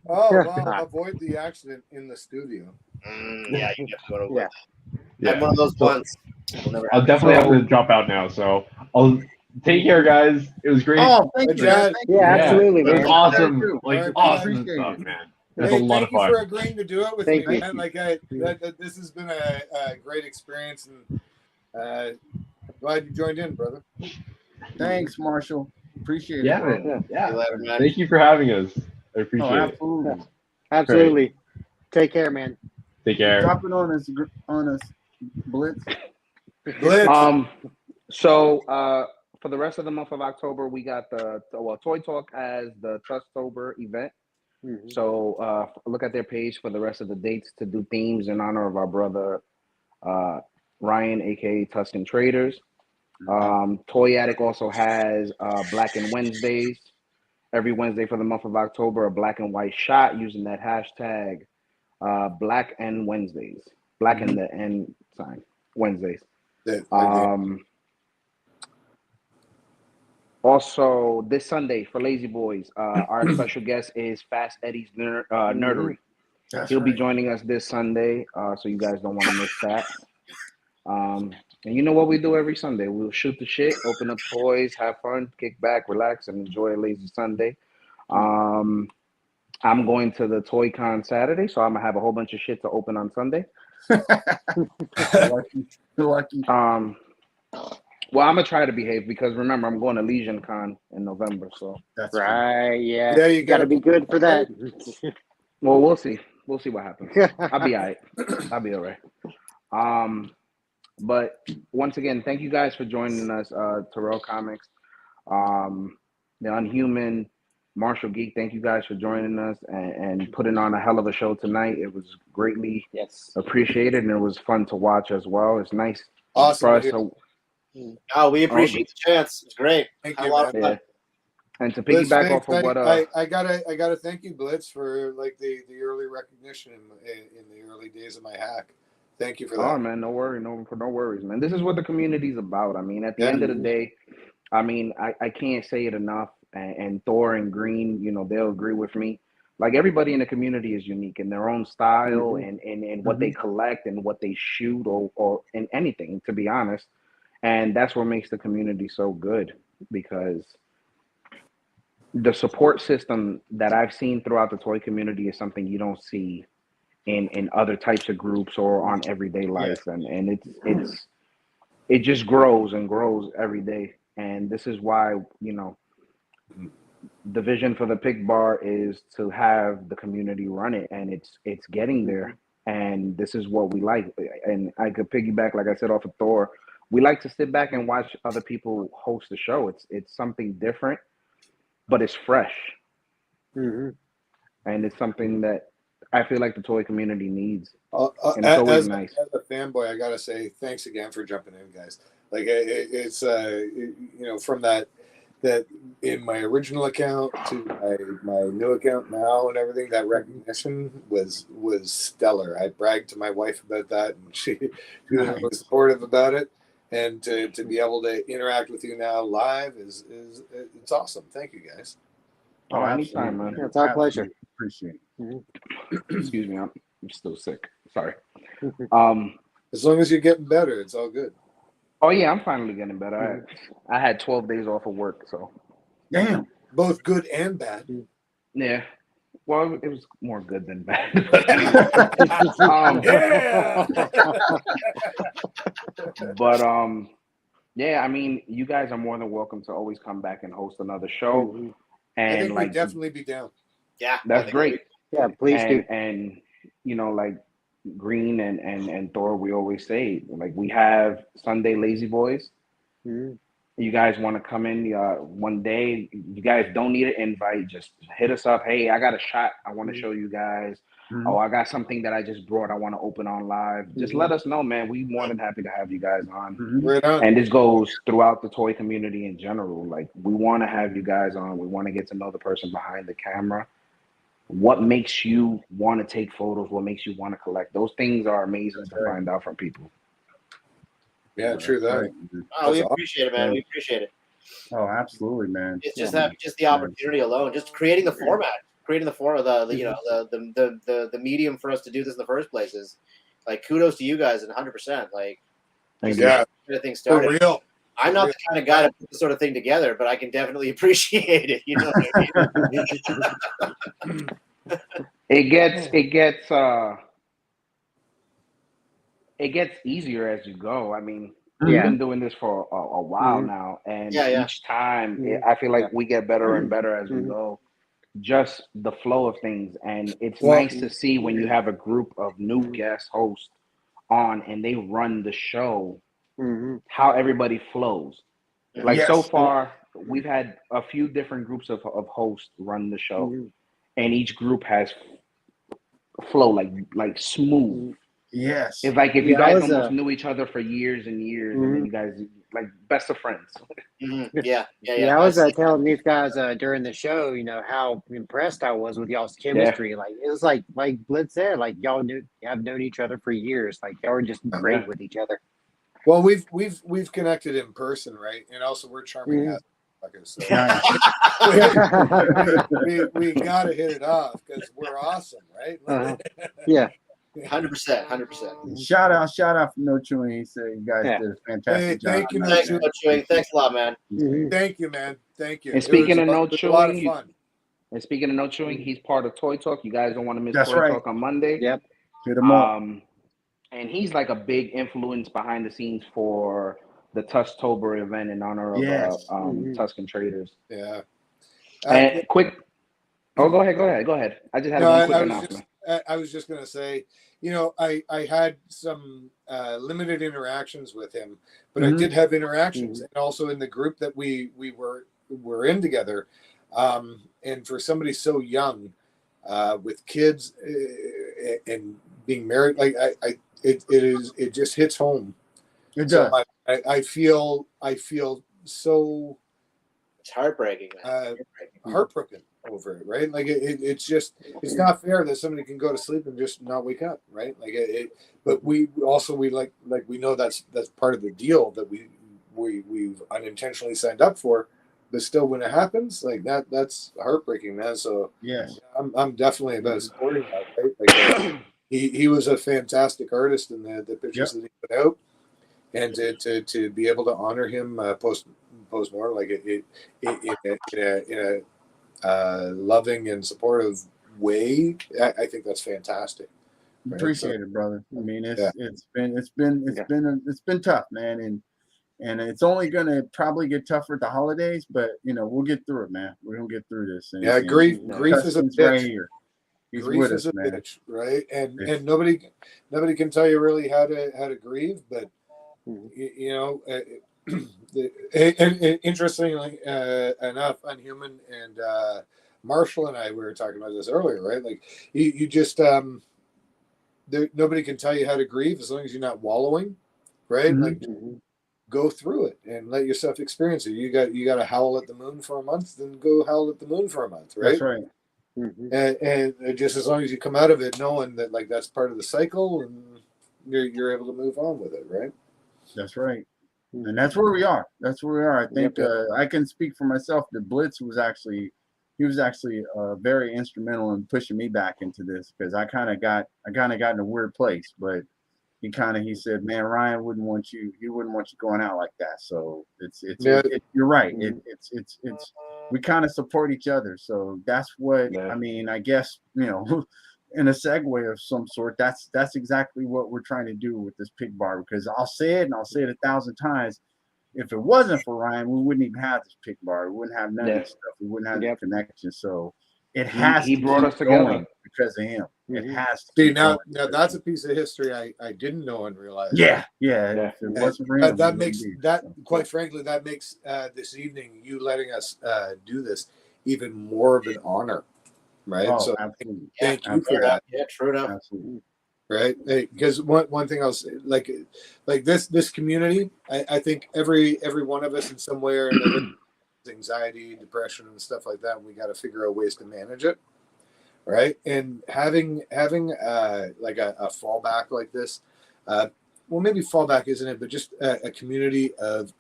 Oh, well, avoid the accident in the studio. Yeah, you have to go to work. yeah, I'm one of those So, ones. We'll never I'll have definitely have So- to drop out now. So I'll take care, guys. It was great. Oh, thank Hey, you, man. Chad. Thank you. Yeah, absolutely, It was man. awesome. Thank you. Like All right, awesome appreciate stuff, it. man. It was Hey, a lot thank of you fun. for agreeing to do it with Thank me, you. man. Like, this has been a great experience, and glad you joined in, brother. Thanks, Marshall. Appreciate Yeah, it, bro. man. See you later, man. Thank you for having us. I appreciate Oh, it. absolutely. Absolutely. Take care, man. Take care. Drop it on us, Blitz. Blitz. So for the rest of the month of October, we got the Toy Talk has the Trusttober event. So look at their page for the rest of the dates to do themes in honor of our brother Ryan, aka Tuscan Traders. Toy Attic also has Black and Wednesdays. Every Wednesday for the month of October, a black and white shot using that hashtag Black and Wednesdays. Black and the N sign Wednesdays. Also, this Sunday for Lazy Boys, our special guest is Fast Eddie's Nerdery. He'll be joining us this Sunday, so you guys don't want to miss that. And you know what we do every Sunday? We'll shoot the shit, open up toys, have fun, kick back, relax, and enjoy a lazy Sunday. I'm going to the Toy Con Saturday, so I'm gonna have a whole bunch of shit to open on Sunday. Lucky. Well, I'm gonna try to behave because remember I'm going to Legion Con in November, so That's Right, yeah. Yeah, you got to be good for that. well, we'll see. We'll see what happens. I'll be all right. I'll be all right. But once again, thank you guys for joining us, Terrell Comics, The Unhuman, Marshall Geek. Thank you guys for joining us and putting on a hell of a show tonight. It was greatly appreciated and it was fun to watch as well. It's nice Awesome. for us to. Oh, we appreciate the chance. It's great. Thank Had you, a lot of man. fun. Yeah. And to Blitz, piggyback thanks. off of what I gotta thank you, Blitz, for like the early recognition in the early days of my hack. Thank you for that. Oh man, no worries, man. This is what the community's about. I mean, at the Yeah. end of the day, I mean, I can't say it enough. And Thor and Green, you know, they'll agree with me. like everybody in the community is unique in their own style and what they collect and what they shoot or in anything, to be honest. And that's what makes the community so good, because the support system that I've seen throughout the toy community is something you don't see in other types of groups or on everyday life. And it just grows and grows every day. And this is why, you know, the vision for the Pic Bar is to have the community run it, and it's getting there. And this is what we like. And I could piggyback, like I said, off of Thor. We like to sit back and watch other people host the show. It's something different, but it's fresh. And it's something that I feel like the toy community needs. And it's always nice. As a fanboy, I gotta say thanks again for jumping in, guys. Like it's you know, from that in my original account to my new account now and everything, that recognition was stellar. I bragged to my wife about that, and she was supportive about it. And to be able to interact with you now live is it's awesome. Thank you, guys. Oh, anytime, man. It's our pleasure. Appreciate it. Excuse me, I'm still sick. Sorry. As long as you're getting better, it's all good. Oh yeah, I'm finally getting better. I had 12 days off of work, so. Damn. Both good and bad. Yeah. Well, it was more good than bad. Yeah. But yeah, I mean, you guys are more than welcome to always come back and host another show. I And think like, we'd definitely be down. Yeah, that's great. Yeah, please do. And you know, like Green and Thor, we always say, like, we have Sunday Lazy Boys. You guys want to come in one day, you guys don't need an invite, just hit us up. Hey, I got a shot I want to show you guys. Oh, I got something that I just brought I want to open on live. Just let us know, man. We more than happy to have you guys on. Right on. And this goes throughout the toy community in general. Like, we want to have you guys on. We want to get to know the person behind the camera. What makes you want to take photos? What makes you want to collect? Those things are amazing to find out from people. Yeah, true that. Oh, we appreciate it, man. We appreciate it. Oh, absolutely, man. It's just just the opportunity alone, just creating the format, the you know the medium for us to do this in the first place is like, kudos to you guys and 100%. Like, Yeah, get thing for started. real. I'm not the kind of guy to put this sort of thing together, but I can definitely appreciate it. You know what I mean? It gets easier as you go. I mean, we've been doing this for a while now, and each time I feel like we get better and better as we go. Just the flow of things, and it's nice to see when you have a group of new guest hosts on and they run the show, how everybody flows. Like, so far, we've had a few different groups of hosts run the show, and each group has flow like smooth. Yes. It's like if you guys almost knew each other for years and years, and then you guys like best of friends. Yeah. I was telling these guys during the show, you know, how impressed I was with y'all's chemistry. Like, it was like Blitz said, like, y'all have known each other for years. Like, y'all were just great with each other. Well, we've connected in person, right? And also, we're charming as fuckers. So we gotta hit it off because we're awesome, right? Yeah. 100%. Shout out from No Chewing. He said you guys did a fantastic job. Thank you, No Thanks, Chewing. No Chewing. Thanks a lot, man. Thank you, man. Thank you. And speaking of No it was a lot of Chewing, fun. He's part of Toy Talk. You guys don't want to miss That's Toy right. Talk on Monday. Yep. Hit 'em up. And he's like a big influence behind the scenes for the Tusktober event in honor of Tuscan Traders. Yeah. And quick. Oh, go ahead. I just had one quick announcement. I was just going to say, you know, I had some limited interactions with him, but I did have interactions, and also in the group that we were in together. And for somebody so young, with kids and being married, like it just hits home. It does. So I feel so. It's heartbreaking, man. Heartbroken over it, right? Like it's not fair that somebody can go to sleep and just not wake up, right? Like but we know that's part of the deal that we've unintentionally signed up for, still, when it happens, like that's heartbreaking, man. So Yes. I'm definitely about supporting that, right? Like he was a fantastic artist in the pictures that he put out, and to be able to honor him post-mortem, like in a loving and supportive way, I think that's fantastic. Right? Appreciate it, brother. I mean, it's been tough, man, and it's only gonna probably get tougher at the holidays, but we'll get through it, man. We're gonna get through this. And grief is a Tustin's bitch. right here. He's Grief with is us, a man. bitch, right? And nobody can tell you really how to grieve, but interestingly enough, Unhuman and Marshall and I, we were talking about this earlier, right? Like you just nobody can tell you how to grieve as long as you're not wallowing, right? Mhm. Like go through it and let yourself experience it. You got to howl at the moon for a month, then go howl at the moon for a month, right? That's right. And just as long as you come out of it knowing that like that's part of the cycle, and you're able to move on with it, right? That's right. And that's where we are. That's where we are. I think I can speak for myself. The Blitz was actually very instrumental in pushing me back into this, because I kind of got in a weird place. But he said, man, Ryan wouldn't want you going out like that. So you're right. It's we kind of support each other. So that's what I mean. I guess in a segue of some sort, that's exactly what we're trying to do with this Pic Bar, because I'll say it, and I'll say it 1,000 times. If it wasn't for Ryan, we wouldn't even have this Pic Bar. We wouldn't have none of this stuff. We wouldn't have the connection. So it has he to brought keep us together going because of him. It has to See, keep now going. that's a piece of history I didn't know and realize. Yeah. If it wasn't for him, that makes quite frankly, that makes this evening, you letting us do this, even more of an honor, right? Oh, so absolutely. thank you for that. Yeah, true enough. Absolutely. Right, because one thing else, like this community, I think every one of us in some way or another, anxiety, depression, and stuff like that, and we got to figure out ways to manage it, right? And having like a fallback like this, well, maybe fallback isn't it, but just a community of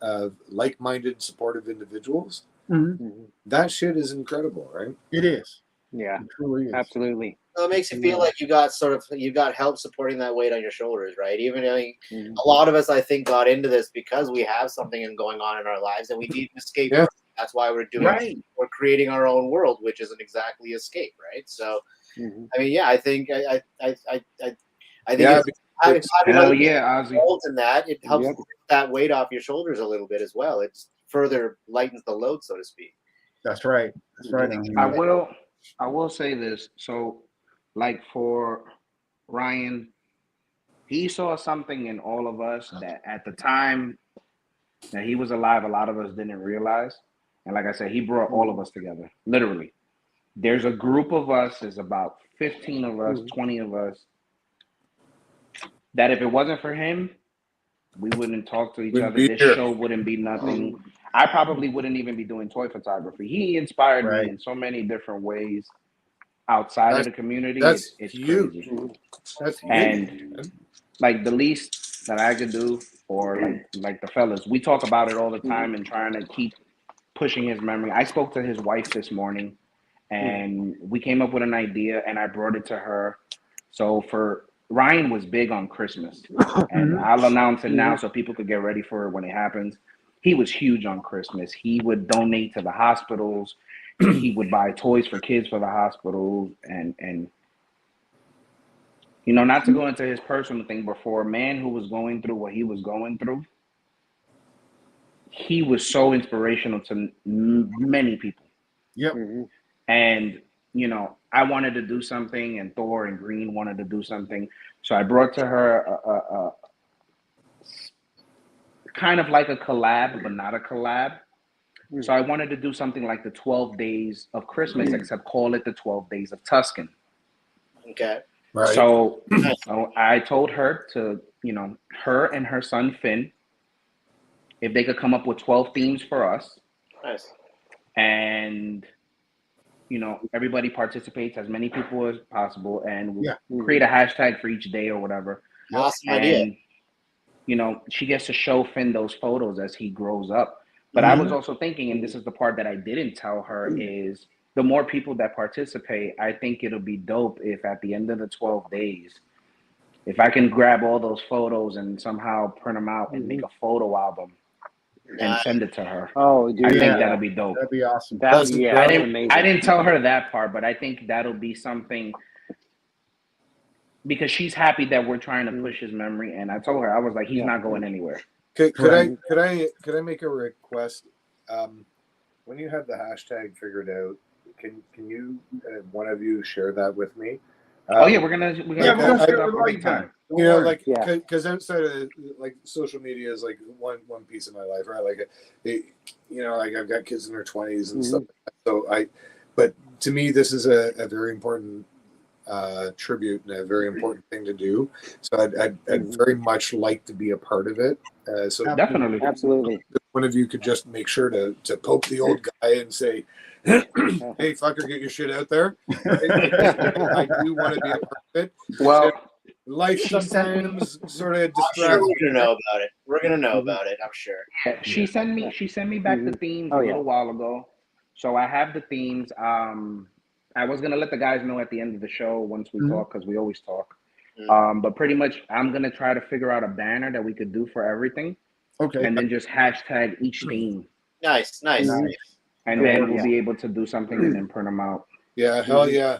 like-minded, supportive individuals. That shit is incredible, right? It is. Yeah, It truly is. absolutely. So it makes you feel like you got help supporting that weight on your shoulders, right? Even a lot of us, I think, got into this because we have something going on in our lives and we need to escape. Yeah. That's why we're doing it. We're creating our own world, which isn't exactly escape, right? So, I mean, I think I think it's having Ozzy. involved in that, it helps take that weight off your shoulders a little bit as well. It further lightens the load, so to speak. That's right. That's right. I will say this. So, like for Ryan, he saw something in all of us that at the time that he was alive, a lot of us didn't realize. And like I said, he brought all of us together, literally. There's a group of us, there's about 15 of us, 20 of us, that if it wasn't for him, we wouldn't talk to each other. This show wouldn't be nothing. I probably wouldn't even be doing toy photography. He inspired me in so many different ways outside of the community. It's huge. Crazy. That's and like the least that I could do, or like the fellas, we talk about it all the time and trying to keep pushing his memory. I spoke to his wife this morning, and we came up with an idea, and I brought it to her. So for Ryan was big on Christmas, and I'll announce it now so people could get ready for it when it happens. He was huge on Christmas. He would donate to the hospitals. He would buy toys for kids for the hospitals, and not to go into his personal thing, but for a man who was going through what he was going through, he was so inspirational to many people. Yep. And I wanted to do something, and Thor and Green wanted to do something, so I brought to her a kind of like a collab, but not a collab. So I wanted to do something like the 12 Days of Christmas, except call it the 12 Days of Tuscan. Okay. Right. So I told her to, her and her son Finn, if they could come up with 12 themes for us. Nice. And everybody participates, as many people as possible, and we'll create a hashtag for each day or whatever. Awesome idea. She gets to show Finn those photos as he grows up. But I was also thinking, and this is the part that I didn't tell her, is the more people that participate, I think it'll be dope if at the end of the 12 days, if I can grab all those photos and somehow print them out and make a photo album and send it to her. Oh, dude, I think Yeah. that'll be dope. That'd be awesome. That's I amazing. didn't tell her that part, but I think that'll be something because she's happy that we're trying to push his memory. And I told her, I was like, he's not going anywhere. Could I make a request? When you have the hashtag figured out, can you one of you share that with me? Oh yeah, we're gonna Yeah, we're post gonna it share up it every right time. time. Don't You know, worry. like Yeah. because outside of like social media is like one piece of my life, right? Like, like I've got kids in their 20s and stuff. So but to me, this is a very important tribute and a very important thing to do. So I'd very much like to be a part of it. So Definitely. Absolutely. one of you could just make sure to poke the old guy and say, "Hey, fucker, get your shit out there." I do want to be a part of it. Well, Life sometimes sort of I'm sure distracts. we're gonna know about it. We're gonna know about it. I'm sure. yeah, she sent me back the themes Oh, a yeah. little while ago. So I have the themes. I was gonna let the guys know at the end of the show once we talk because we always talk. But pretty much I'm gonna try to figure out a banner that we could do for everything. Okay. And then just hashtag each theme. Nice. And then we'll be able to do something and then print them out. Yeah, hell yeah.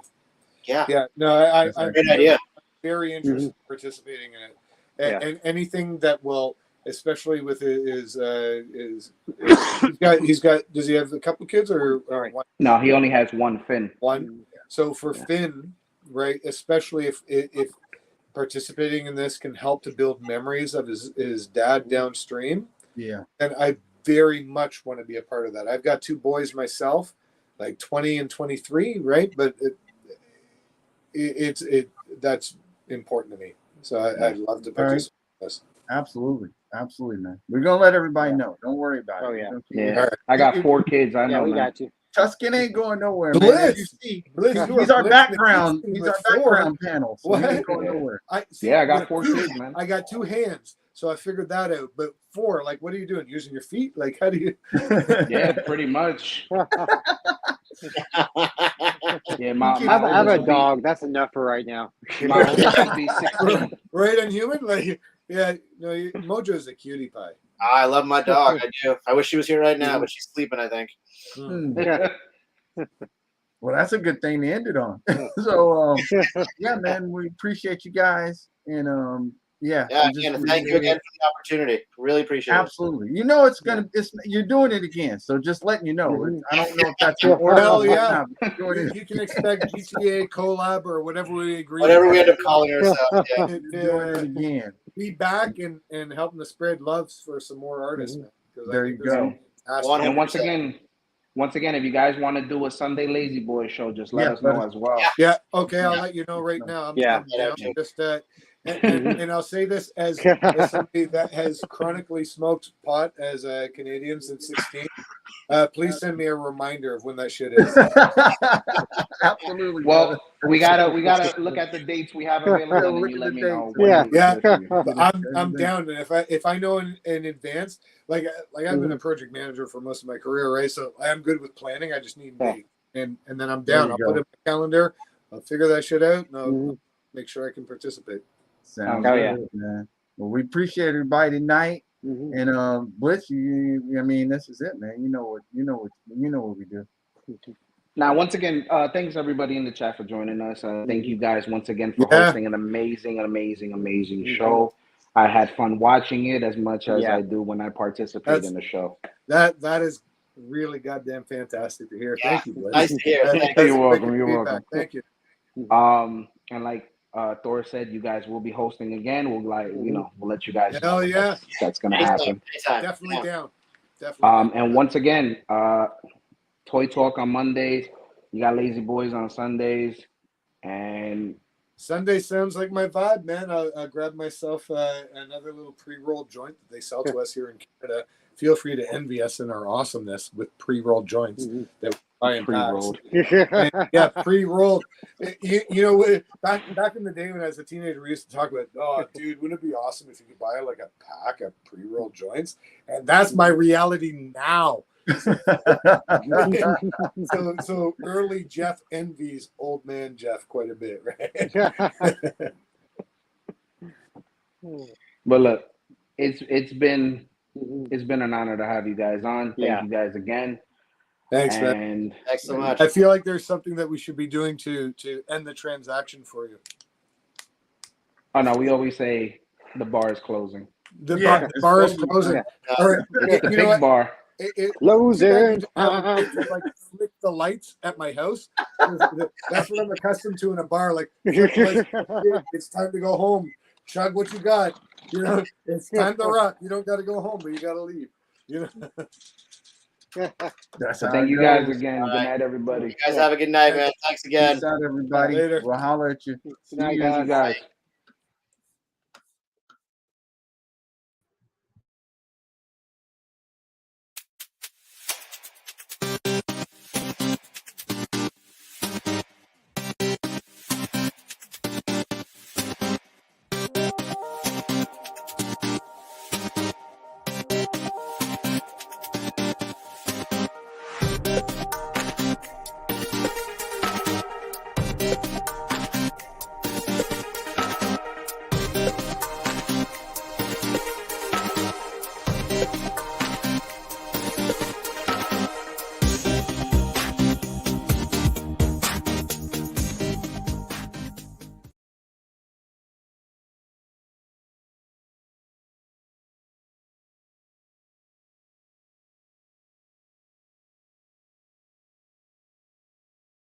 Yeah. Yeah, no, I'm Great idea. very interested in participating in it. And anything that will, especially with his he's got does he have a couple kids or one? No, he only has one fin. One. So for Finn, right, especially if participating in this can help to build memories of his dad downstream. Yeah. And I very much want to be a part of that. I've got two boys myself, like 20 and 23, right? But that's important to me. So I'd love to participate in this. Absolutely, man. We're gonna let everybody know. Don't worry about it. Oh, yeah. Yeah. All right. I got 4 kids. I Yeah, know, we man. got you. Tuscan ain't going nowhere, man. Blitz! As you see, Blitz, you he's are our blitzing background. the He's our team with background panel. So he What? ain't going nowhere. Yeah, I got with 4 two, kids, man. I got 2 hands, so I figured that out. But 4, like, what are you doing? Using your feet? Like, how do you? Yeah, pretty much. Yeah, I have a dog. That's enough for right now. My oldest will be 16. Right on human? Like, yeah, no, Mojo's a cutie pie. I love my dog. I do. I wish she was here right now, but she's sleeping, I think. Well, that's a good thing to end it on. So, yeah, man, we appreciate you guys, and Yeah, just again, thank you again for the opportunity. Really appreciate it. absolutely. You know, you're doing it again. So just letting you know. I don't know if that's an order. Hell or yeah. not. Doing it. You can expect GTA collab or whatever we agree. Whatever we end up calling ourselves. Yeah. Doing it again. Be back and helping to spread love for some more artists. Man, 'cause I There think you there's go. a- And once again, if you guys want to do a Sunday Lazy Boy show, just let us know as well. Yeah, okay, I'll let you know right now. I'm down. Just and I'll say this as somebody that has chronically smoked pot as a Canadian since 16. Please send me a reminder of when that shit is. Absolutely. Well, we gotta look at the dates we have available, and then you let me know. Yeah. I'm down, and if I know in advance, like I've been a project manager for most of my career, right? So I'm good with planning. I just need a date, and then I'm down. I'll put it in my calendar. I'll figure that shit out, and I'll make sure I can participate. Sounds Oh, good, man. Well, we appreciate everybody tonight. And Blitz, I mean, this is it, man. You know what we do. Now, once again, thanks everybody in the chat for joining us. Thank you guys once again for hosting an amazing show. I had fun watching it as much as I do when I participate in the show. That is really goddamn fantastic to hear. Thank you, Blitz. Nice to hear. You're welcome. You're welcome. Thank you. And like Thor said, you guys will be hosting again. We'll we'll let you guys know. Hell yeah. That's gonna happen. Anytime. Definitely down. Definitely. And once again, Toy Talk on Mondays. You got Lazy Boys on Sundays, and Sunday sounds like my vibe, man. I'll grab myself another little pre-rolled joint that they sell to us here in Canada. Feel free to envy us in our awesomeness with pre-rolled joints that we I am Pre-rolled. And, yeah, pre-rolled. You know, back in the day when I was a teenager, we used to talk about, oh, dude, wouldn't it be awesome if you could buy like a pack of pre-rolled joints? And that's my reality now. So early Jeff envies old man Jeff quite a bit, right? But look, it's been an honor to have you guys on. Thank you guys again. Thanks, man. And Thanks so much. I feel like there's something that we should be doing to end the transaction for you. oh no, we always say the bar is closing. The Yeah, bar is it's closing. Yeah. All right, It's the you know Pic what? Bar. Closing. Like flick the lights at my house. That's what I'm accustomed to in a bar. Like it's time to go home. Chug what you got. You know, it's time to rock. You don't got to go home, but you got to leave. You know. That's So how thank it you guys goes. again. All Good right. night, everybody. You guys have a good night, man. Thanks again. Peace out, everybody. Later. We'll holler at you. Good night, Thank you guys.